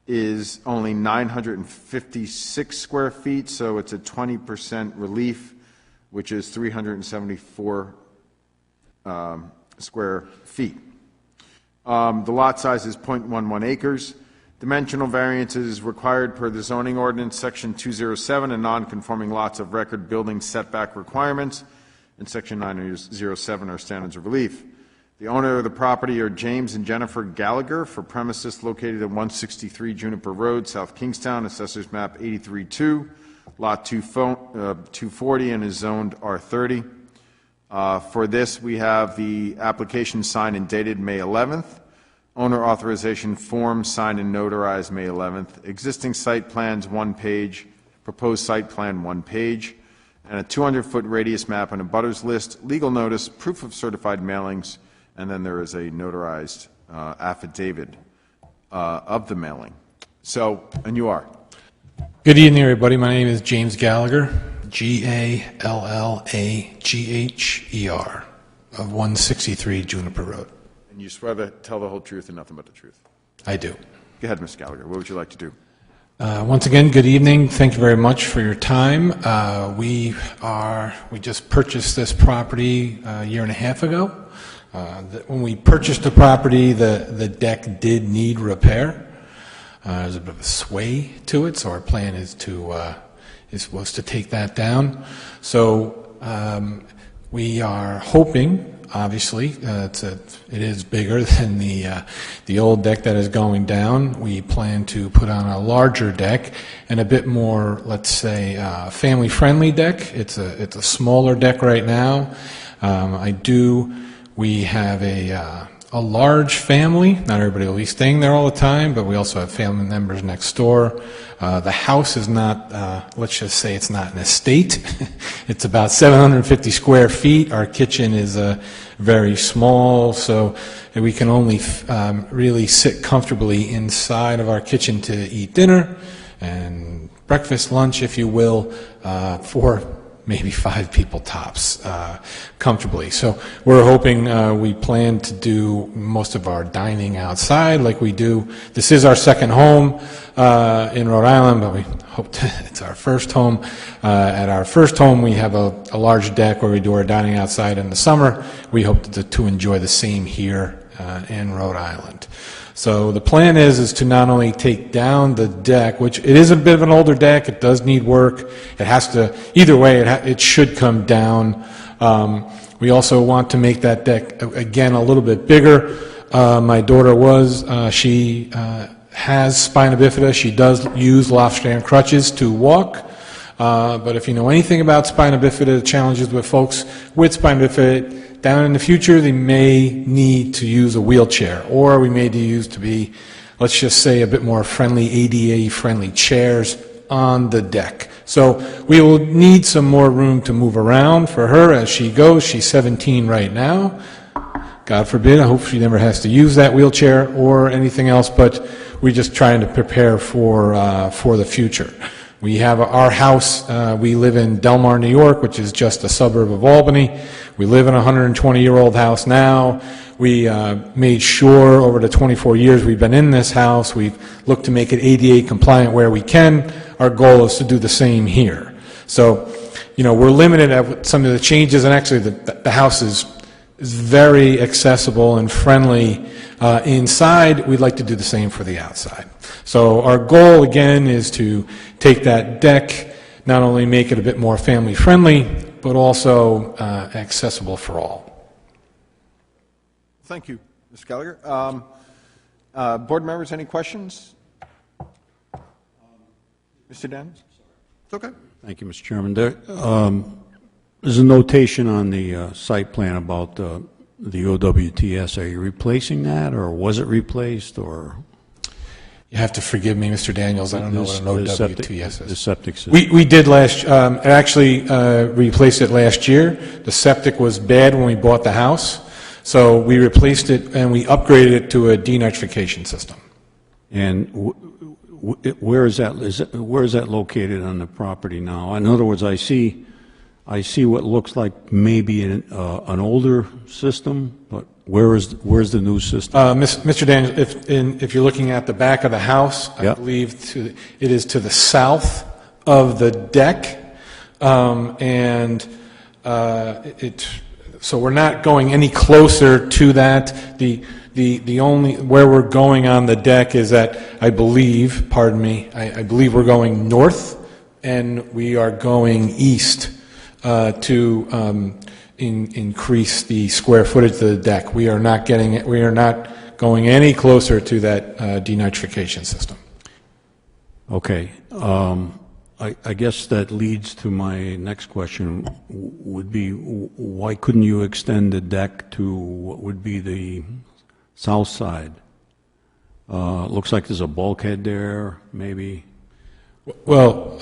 is only 956 square feet, so it's a 20% relief, which is 374 square feet. The lot size is 0.11 acres. Dimensional variances required per the zoning ordinance, Section 207, and non-conforming lots of record building setback requirements, and Section 907 are standards of relief. The owner of the property are James and Jennifer Gallagher for premises located at 163 Juniper Road, South Kingstown, Assessors Map 83-2, Lot 240, and is zoned R30. For this, we have the application signed and dated May 11th. Owner authorization form signed and notarized May 11th. Existing site plans, 1 page. Proposed site plan, 1 page. And a 200-foot radius map and a butters list, legal notice, proof of certified mailings, and then there is a notarized affidavit of the mailing. So, and you are? Good evening, everybody. My name is James Gallagher, Gallagher, of 163 Juniper Road. And you swear to tell the whole truth and nothing but the truth? I do. Go ahead, Ms. Gallagher. What would you like to do? Once again, good evening. Thank you very much for your time. We just purchased this property a year and a half ago. When we purchased the property, the deck did need repair. There's a bit of a sway to it, so our plan was to take that down. So we are hoping, obviously, it is bigger than the old deck that is going down. We plan to put on a larger deck and a bit more, let's say, family-friendly deck. It's a smaller deck right now. We have a large family. Not everybody will be staying there all the time, but we also have family members next door. The house is not, let's just say it's not an estate. It's about 750 square feet. Our kitchen is very small, so we can only really sit comfortably inside of our kitchen to eat dinner and breakfast, lunch, if you will, for maybe 5 people tops, comfortably. So we're hoping, we plan to do most of our dining outside like we do. This is our second home in Rhode Island, but we hope it's our first home. At our first home, we have a large deck where we do our dining outside in the summer. We hope to enjoy the same here in Rhode Island. So the plan is to not only take down the deck, which it is a bit of an older deck, it does need work. It has to, either way, it should come down. We also want to make that deck, again, a little bit bigger. My daughter she has spina bifida. She does use Lofstrand crutches to walk. But if you know anything about spina bifida, the challenges with folks with spina bifida, down in the future, they may need to use a wheelchair, or we may use to be, let's just say, a bit more friendly, ADA-friendly chairs on the deck. So we will need some more room to move around for her as she goes. She's 17 right now. God forbid, I hope she never has to use that wheelchair or anything else, but we're just trying to prepare for the future. We have our house, we live in Delmar, New York, which is just a suburb of Albany. We live in a 120-year-old house now. We made sure over the 24 years we've been in this house, we've looked to make it ADA compliant where we can. Our goal is to do the same here. So, we're limited at some of the changes, and actually the house is very accessible and friendly inside. We'd like to do the same for the outside. So our goal, again, is to take that deck, not only make it a bit more family-friendly, but also accessible for all. Thank you, Mr. Gallagher. Board members, any questions? Mr. Daniels? It's okay. Thank you, Mr. Chairman. There's a notation on the site plan about the OWTS. Are you replacing that, or was it replaced, or? You have to forgive me, Mr. Daniels, I don't know what an OWTS is. The septic system. We did actually replaced it last year. The septic was bad when we bought the house, so we replaced it and we upgraded it to a denitrification system. And where is that located on the property now? In other words, I see what looks like maybe an older system, but where's the new system? Mr. Daniels, if you're looking at the back of the house, I believe it is to the south of the deck, so we're not going any closer to that. The only where we're going on the deck is that I believe we're going north, and we are going east to increase the square footage of the deck. We are not going any closer to that denitrification system. Okay. I guess that leads to my next question, would be why couldn't you extend the deck to what would be the south side? Looks like there's a bulkhead there, maybe. Well,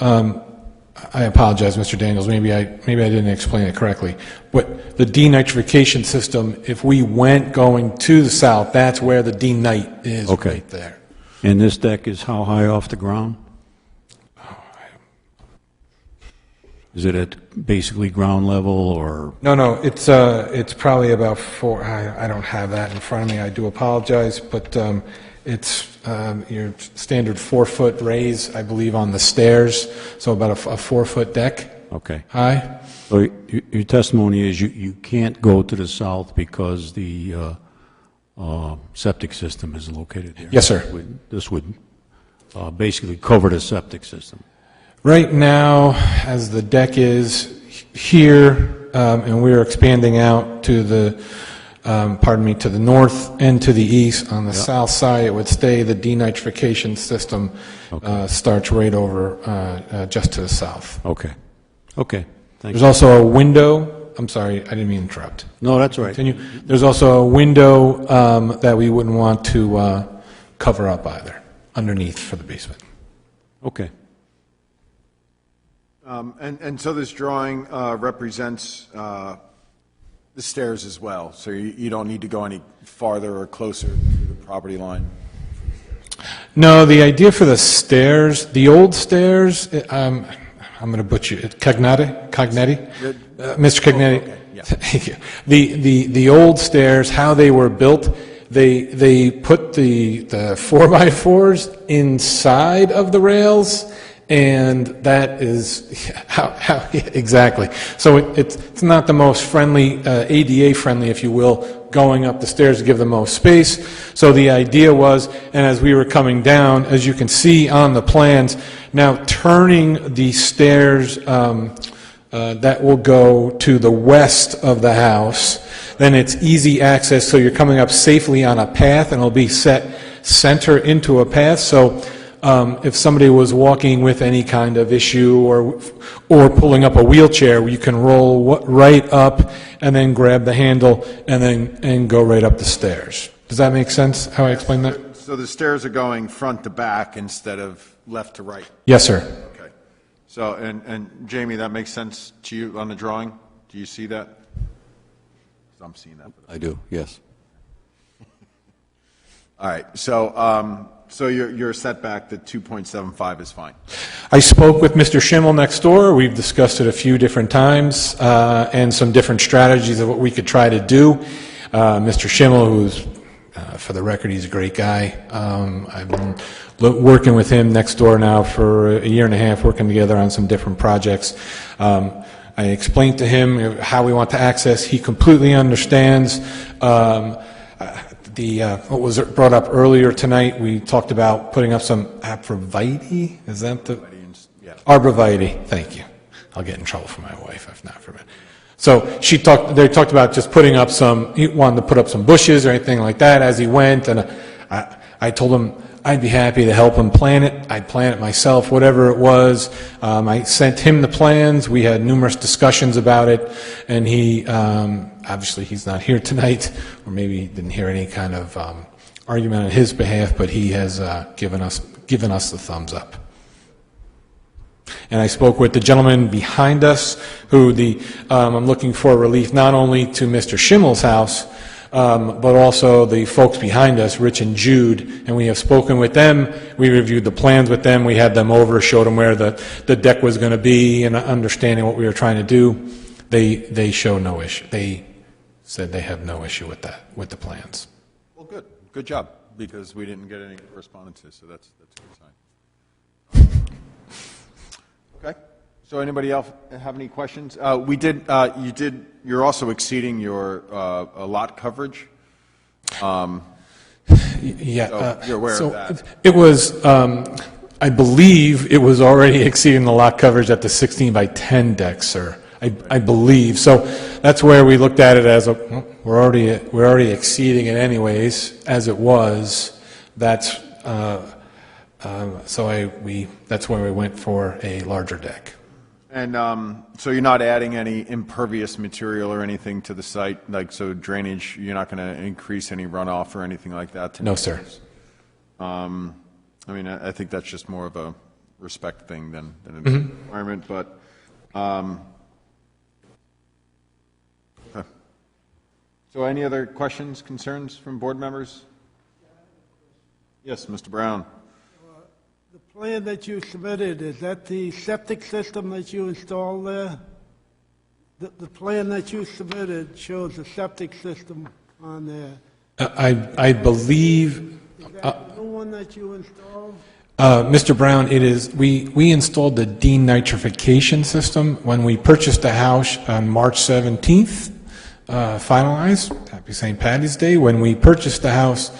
I apologize, Mr. Daniels. Maybe I didn't explain it correctly. But the denitrification system, if we went going to the south, that's where the denite is, right there. And this deck is how high off the ground? Is it at basically ground level, or? No, it's probably about 4. I don't have that in front of me. I do apologize, but it's your standard 4-foot raise, I believe, on the stairs. So about a 4-foot deck. Okay. High. So your testimony is you can't go to the south because the septic system is located there. Yes, sir. This would basically cover the septic system. Right now, as the deck is here, and we're expanding out to the, to the north and to the east. On the south side, it would stay. The denitrification system starts right over just to the south. Okay. Okay. Thank There's you. also a window. I'm sorry, I didn't mean to interrupt. No, that's right. Continue. There's also a window that we wouldn't want to cover up either, underneath for the basement. Okay. And so this drawing represents the stairs as well, so you don't need to go any farther or closer to the property line? No, the idea for the stairs, the old stairs, I'm going to butcher it, Cognetti? Mr. Cognetti? Okay, yeah. Thank you. The old stairs, how they were built, they put the 4x4s inside of the rails, and that is how exactly. So it's not the most friendly, ADA friendly, if you will, going up the stairs to give the most space. So the idea was, and as we were coming down, as you can see on the plans, now turning the stairs that will go to the west of the house, then it's easy access, so you're coming up safely on a path, and it'll be set center into a path. So if somebody was walking with any kind of issue or pulling up a wheelchair, you can roll right up and then grab the handle and go right up the stairs. Does that make sense, how I explained that? So the stairs are going front to back instead of left to right? Yes, sir. Okay. So, and Jamie, that makes sense to you on the drawing? Do you see that? I'm seeing that. I do, yes. All right, so your setback, the 2.75 is fine? I spoke with Mr. Schimmel next door. We've discussed it a few different times and some different strategies of what we could try to do. Mr. Schimmel, who's, for the record, he's a great guy. I've been working with him next door now for a year and a half, working together on some different projects. I explained to him how we want to access. He completely understands. What was brought up earlier tonight, we talked about putting up some arborvitae. Is that the arborvitae? Thank you. I'll get in trouble for my wife if not for it. So they talked about just putting up he wanted to put up some bushes or anything like that as he went, and I told him I'd be happy to help him plan it. I'd plan it myself, whatever it was. I sent him the plans. We had numerous discussions about it, and he, obviously he's not here tonight, or maybe he didn't hear any kind of argument on his behalf, but he has given us the thumbs up. And I spoke with the gentleman behind us, who I'm looking for relief not only to Mr. Schimmel's house, but also the folks behind us, Rich and Jude, and we have spoken with them. We reviewed the plans with them. We had them over, showed them where the deck was going to be, and understanding what we were trying to do. They show no issue. They said they have no issue with that, with the plans. Well, good. Good job, because we didn't get any correspondences, so that's a good sign. Okay. So anybody else have any questions? You're also exceeding your lot coverage. Yeah. So you're aware of that. It was, I believe it was already exceeding the lot coverage at the 16 by 10 deck, sir. I believe. So that's where we looked at it as we're already exceeding it anyways, as it was. That's that's where we went for a larger deck. And so you're not adding any impervious material or anything to the site, like so drainage, you're not going to increase any runoff or anything like that? No, sir. I mean, I think that's just more of a respect thing than an requirement, but so any other questions, concerns from board members? Yes, Mr. Brown. The plan that you submitted, is that the septic system that you installed there? The plan that you submitted shows a septic system on there. I believe. Is that the new one that you installed? Mr. Brown, it is. We installed the denitrification system when we purchased the house on March 17th. Finalized. Happy St. Patty's Day. When we purchased the house,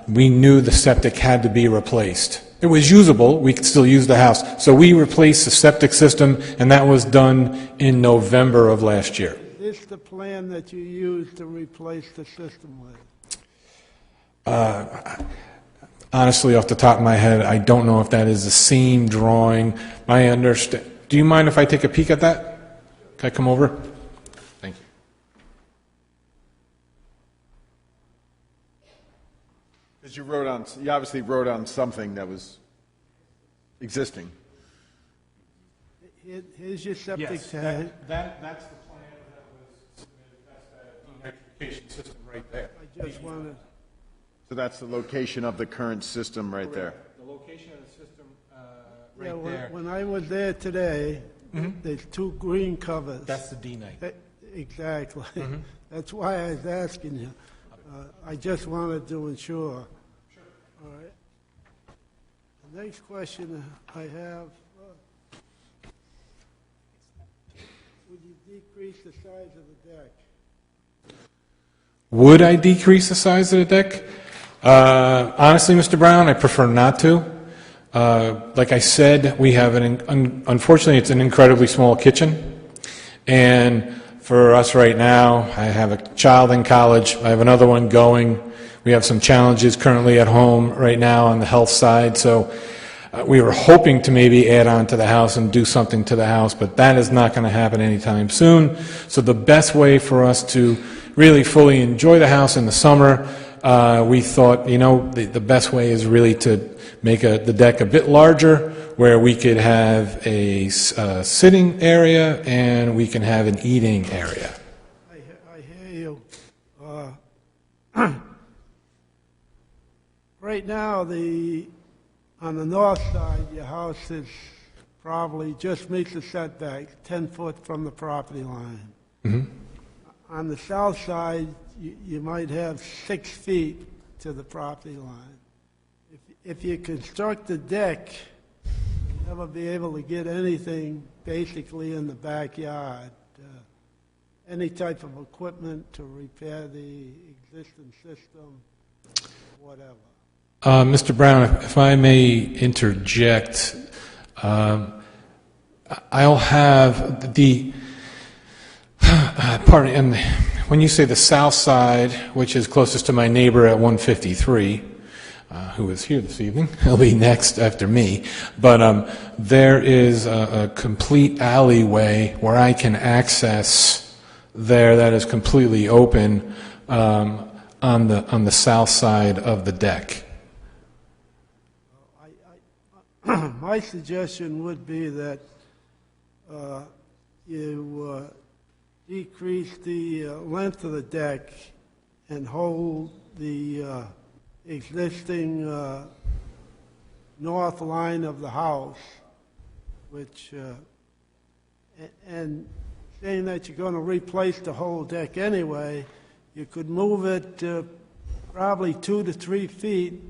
we knew the septic had to be replaced. It was usable. We could still use the house. So we replaced the septic system, and that was done in November of last year. Is this the plan that you used to replace the system with? Honestly, off the top of my head, I don't know if that is the same drawing. Do you mind if I take a peek at that? Can I come over? Thank you. Because you obviously wrote on something that was existing. Here's your septic tank. That's the plan that was submitted. That's the denitrification system right there. I just wanted. So that's the location of the current system right there. The location of the system Yeah, when I was there today, there's two green covers. That's the D-night. Exactly. That's why I was asking you. I just wanted to ensure. Sure. All right. The next question I have, would you decrease the size of the deck? Would I decrease the size of the deck? Honestly, Mr. Brown, I prefer not to. Like I said, we have unfortunately, it's an incredibly small kitchen. And for us right now, I have a child in college. I have another one going. We have some challenges currently at home right now on the health side. So we were hoping to maybe add on to the house and do something to the house, but that is not going to happen anytime soon. So the best way for us to really fully enjoy the house in the summer, we thought, the best way is really to make the deck a bit larger, where we could have a sitting area and we can have an eating area. I hear you. Right now, on the north side, your house is probably just meets the setback, 10 foot from the property line. On the south side, you might have 6 feet to the property line. If you construct the deck, you'll never be able to get anything basically in the backyard. Any type of equipment to repair the existing system, whatever. Mr. Brown, if I may interject, I'll have and when you say the south side, which is closest to my neighbor at 153, who is here this evening. He'll be next after me. But there is a complete alleyway where I can access there that is completely open on the south side of the deck. My suggestion would be that you decrease the length of the deck and hold the existing north line of the house, which, and saying that you're going to replace the whole deck anyway, you could move it probably 2 to 3 feet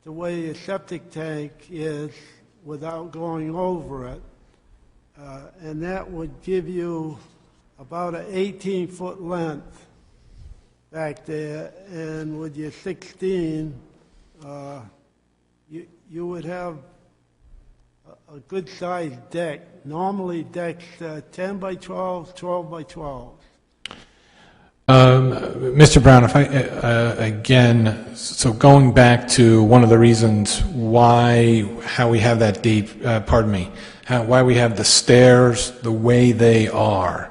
the way a septic tank is without going over it. And that would give you about an 18-foot length back there, and with your 16, you would have a good-sized deck. Normally, decks 10 by 12, 12 by 12. Mr. Brown, if I, again, so going back to one of the reasons how we have that deep, why we have the stairs the way they are.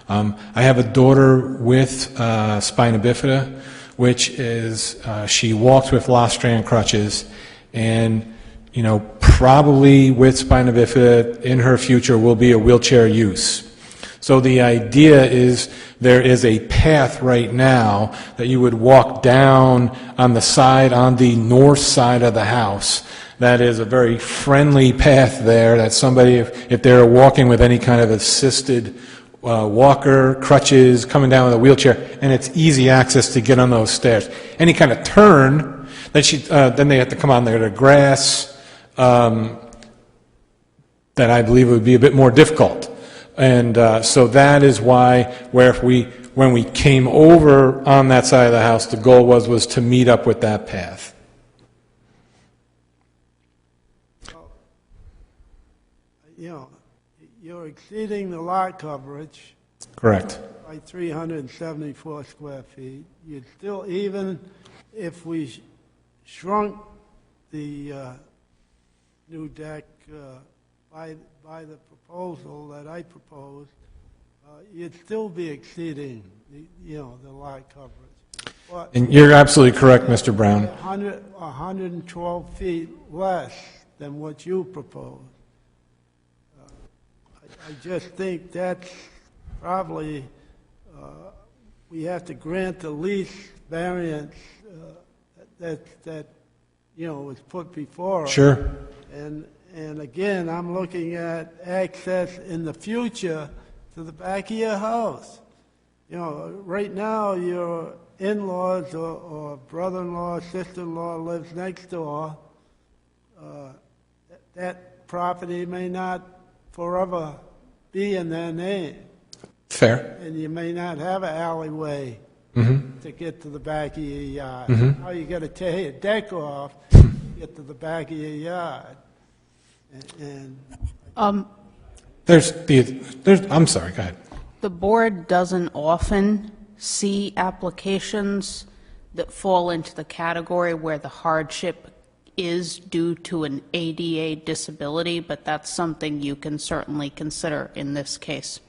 I have a daughter with spina bifida, which is, she walks with Lostrand crutches, and, you know, probably with spina bifida in her future will be a wheelchair use. So the idea is there is a path right now that you would walk down on the north side of the house. That is a very friendly path there that somebody, if they're walking with any kind of assisted walker, crutches, coming down with a wheelchair, and it's easy access to get on those stairs. Any kind of turn, then they have to come on there to grass, that I believe would be a bit more difficult. And so that is why, when we came over on that side of the house, the goal was to meet up with that path. You know, you're exceeding the lot coverage. Correct. By 374 square feet. You'd still, even if we shrunk the new deck by the proposal that I proposed, you'd still be exceeding the lot coverage. But And you're absolutely correct, Mr. Brown. 112 feet less than what you proposed. I just think that's probably, we have to grant the least variance that was put before us. Sure. And again, I'm looking at access in the future to the back of your house. You know, right now, your in-laws or brother-in-law, sister-in-law lives next door. That property may not forever be in their name. Fair. And you may not have an alleyway to get to the back of your yard. Now you got to tear your deck off to get to the back of your yard. Um, I'm sorry, go ahead. The board doesn't often see applications that fall into the category where the hardship is due to an ADA disability, but that's something you can certainly consider in this case.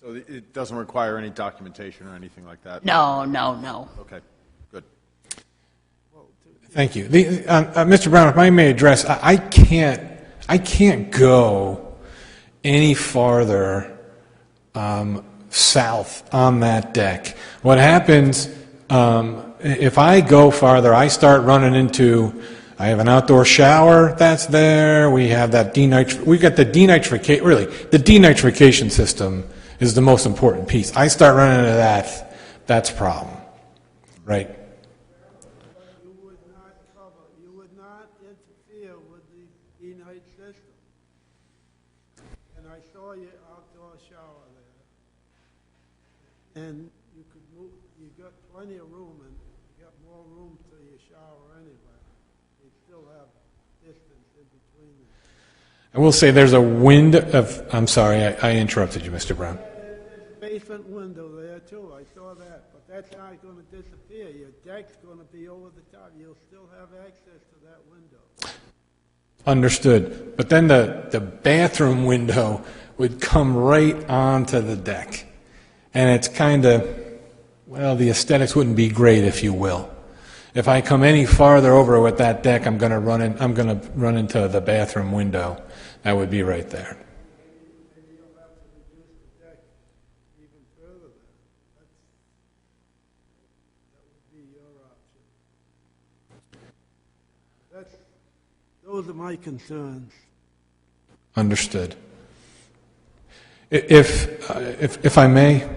So it doesn't require any documentation or anything like that? No, no, no. Okay, good. Thank you. Mr. Brown, if I may address, I can't go any farther south on that deck. What happens, if I go farther, I start running into, I have an outdoor shower that's there, we have that we've got the denitrification, really, the denitrification system is the most important piece. I start running into that, that's a problem, right? You would not interfere with the E-Night system. And I saw your outdoor shower there. And you could move, you got plenty of room, and you got more room to your shower anyway. You still have distance in between them. I will say there's a wind of, I'm sorry, I interrupted you, Mr. Brown. basement window there too, I saw that, but that's not gonna disappear. Your deck's gonna be over the top, you'll still have access to that window. Understood. But then the bathroom window would come right onto the deck. And it's kind of, well, the aesthetics wouldn't be great, if you will. If I come any farther over with that deck, I'm going to run into the bathroom window. That would be right there. Maybe you'll have to reduce the deck even further then. That would be your option. Those are my concerns. Understood. If I may,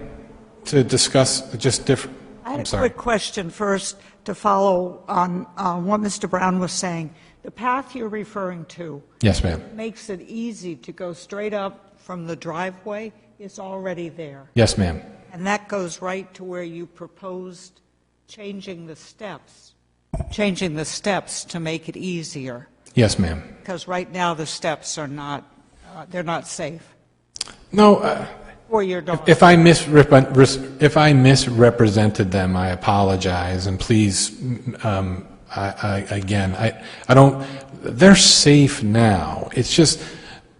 to discuss just different. I had I'm a sorry. quick question first to follow on what Mr. Brown was saying. The path you're referring to Yes, ma'am. makes it easy to go straight up from the driveway. It's already there. Yes, ma'am. And that goes right to where you proposed changing the steps to make it easier. Yes, ma'am. Because right now the steps are not, they're not safe No. for your dog. If I misrepresented them, I apologize, and please, I don't. They're safe now. It's just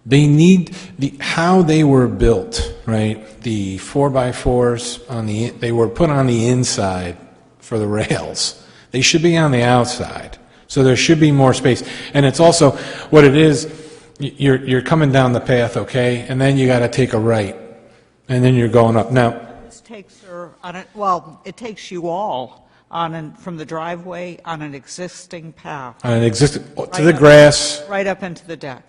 they need how they were built, right? The 4x4s they were put on the inside for the rails. They should be on the outside, so there should be more space. And it's also what it is. You're coming down the path, okay, and then you got to take a right. And then you're going up. Now, This takes her on it, well, it takes you all from the driveway on an existing path. on an existing, to Right the up- grass, Right up into the deck.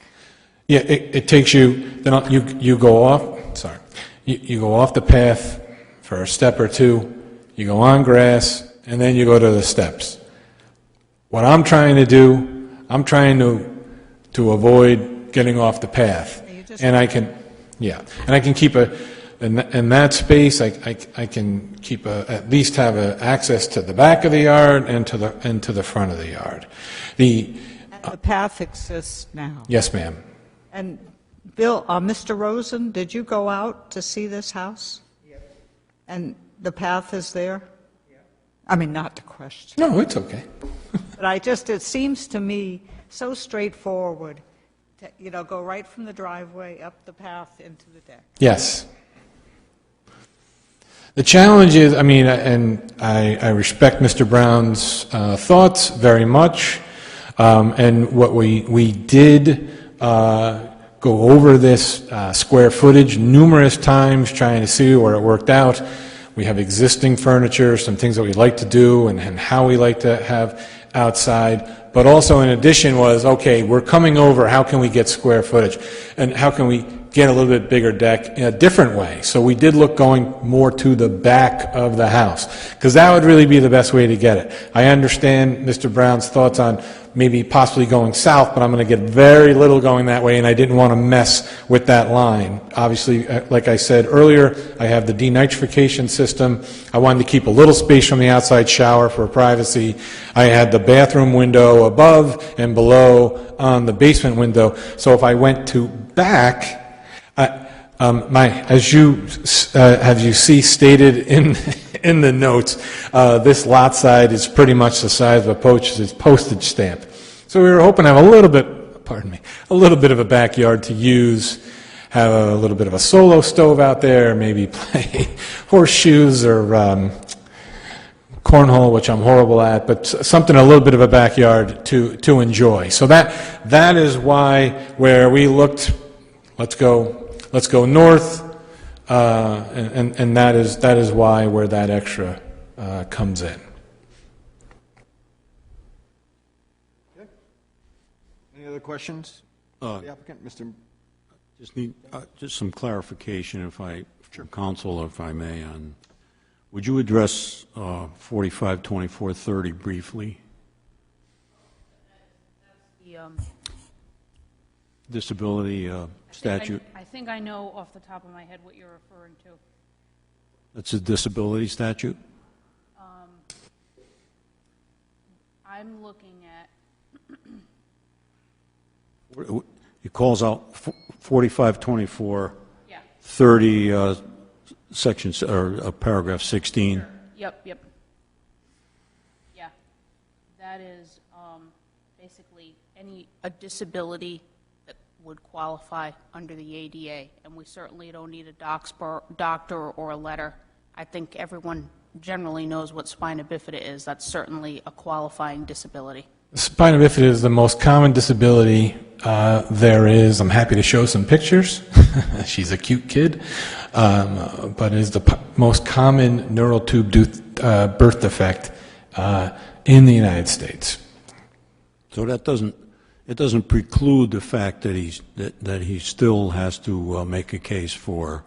yeah, it takes you, then you go off, sorry, you go off the path for a step or two, you go on grass, and then you go to the steps. What I'm trying to do, I'm trying to avoid getting off the path. And I can, yeah, and I can keep in that space, I can keep at least have access to the back of the yard and to the front of the yard. And the path exists now. Yes, ma'am. And Bill, Mr. Rosen, did you go out to see this house? Yes. And the path is there? Yeah. I mean, not to question. No, it's okay. But it seems to me so straightforward to, go right from the driveway up the path into the deck. Yes. The challenge is, and I respect Mr. Brown's thoughts very much, and what we did go over this square footage numerous times trying to see where it worked out. We have existing furniture, some things that we like to do and how we like to have outside, but also in addition was, okay, we're coming over, how can we get square footage? And how can we get a little bit bigger deck in a different way? So we did look going more to the back of the house, because that would really be the best way to get it. I understand Mr. Brown's thoughts on maybe possibly going south, but I'm going to get very little going that way, and I didn't want to mess with that line. Obviously, like I said earlier, I have the denitrification system. I wanted to keep a little space from the outside shower for privacy. I had the bathroom window above and below on the basement window. So if I went to back, as you see stated in the notes, this lot size is pretty much the size of a postage stamp. So we were hoping to have a little bit of a backyard to use, have a little bit of a solo stove out there, maybe play horseshoes or cornhole, which I'm horrible at, but something a little bit of a backyard to enjoy. So that is why where we looked, let's go north, and that is why where that extra comes in. Okay. Any other questions? The applicant, Mr. Just need just some clarification, from counsel, if I may. Would you address 452430 briefly? Disability statute. I think I know off the top of my head what you're referring to. That's a disability statute? I'm looking at, It calls out 452430 paragraph 16. Yep. Yeah. That is basically a disability that would qualify under the ADA, and we certainly don't need a doctor or a letter. I think everyone generally knows what spina bifida is. That's certainly a qualifying disability. Spina bifida is the most common disability there is. I'm happy to show some pictures. She's a cute kid. But it is the most common neural tube birth defect in the United States. So it doesn't preclude the fact that he still has to make a case for.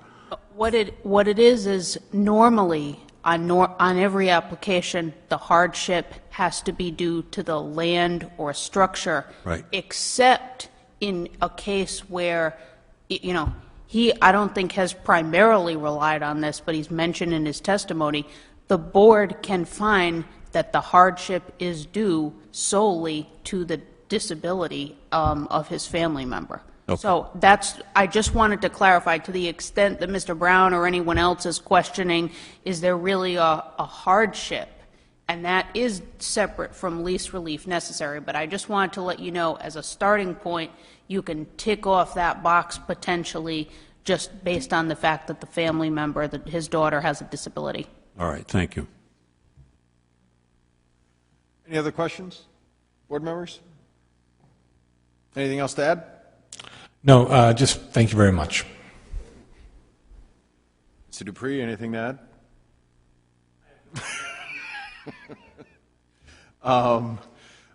What it is normally on every application, the hardship has to be due to the land or structure. Right. Except in a case where, I don't think has primarily relied on this, but he's mentioned in his testimony, the board can find that the hardship is due solely to the disability of his family member. Okay. So I just wanted to clarify, to the extent that Mr. Brown or anyone else is questioning, is there really a hardship? And that is separate from least relief necessary. But I just wanted to let you know, as a starting point, you can tick off that box potentially just based on the fact that the family member, that his daughter has a disability. All right, thank you. Any other questions? Board members? Anything else to add? No, just thank you very much. Mr. Dupree, anything to add?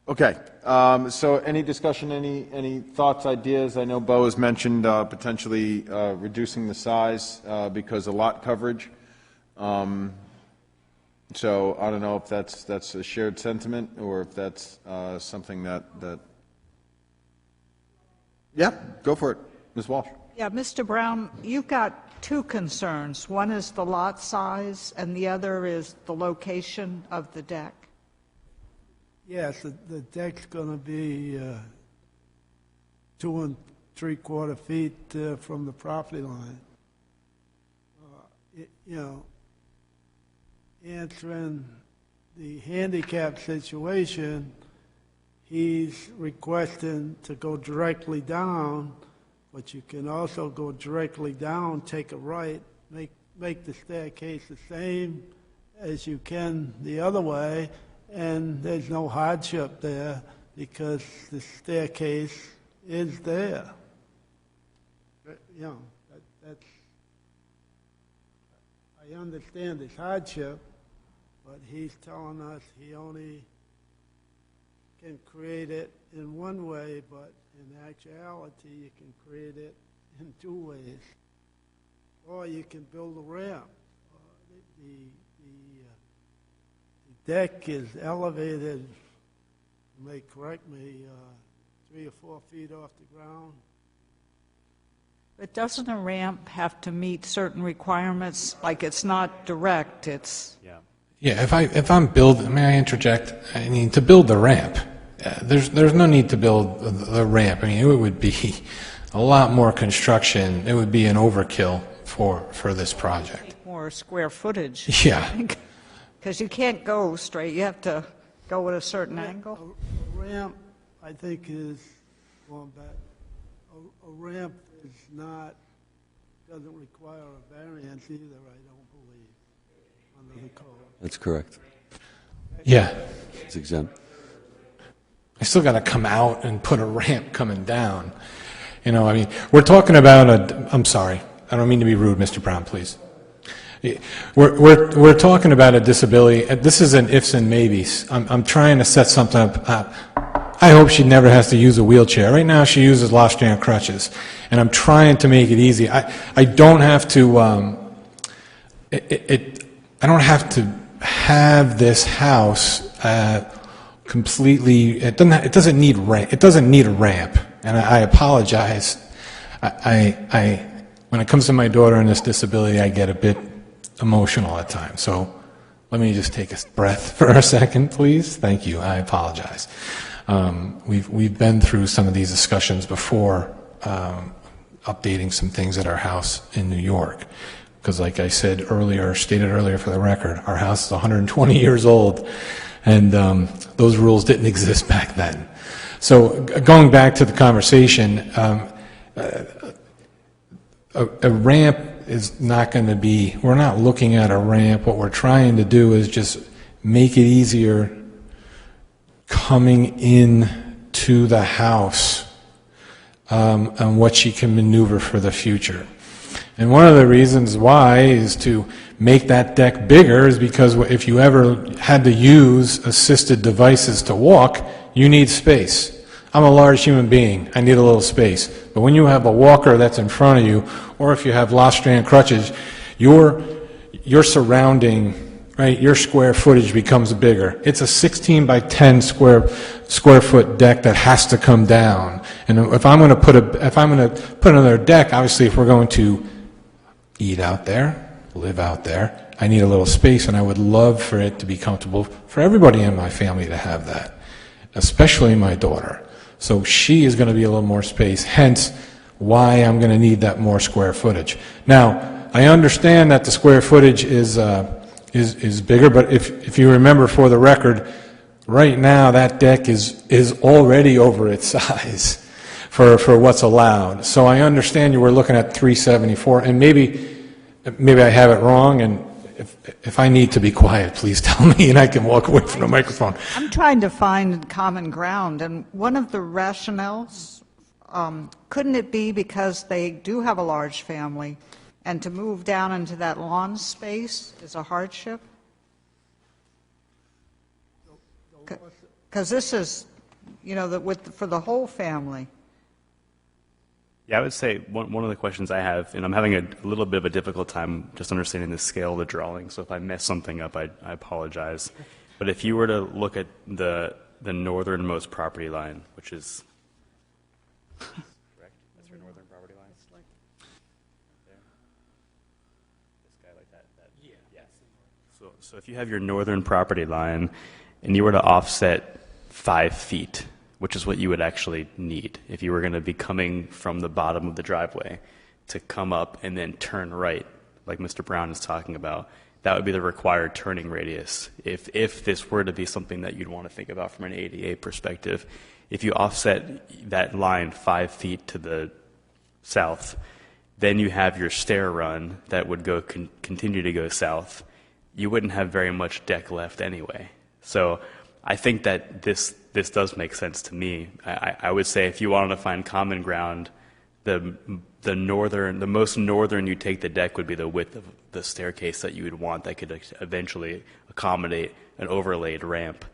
Okay. So any discussion, any thoughts, ideas? I know Bo has mentioned potentially reducing the size because of lot coverage. So I don't know if that's a shared sentiment or if that's something that. Yeah, go for it, Ms. Walsh. Yeah, Mr. Brown, you've got two concerns. One is the lot size, and the other is the location of the deck. Yes, the deck's going to be 2 3/4 feet from the property line. Answering the handicap situation, he's requesting to go directly down, but you can also go directly down, take a right, make the staircase the same as you can the other way, and there's no hardship there because the staircase is there. I understand his hardship, but he's telling us he only can create it in one way, but in actuality, you can create it in 2 ways. Or you can build a ramp. The deck is elevated, you may correct me, 3 or 4 feet off the ground. But doesn't a ramp have to meet certain requirements? Like it's not direct, it's... Yeah, if I'm building, may I interject? I mean, to build the ramp, there's no need to build the ramp. I mean, it would be a lot more construction. It would be an overkill for this project. More square footage. Yeah. Because you can't go straight, you have to go at a certain angle. A ramp, I think, is going back. A ramp is not, doesn't require a variance either, I don't believe, under the code. That's correct. Yeah. It's exempt. I still got to come out and put a ramp coming down. I mean, we're talking about I'm sorry, I don't mean to be rude, Mr. Brown, please. We're talking about a disability. This is an ifs and maybes. I'm trying to set something up. I hope she never has to use a wheelchair. Right now, she uses Lost-Strand crutches, and I'm trying to make it easy. I don't have to. I don't have to have this house completely. It doesn't need ramp. It doesn't need a ramp, and I apologize. When it comes to my daughter and this disability, I get a bit emotional at times. So let me just take a breath for a second, please. Thank you. I apologize. We've been through some of these discussions before, updating some things at our house in New York. because like I said earlier, stated earlier for the record, our house is 120 years old, and those rules didn't exist back then. So going back to the conversation, a ramp is not going to be, we're not looking at a ramp. What we're trying to do is just make it easier coming in to the house and what she can maneuver for the future. And one of the reasons why is to make that deck bigger is because if you ever had to use assisted devices to walk, you need space. I'm a large human being. I need a little space. But when you have a walker that's in front of you, or if you have Lostrand crutches, your surrounding, right, your square footage becomes bigger. It's a 16 by 10 square foot deck that has to come down. And if I'm going to put another deck, obviously if we're going to eat out there, live out there, I need a little space, and I would love for it to be comfortable for everybody in my family to have that, especially my daughter. So she is going to be a little more space, hence why I'm going to need that more square footage. Now, I understand that the square footage is bigger, but if you remember for the record, right now that deck is already over its size for what's allowed. So I understand you were looking at 374, and maybe I have it wrong, and if I need to be quiet, please tell me, and I can walk away from the microphone. I'm trying to find common ground, and one of the rationales, couldn't it be because they do have a large family, and to move down into that lawn space is a hardship? Because this is, for the whole family. Yeah, I would say one of the questions I have, and I'm having a little bit of a difficult time just understanding the scale of the drawing, so if I mess something up, I apologize. But if you were to look at the northernmost property line, which is... Correct? That's your northern property line? There? This guy like that? Yeah. Yes. So if you have your northern property line, and you were to offset 5 feet, which is what you would actually need if you were going to be coming from the bottom of the driveway to come up and then turn right, like Mr. Brown is talking about. That would be the required turning radius. If this were to be something that you'd want to think about from an ADA perspective, if you offset that line 5 feet to the south, then you have your stair run that would go continue to go south. You wouldn't have very much deck left anyway. So I think that this does make sense to me. I would say if you wanted to find common ground, the most northern you take the deck would be the width of the staircase that you would want that could eventually accommodate an overlaid ramp,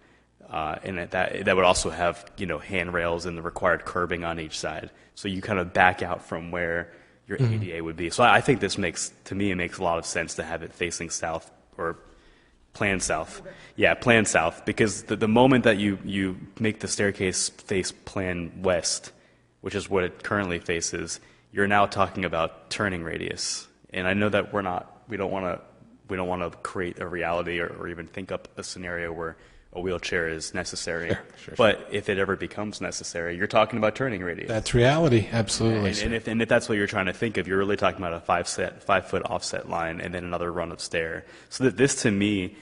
and that would also have handrails and the required curbing on each side. So you kind of back out from where your ADA would be. So I think this makes a lot of sense to have it facing south or plan south. Yeah, plan south, because the moment that you make the staircase face plan west, which is what it currently faces, you're now talking about turning radius. And I know that we don't want to create a reality or even think up a scenario where a wheelchair is necessary. Sure. But if it ever becomes necessary, you're talking about turning radius. That's reality, absolutely. And if that's what you're trying to think of, you're really talking about a 5-foot offset line and then another run of stair. So that this, to me,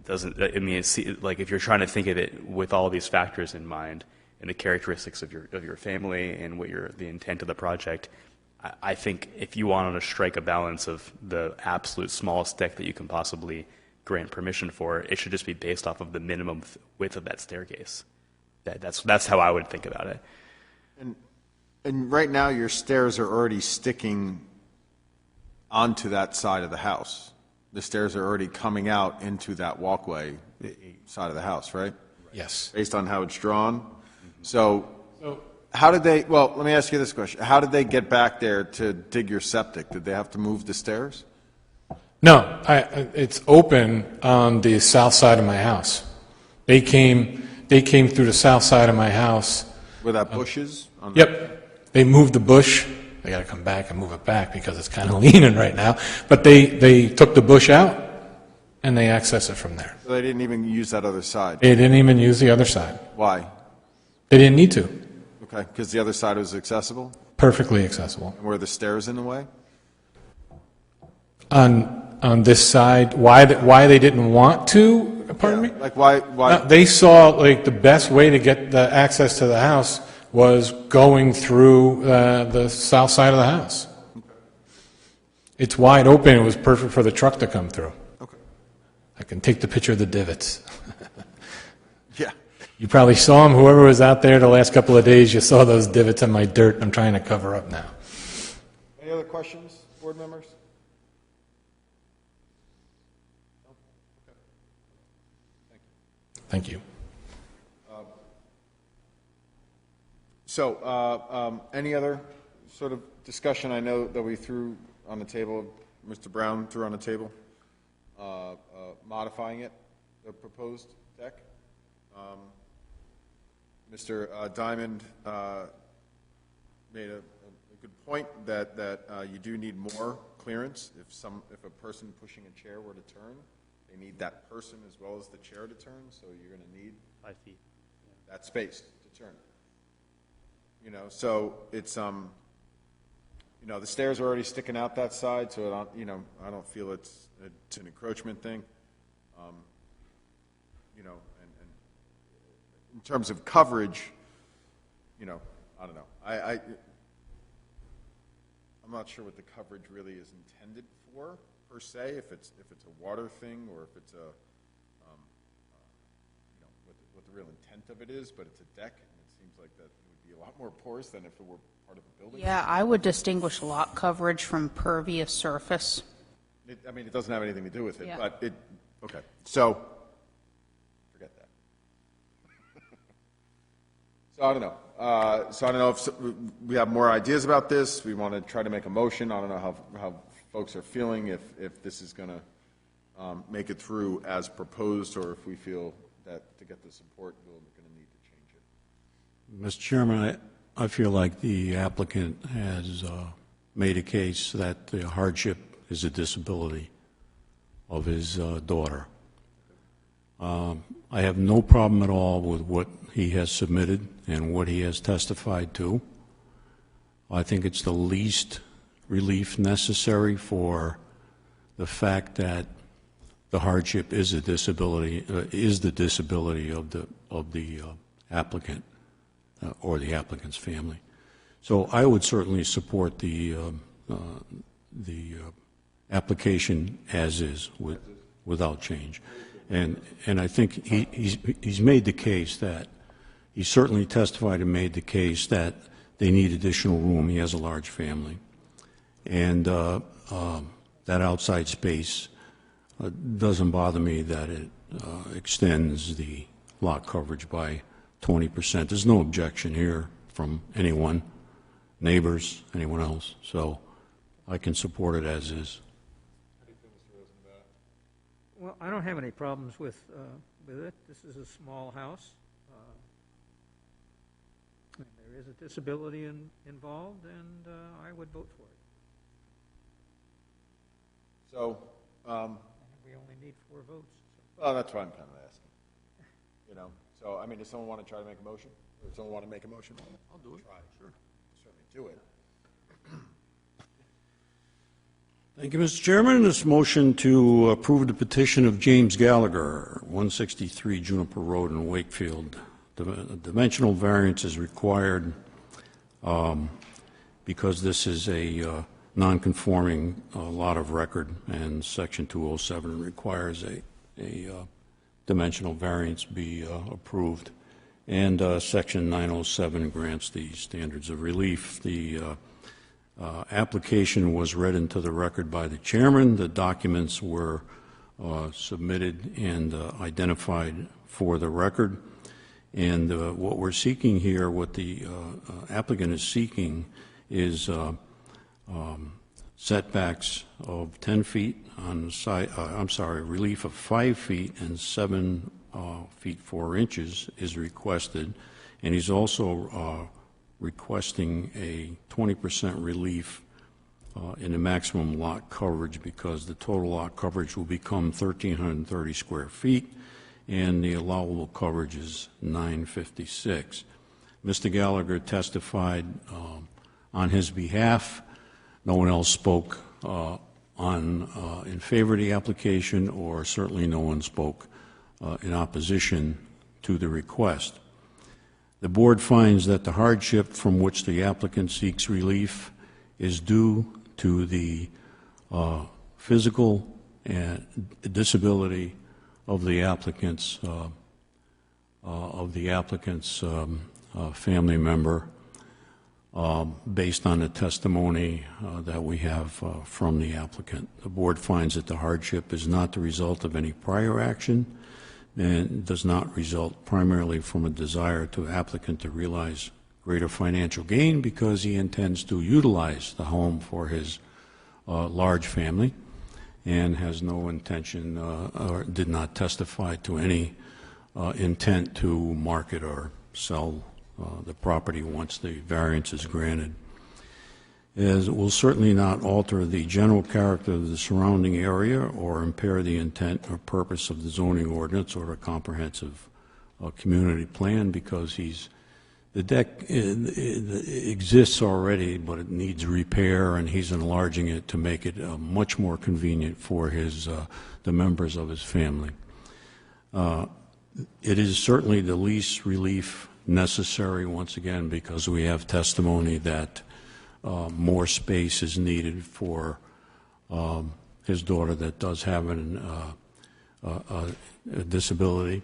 it's like if you're trying to think of it with all these factors in mind and the characteristics of your family and the intent of the project, I think if you wanted to strike a balance of the absolute smallest deck that you can possibly grant permission for, it should just be based off of the minimum width of that staircase. That's how I would think about it. And right now your stairs are already sticking onto that side of the house. The stairs are already coming out into that walkway side of the house, right? Yes. Based on how it's drawn. So how did they, well, let me ask you this question. How did they get back there to dig your septic? Did they have to move the stairs? No, it's open on the south side of my house. They came through the south side of my house. Where that bush is? Yep. They moved the bush. They got to come back and move it back because it's kind of leaning right now. But they took the bush out and they access it from there. So they didn't even use that other side? They didn't even use the other side. Why? They didn't need to. Okay, because the other side was accessible? Perfectly accessible. And were the stairs in the way? on this side, why they didn't want to, pardon me? Like why? They saw like the best way to get the access to the house was going through the south side of the house. It's wide open, it was perfect for the truck to come through. Okay. I can take the picture of the divots. Yeah. You probably saw them, whoever was out there the last couple of days, you saw those divots in my dirt I'm trying to cover up now. Any other questions, board members? Thank you. So, any other sort of discussion? I know that we threw on the table, Mr. Brown threw on the table, modifying it, the proposed deck. Mr. Diamond made a good point that you do need more clearance. If a person pushing a chair were to turn, they need that person as well as the chair to turn, so you're going to need 5 feet. that space to turn. You know, so it's you know, the stairs are already sticking out that side, so I don't feel it's an encroachment thing. You know, and in terms of coverage, you know, I don't know. I'm not sure what the coverage really is intended for per se. If it's a water thing or if it's a you know, what the real intent of it is, but it's a deck, and it seems like that it would be a lot more porous than if it were part of a building. Yeah, I would distinguish lot coverage from pervious surface. I mean, it doesn't have anything to do with it, Yeah. but okay. So, forget that. So I don't know. So I don't know if we have more ideas about this. We want to try to make a motion. I don't know how folks are feeling, if this is going to make it through as proposed, or if we feel that to get the support, we're going to need to change it. Mr. Chairman, I feel like the applicant has made a case that the hardship is a disability of his daughter. I have no problem at all with what he has submitted and what he has testified to. I think it's the least relief necessary for the fact that the hardship is a disability, is the disability of the applicant or the applicant's family. So I would certainly support the application as is, without change. And I think he's made the case that, he certainly testified and made the case that they need additional room. He has a large family. And that outside space doesn't bother me that it extends the lot coverage by 20%. There's no objection here from anyone, neighbors, anyone else. So I can support it as is. Well, I don't have any problems with it. This is a small house. And there is a disability involved, and I would vote for it. So, we only need 4 votes. well, that's what I'm kind of asking. You know, so I mean, does someone want to try to make a motion? Or does someone want to make a motion? I'll do it. Try, sure. Certainly do it. Thank you, Mr. Chairman. This motion to approve the petition of James Gallagher, 163 Juniper Road in Wakefield. The dimensional variance is required because this is a non-conforming lot of record, and Section 207 requires a dimensional variance be approved, and Section 907 grants the standards of relief. The application was read into the record by the chairman. The documents were submitted and identified for the record. And what we're seeking here, what the applicant is seeking, is setbacks of 10 feet on the side, relief of 5 feet and 7 feet 4 inches is requested. And he's also requesting a 20% relief in the maximum lot coverage, because the total lot coverage will become 1,330 square feet, and the allowable coverage is 956. Mr. Gallagher testified on his behalf. No one else spoke in favor of the application, or certainly no one spoke in opposition to the request. The board finds that the hardship from which the applicant seeks relief is due to the physical and disability of the applicant's family member, based on the testimony that we have from the applicant. The board finds that the hardship is not the result of any prior action and does not result primarily from a desire to applicant to realize greater financial gain because he intends to utilize the home for his large family and has no intention or did not testify to any intent to market or sell the property once the variance is granted. As it will certainly not alter the general character of the surrounding area or impair the intent or purpose of the zoning ordinance or a comprehensive community plan, because the deck exists already, but it needs repair, and he's enlarging it to make it much more convenient for the members of his family. It is certainly the least relief necessary, once again, because we have testimony that more space is needed for his daughter that does have a disability,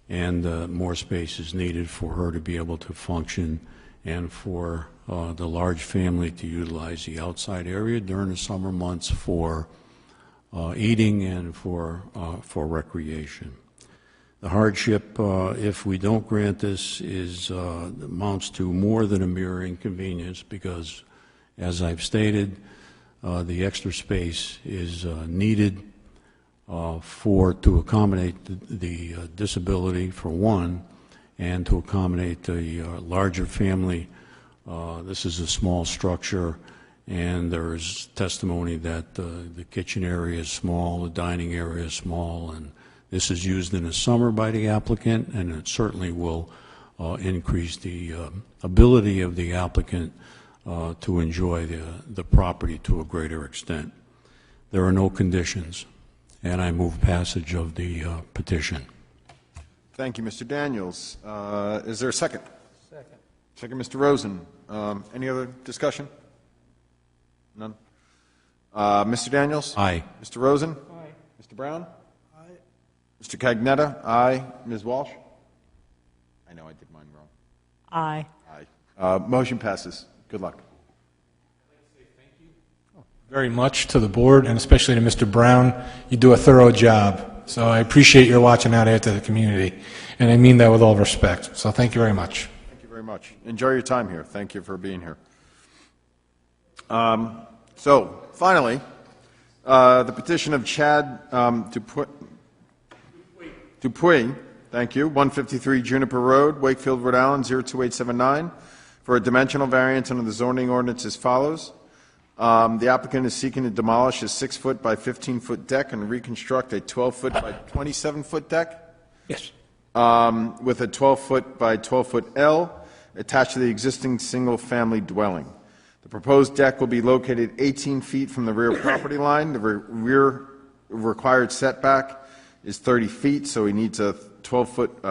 and more space is needed for her to be able to function and for the large family to utilize the outside area during the summer months for eating and for recreation. The hardship, if we don't grant this, amounts to more than a mere inconvenience because, as I've stated, the extra space is needed to accommodate the disability, for one, and to accommodate the larger family. This is a small structure, and there is testimony that the kitchen area is small, the dining area is small, and this is used in the summer by the applicant, and it certainly will increase the ability of the applicant to enjoy the property to a greater extent. There are no conditions, and I move passage of the petition. Thank you, Mr. Daniels. Is there a second? Second. Second, Mr. Rosen. Any other discussion? None? Mr. Daniels? Aye. Mr. Rosen? Aye. Mr. Brown? Mr. Cagnetta? Aye. Ms. Walsh? I know I did mine wrong. Aye. Aye. Motion passes. Good luck. Very much to the board, and especially to Mr. Brown. You do a thorough job. So I appreciate your watching out after the community. And I mean that with all respect. So thank you very much. Thank you very much. Enjoy your time here. Thank you for being here. So, finally, the petition of Chad Dupuy, thank you, 153 Juniper Road, Wakefield, Rhode Island, 02879, for a dimensional variance under the zoning ordinance as follows. The applicant is seeking to demolish a 6-foot by 15-foot deck and reconstruct a 12-foot by 27-foot deck. Yes. With a 12-foot by 12-foot L attached to the existing single-family dwelling. The proposed deck will be located 18 feet from the rear property line. The rear required setback is 30 feet, so he needs a 12-foot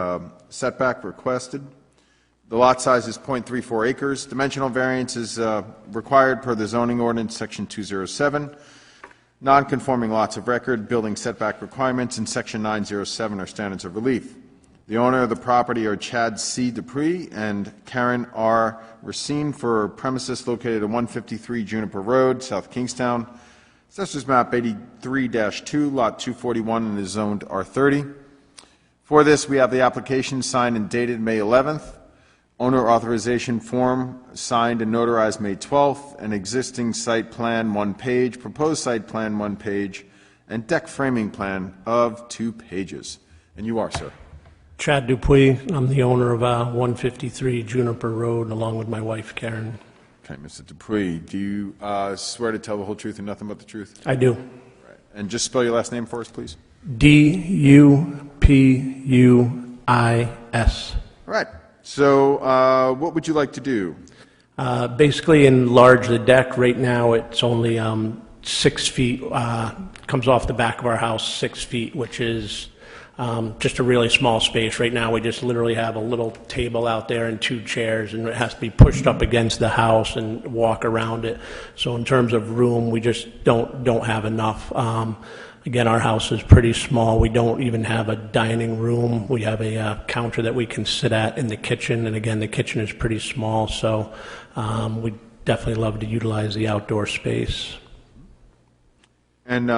setback requested. The lot size is 0.34 acres. Dimensional variance is required per the zoning ordinance, section 207. Non-conforming lots of record, building setback requirements in section 907 are standards of relief. The owner of the property are Chad C. Dupuy and Karen R. Racine for premises located at 153 Juniper Road, South Kingstown. Assessors map 83-2, lot 241, and is zoned R30. For this, we have the application signed and dated May 11th, owner authorization form signed and notarized May 12th, an existing site plan 1 page, proposed site plan 1 page, and deck framing plan of 2 pages. And you are, sir? Chad Dupuy. I'm the owner of 153 Juniper Road, along with my wife, Karen. Okay, Mr. Dupuy, do you swear to tell the whole truth and nothing but the truth? I do. Right. And just spell your last name for us, please. D-U-P-U-I-S. All right. So what would you like to do? Basically enlarge the deck. Right now, it's only 6 feet, comes off the back of our house 6 feet, which is just a really small space. Right now, we just literally have a little table out there and 2 chairs, and it has to be pushed up against the house and walk around it. So in terms of room, we just don't have enough. Again, our house is pretty small. We don't even have a dining room. We have a counter that we can sit at in the kitchen, and again, the kitchen is pretty small, so we definitely love to utilize the outdoor space. And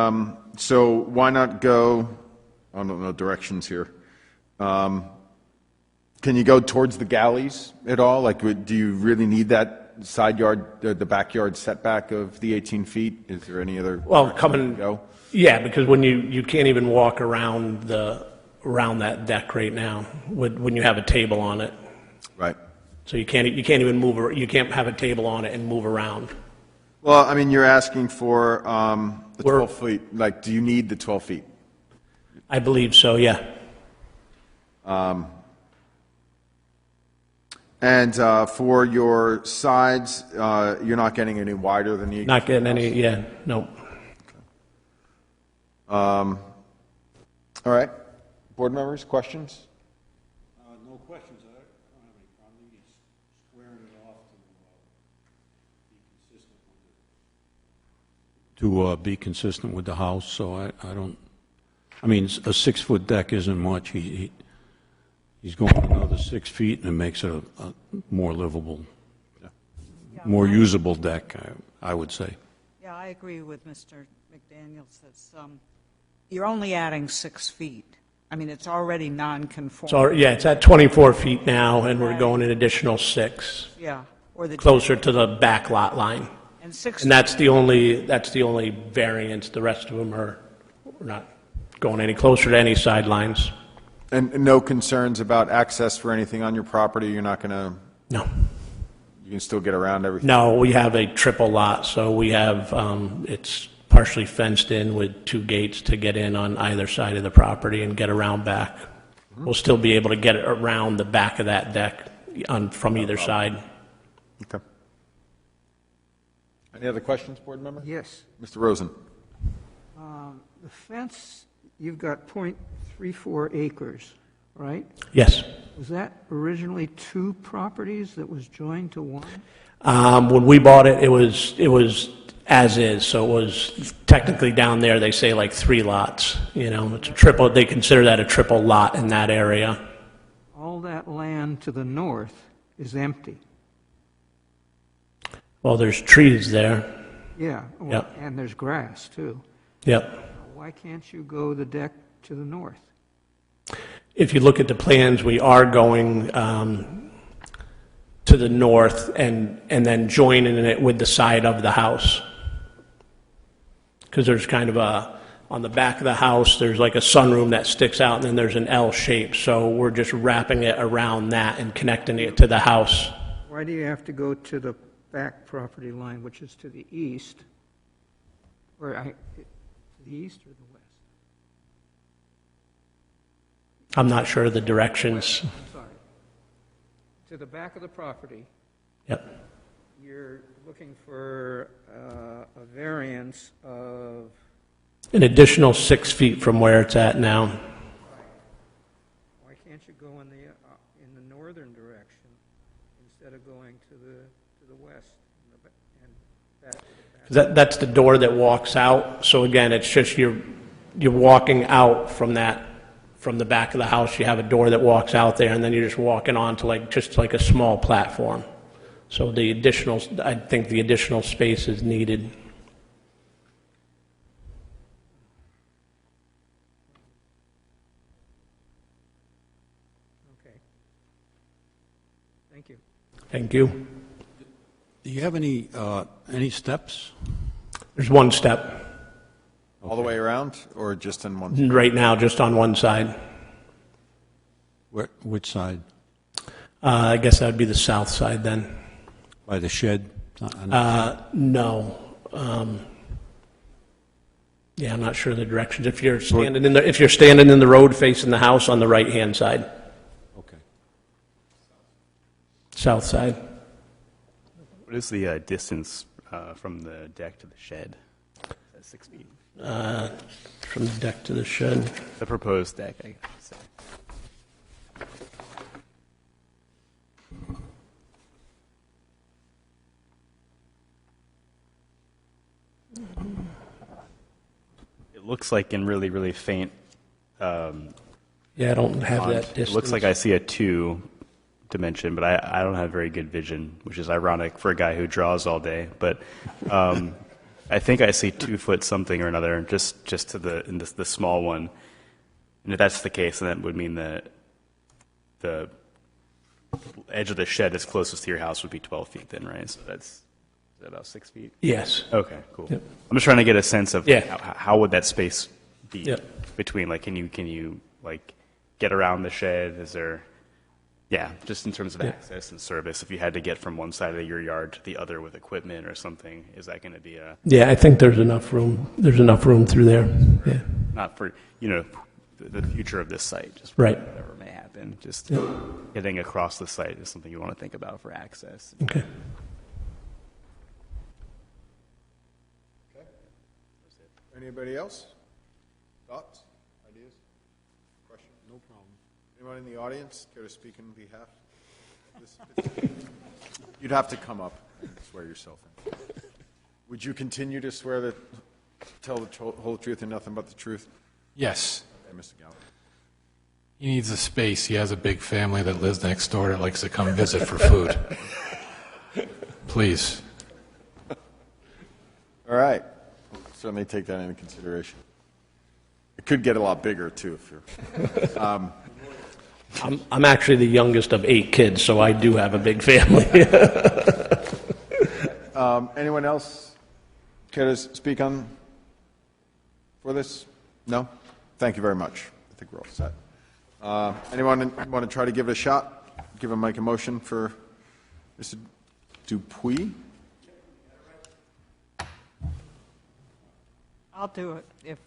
so why not go, I don't know directions here. Can you go towards the galleys at all? Like, do you really need that side yard, the backyard setback of the 18 feet? Is there any other? Well, go? Yeah, because when you can't even walk around that deck right now when you have a table on it. Right. So you can't even move, you can't have a table on it and move around. Well, I mean, you're asking for the 12 feet. Like, do you need the 12 feet? I believe so, yeah. And for your sides, you're not getting any wider than the... Not getting any, yeah, no. All right. Board members, questions? No questions. I don't have any problem. He's squaring it off to be consistent with the house, so I don't... I mean, a 6-foot deck isn't much. He's going another 6 feet, and it makes it a more livable, more usable deck, I would say. Yeah, I agree with Mr. McDaniels. You're only adding 6 feet. I mean, it's already non-conforming. So, yeah, it's at 24 feet now, and we're going an additional 6. Yeah. Or the closer to the back lot line. And 6. And that's the only variance. The rest of them we're not going any closer to any sidelines. And no concerns about access for anything on your property? You're not going to... No. You can still get around everything? No, we have a triple lot, so we have, it's partially fenced in with 2 gates to get in on either side of the property and get around back. We'll still be able to get it around the back of that deck from either side. Okay. Any other questions, board member? Yes. Mr. Rosen. The fence, you've got .34 acres, right? Yes. Was that originally 2 properties that was joined to 1? When we bought it, it was as is, so it was technically down there, they say like 3 lots. You know, it's a triple, they consider that a triple lot in that area. All that land to the north is empty. Well, there's trees there. Yeah, well, Yep. and there's grass, too. Yep. Why can't you go the deck to the north? If you look at the plans, we are going to the north and then joining it with the side of the house. Because there's kind of on the back of the house, there's like a sunroom that sticks out, and then there's an L shape. So we're just wrapping it around that and connecting it to the house. Why do you have to go to the back property line, which is to the east? Or the east or the west? I'm not sure of the directions. I'm sorry. To the back of the property. Yep. You're looking for a variance of... An additional 6 feet from where it's at now. Why can't you go in the northern direction instead of going to the west? That's the door that walks out. So again, it's just you're walking out from the back of the house. You have a door that walks out there, and then you're just walking on to just like a small platform. So I think the additional space is needed. Okay. Thank you. Thank you. Do you have any steps? There's one step. All the way around, or just on one? Right now, just on one side. Which side? I guess that would be the south side then. By the shed? No. Yeah, I'm not sure of the directions. If you're standing in the road facing the house on the right-hand side. Okay. South side. What is the distance from the deck to the shed? 6 feet? From the deck to the shed. The proposed deck, I should say. It looks like in really, really faint. Yeah, I don't have that It distance. looks like I see a 2 dimension, but I don't have very good vision, which is ironic for a guy who draws all day. But I think I see 2 foot something or another, just to the small one. And if that's the case, then that would mean that the edge of the shed that's closest to your house would be 12 feet then, right? So is that about 6 feet? Yes. Okay, cool. Yep. I'm just trying to get a sense of Yeah. how would that space be Yep. between, like, can you like get around the shed? Is there, yeah, just in terms of access and service, if you had to get from one side of your yard to the other with equipment or something, is that going to be a, Yeah, I think there's enough room. There's enough room through there. Yeah. not for, the future of this site, just Right. whatever may happen, just Yep. getting across the site is something you want to think about for access. Okay. Anybody else? Thoughts? Ideas? Questions? No problem. Anyone in the audience care to speak on behalf of this petition? You'd have to come up and swear yourself in. Would you continue to swear to tell the whole truth and nothing but the truth? Yes. Okay, Mr. Gallagher. He needs a space. He has a big family that lives next door that likes to come visit for food. Please. All right. We'll certainly take that into consideration. It could get a lot bigger, too, if you're... I'm actually the youngest of 8 kids, so I do have a big family. Anyone else care to speak on for this? No? Thank you very much. I think we're all set. Anyone want to try to give it a shot? Give him make a motion for Mr. Dupuy? I'll do it if...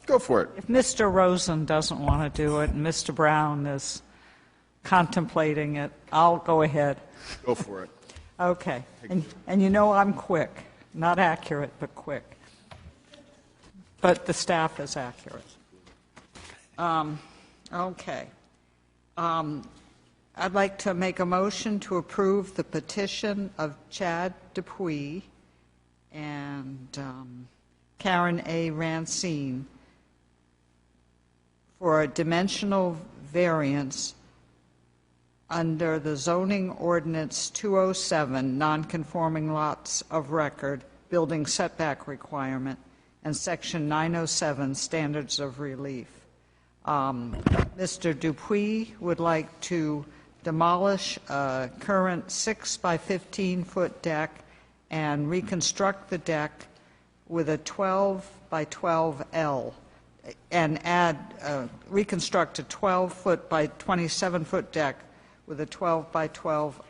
Go for it. If Mr. Rosen doesn't want to do it and Mr. Brown is contemplating it, I'll go ahead. Go for it. Okay. And you know I'm quick. Not accurate, but quick. But the staff is accurate. Okay. I'd like to make a motion to approve the petition of Chad Dupuy and Karen A. Rancine for a dimensional variance under the zoning ordinance 207, nonconforming lots of record, building setback requirement, and section 907, standards of relief. Mr. Dupuy would like to demolish a current 6 by 15 foot deck and reconstruct the deck with a 12 by 12 L and reconstruct a 12 foot by 27 foot deck with a 12 by 12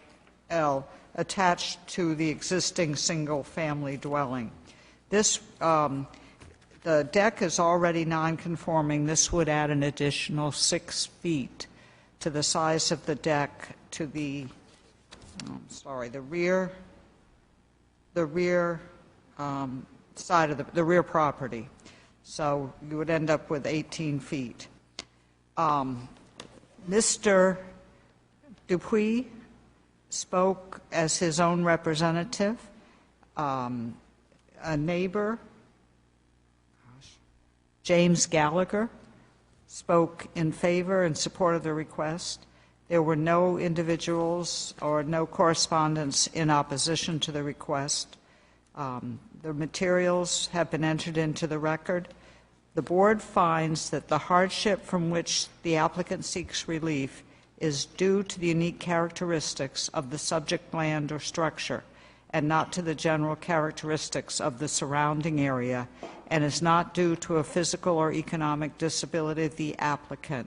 L attached to the existing single family dwelling. This, the deck is already non-conforming. This would add an additional 6 feet to the size of the deck to the, the rear side of the rear property. So you would end up with 18 feet. Mr. Dupuy spoke as his own representative. A neighbor, James Gallagher, spoke in favor and support of the request. There were no individuals or no correspondence in opposition to the request. The materials have been entered into the record. The board finds that the hardship from which the applicant seeks relief is due to the unique characteristics of the subject land or structure and not to the general characteristics of the surrounding area, and is not due to a physical or economic disability of the applicant,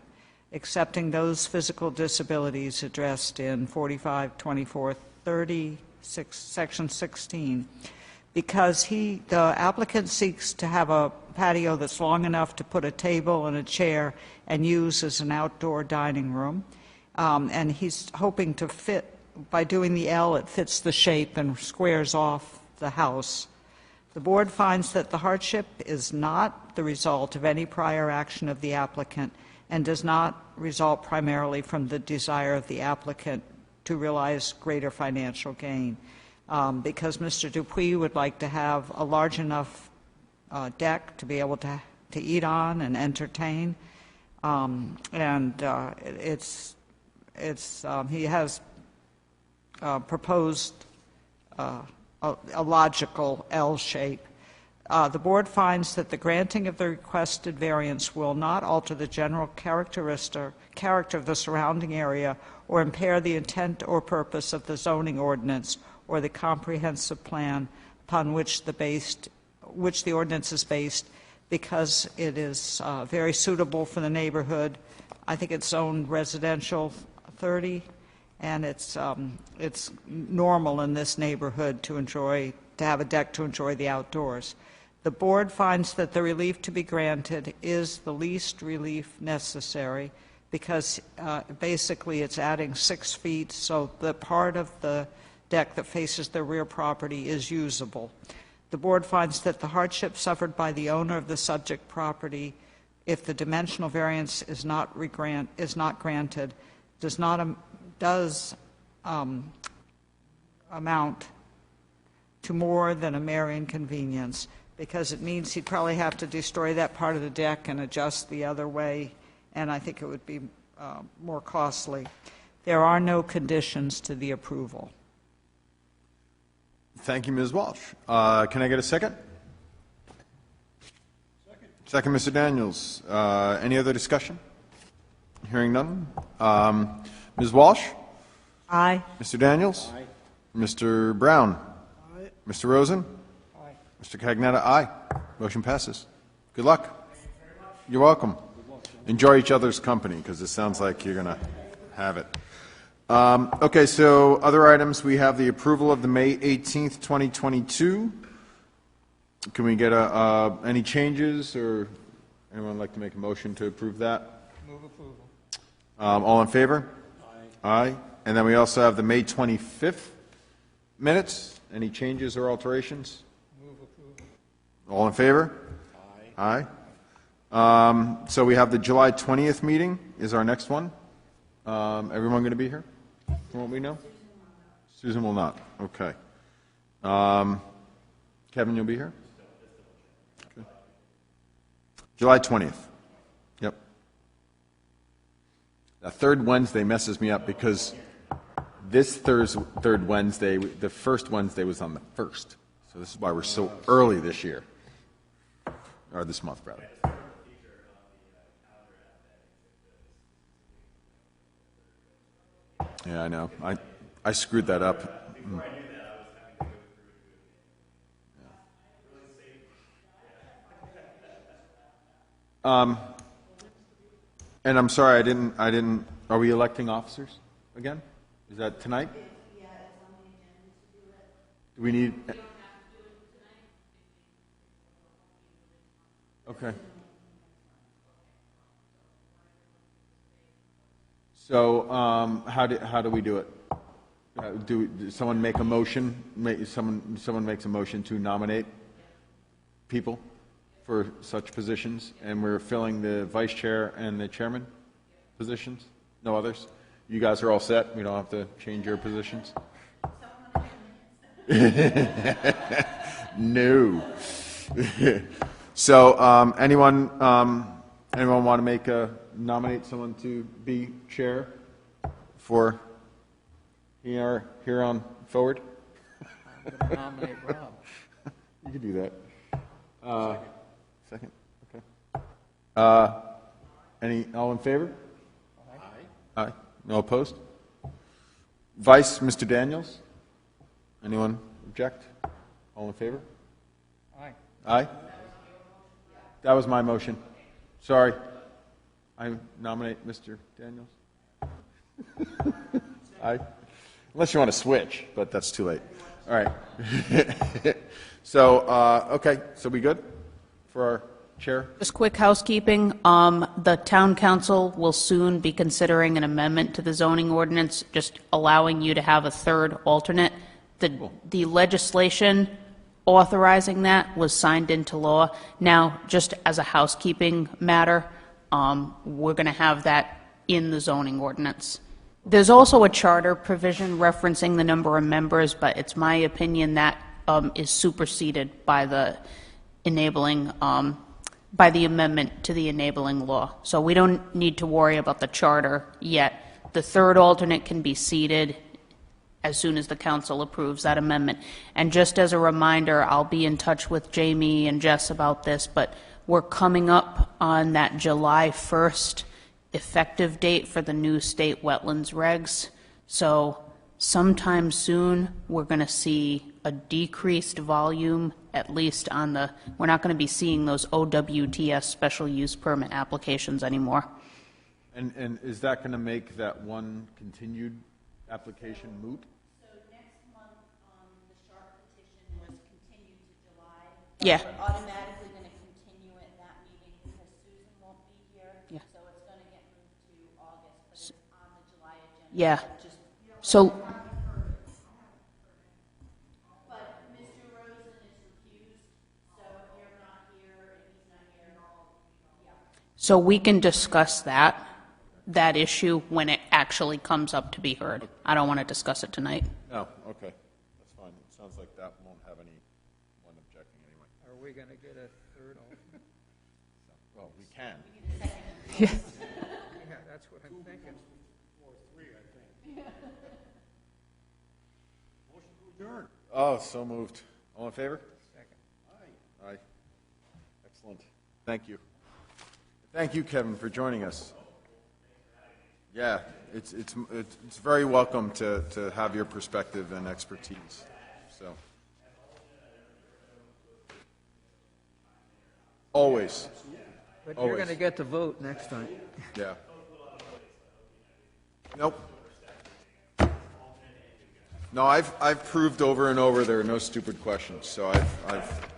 excepting those physical disabilities addressed in 452430, section 16. Because the applicant seeks to have a patio that's long enough to put a table and a chair and use as an outdoor dining room, and he's hoping to fit, by doing the L, it fits the shape and squares off the house The board finds that the hardship is not the result of any prior action of the applicant and does not result primarily from the desire of the applicant to realize greater financial gain. Because Mr. Dupuis would like to have a large enough deck to be able to eat on and entertain, he has proposed a logical L shape. The board finds that the granting of the requested variance will not alter the general character of the surrounding area or impair the intent or purpose of the zoning ordinance or the comprehensive plan upon which the ordinance is based, because it is very suitable for the neighborhood. I think it's zoned residential 30, and it's normal in this neighborhood to have a deck to enjoy the outdoors. The board finds that the relief to be granted is the least relief necessary, because basically it's adding 6 feet, so the part of the deck that faces the rear property is usable. The board finds that the hardship suffered by the owner of the subject property, if the dimensional variance is not granted, does amount to more than a mere inconvenience, because it means he'd probably have to destroy that part of the deck and adjust the other way, and I think it would be more costly. There are no conditions to the approval. Thank you, Ms. Walsh. Can I get a second? Second, Mr. Daniels. Any other discussion? Hearing none. Ms. Walsh? Aye. Mr. Daniels? Aye. Mr. Brown? Aye. Mr. Rosen? Aye. Mr. Cagnetta? Aye. Motion passes. Good luck. You're welcome. Enjoy each other's company, because it sounds like you're going to have it. Okay, so other items, we have the approval of the May 18th, 2022. Can we get any changes, or anyone like to make a motion to approve that? Move approval. All in favor? Aye. Aye. And then we also have the May 25th minutes. Any changes or alterations? Move approval. All in favor? Aye. Aye. So we have the July 20th meeting is our next one. Everyone going to be here, from what we know? Susan will not. Okay. Kevin, you'll be here? Okay. July 20th. Yep. The third Wednesday messes me up, because this third Wednesday, the first Wednesday was on the 1st. So this is why we're so early this year. Or this month, rather. Yeah, I know. I screwed that up. And I'm sorry, I didn't. Are we electing officers again? Is that tonight? Yeah, it's on the agenda to do it. Do we need? Okay. So how do we do it? Does someone make a motion? Someone makes a motion to nominate people for such positions, and we're filling the vice chair and the chairman positions? No others? You guys are all set? We don't have to change your positions? No. So anyone want to nominate someone to be chair for here on forward? I'm going to nominate Rob. You can do that. Second. Okay. All in favor? Aye. Aye. No opposed? Vice, Mr. Daniels? Anyone object? All in favor? Aye. Aye? That was my motion. Sorry. I nominate Mr. Daniels. Aye. Unless you want to switch, but that's too late. All right. So, okay. So we good for our chair? Just quick housekeeping. The town council will soon be considering an amendment to the zoning ordinance, just allowing you to have a third alternate. The legislation authorizing that was signed into law. Now, just as a housekeeping matter, we're going to have that in the zoning ordinance. There's also a charter provision referencing the number of members, but it's my opinion that is superseded by the enabling, by the amendment to the enabling law. So we don't need to worry about the charter yet. The third alternate can be seated as soon as the council approves that amendment. And just as a reminder, I'll be in touch with Jamie and Jess about this, but we're coming up on that July 1st effective date for the new state wetlands regs. So sometime soon, we're going to see a decreased volume, at least on the, we're not going to be seeing those OWTS special use permit applications anymore. And is that going to make that one continued application moot? So next month, the Sharp petition was continued to July. Yeah. We're automatically going to continue it in that meeting because Susan won't be here. Yeah. So it's going to get moved to August, but it's on the July agenda. Yeah. Just, So, but Mr. Rosen is recused, so if you're not here and he's not here, yeah. so we can discuss that issue when it actually comes up to be heard. I don't want to discuss it tonight. No, okay, that's fine. It sounds like that won't have anyone objecting anyway. Are we going to get a third alternate? Well, we can. Yeah, that's what I'm thinking. Oh, so moved. All in favor? Second. Aye. Excellent. Thank you. Thank you, Kevin, for joining us. Yeah, it's very welcome to have your perspective and expertise. So, always. But Always. you're going to get to vote next time. Yeah. Nope. No, I've proved over and over there are no stupid questions. So I've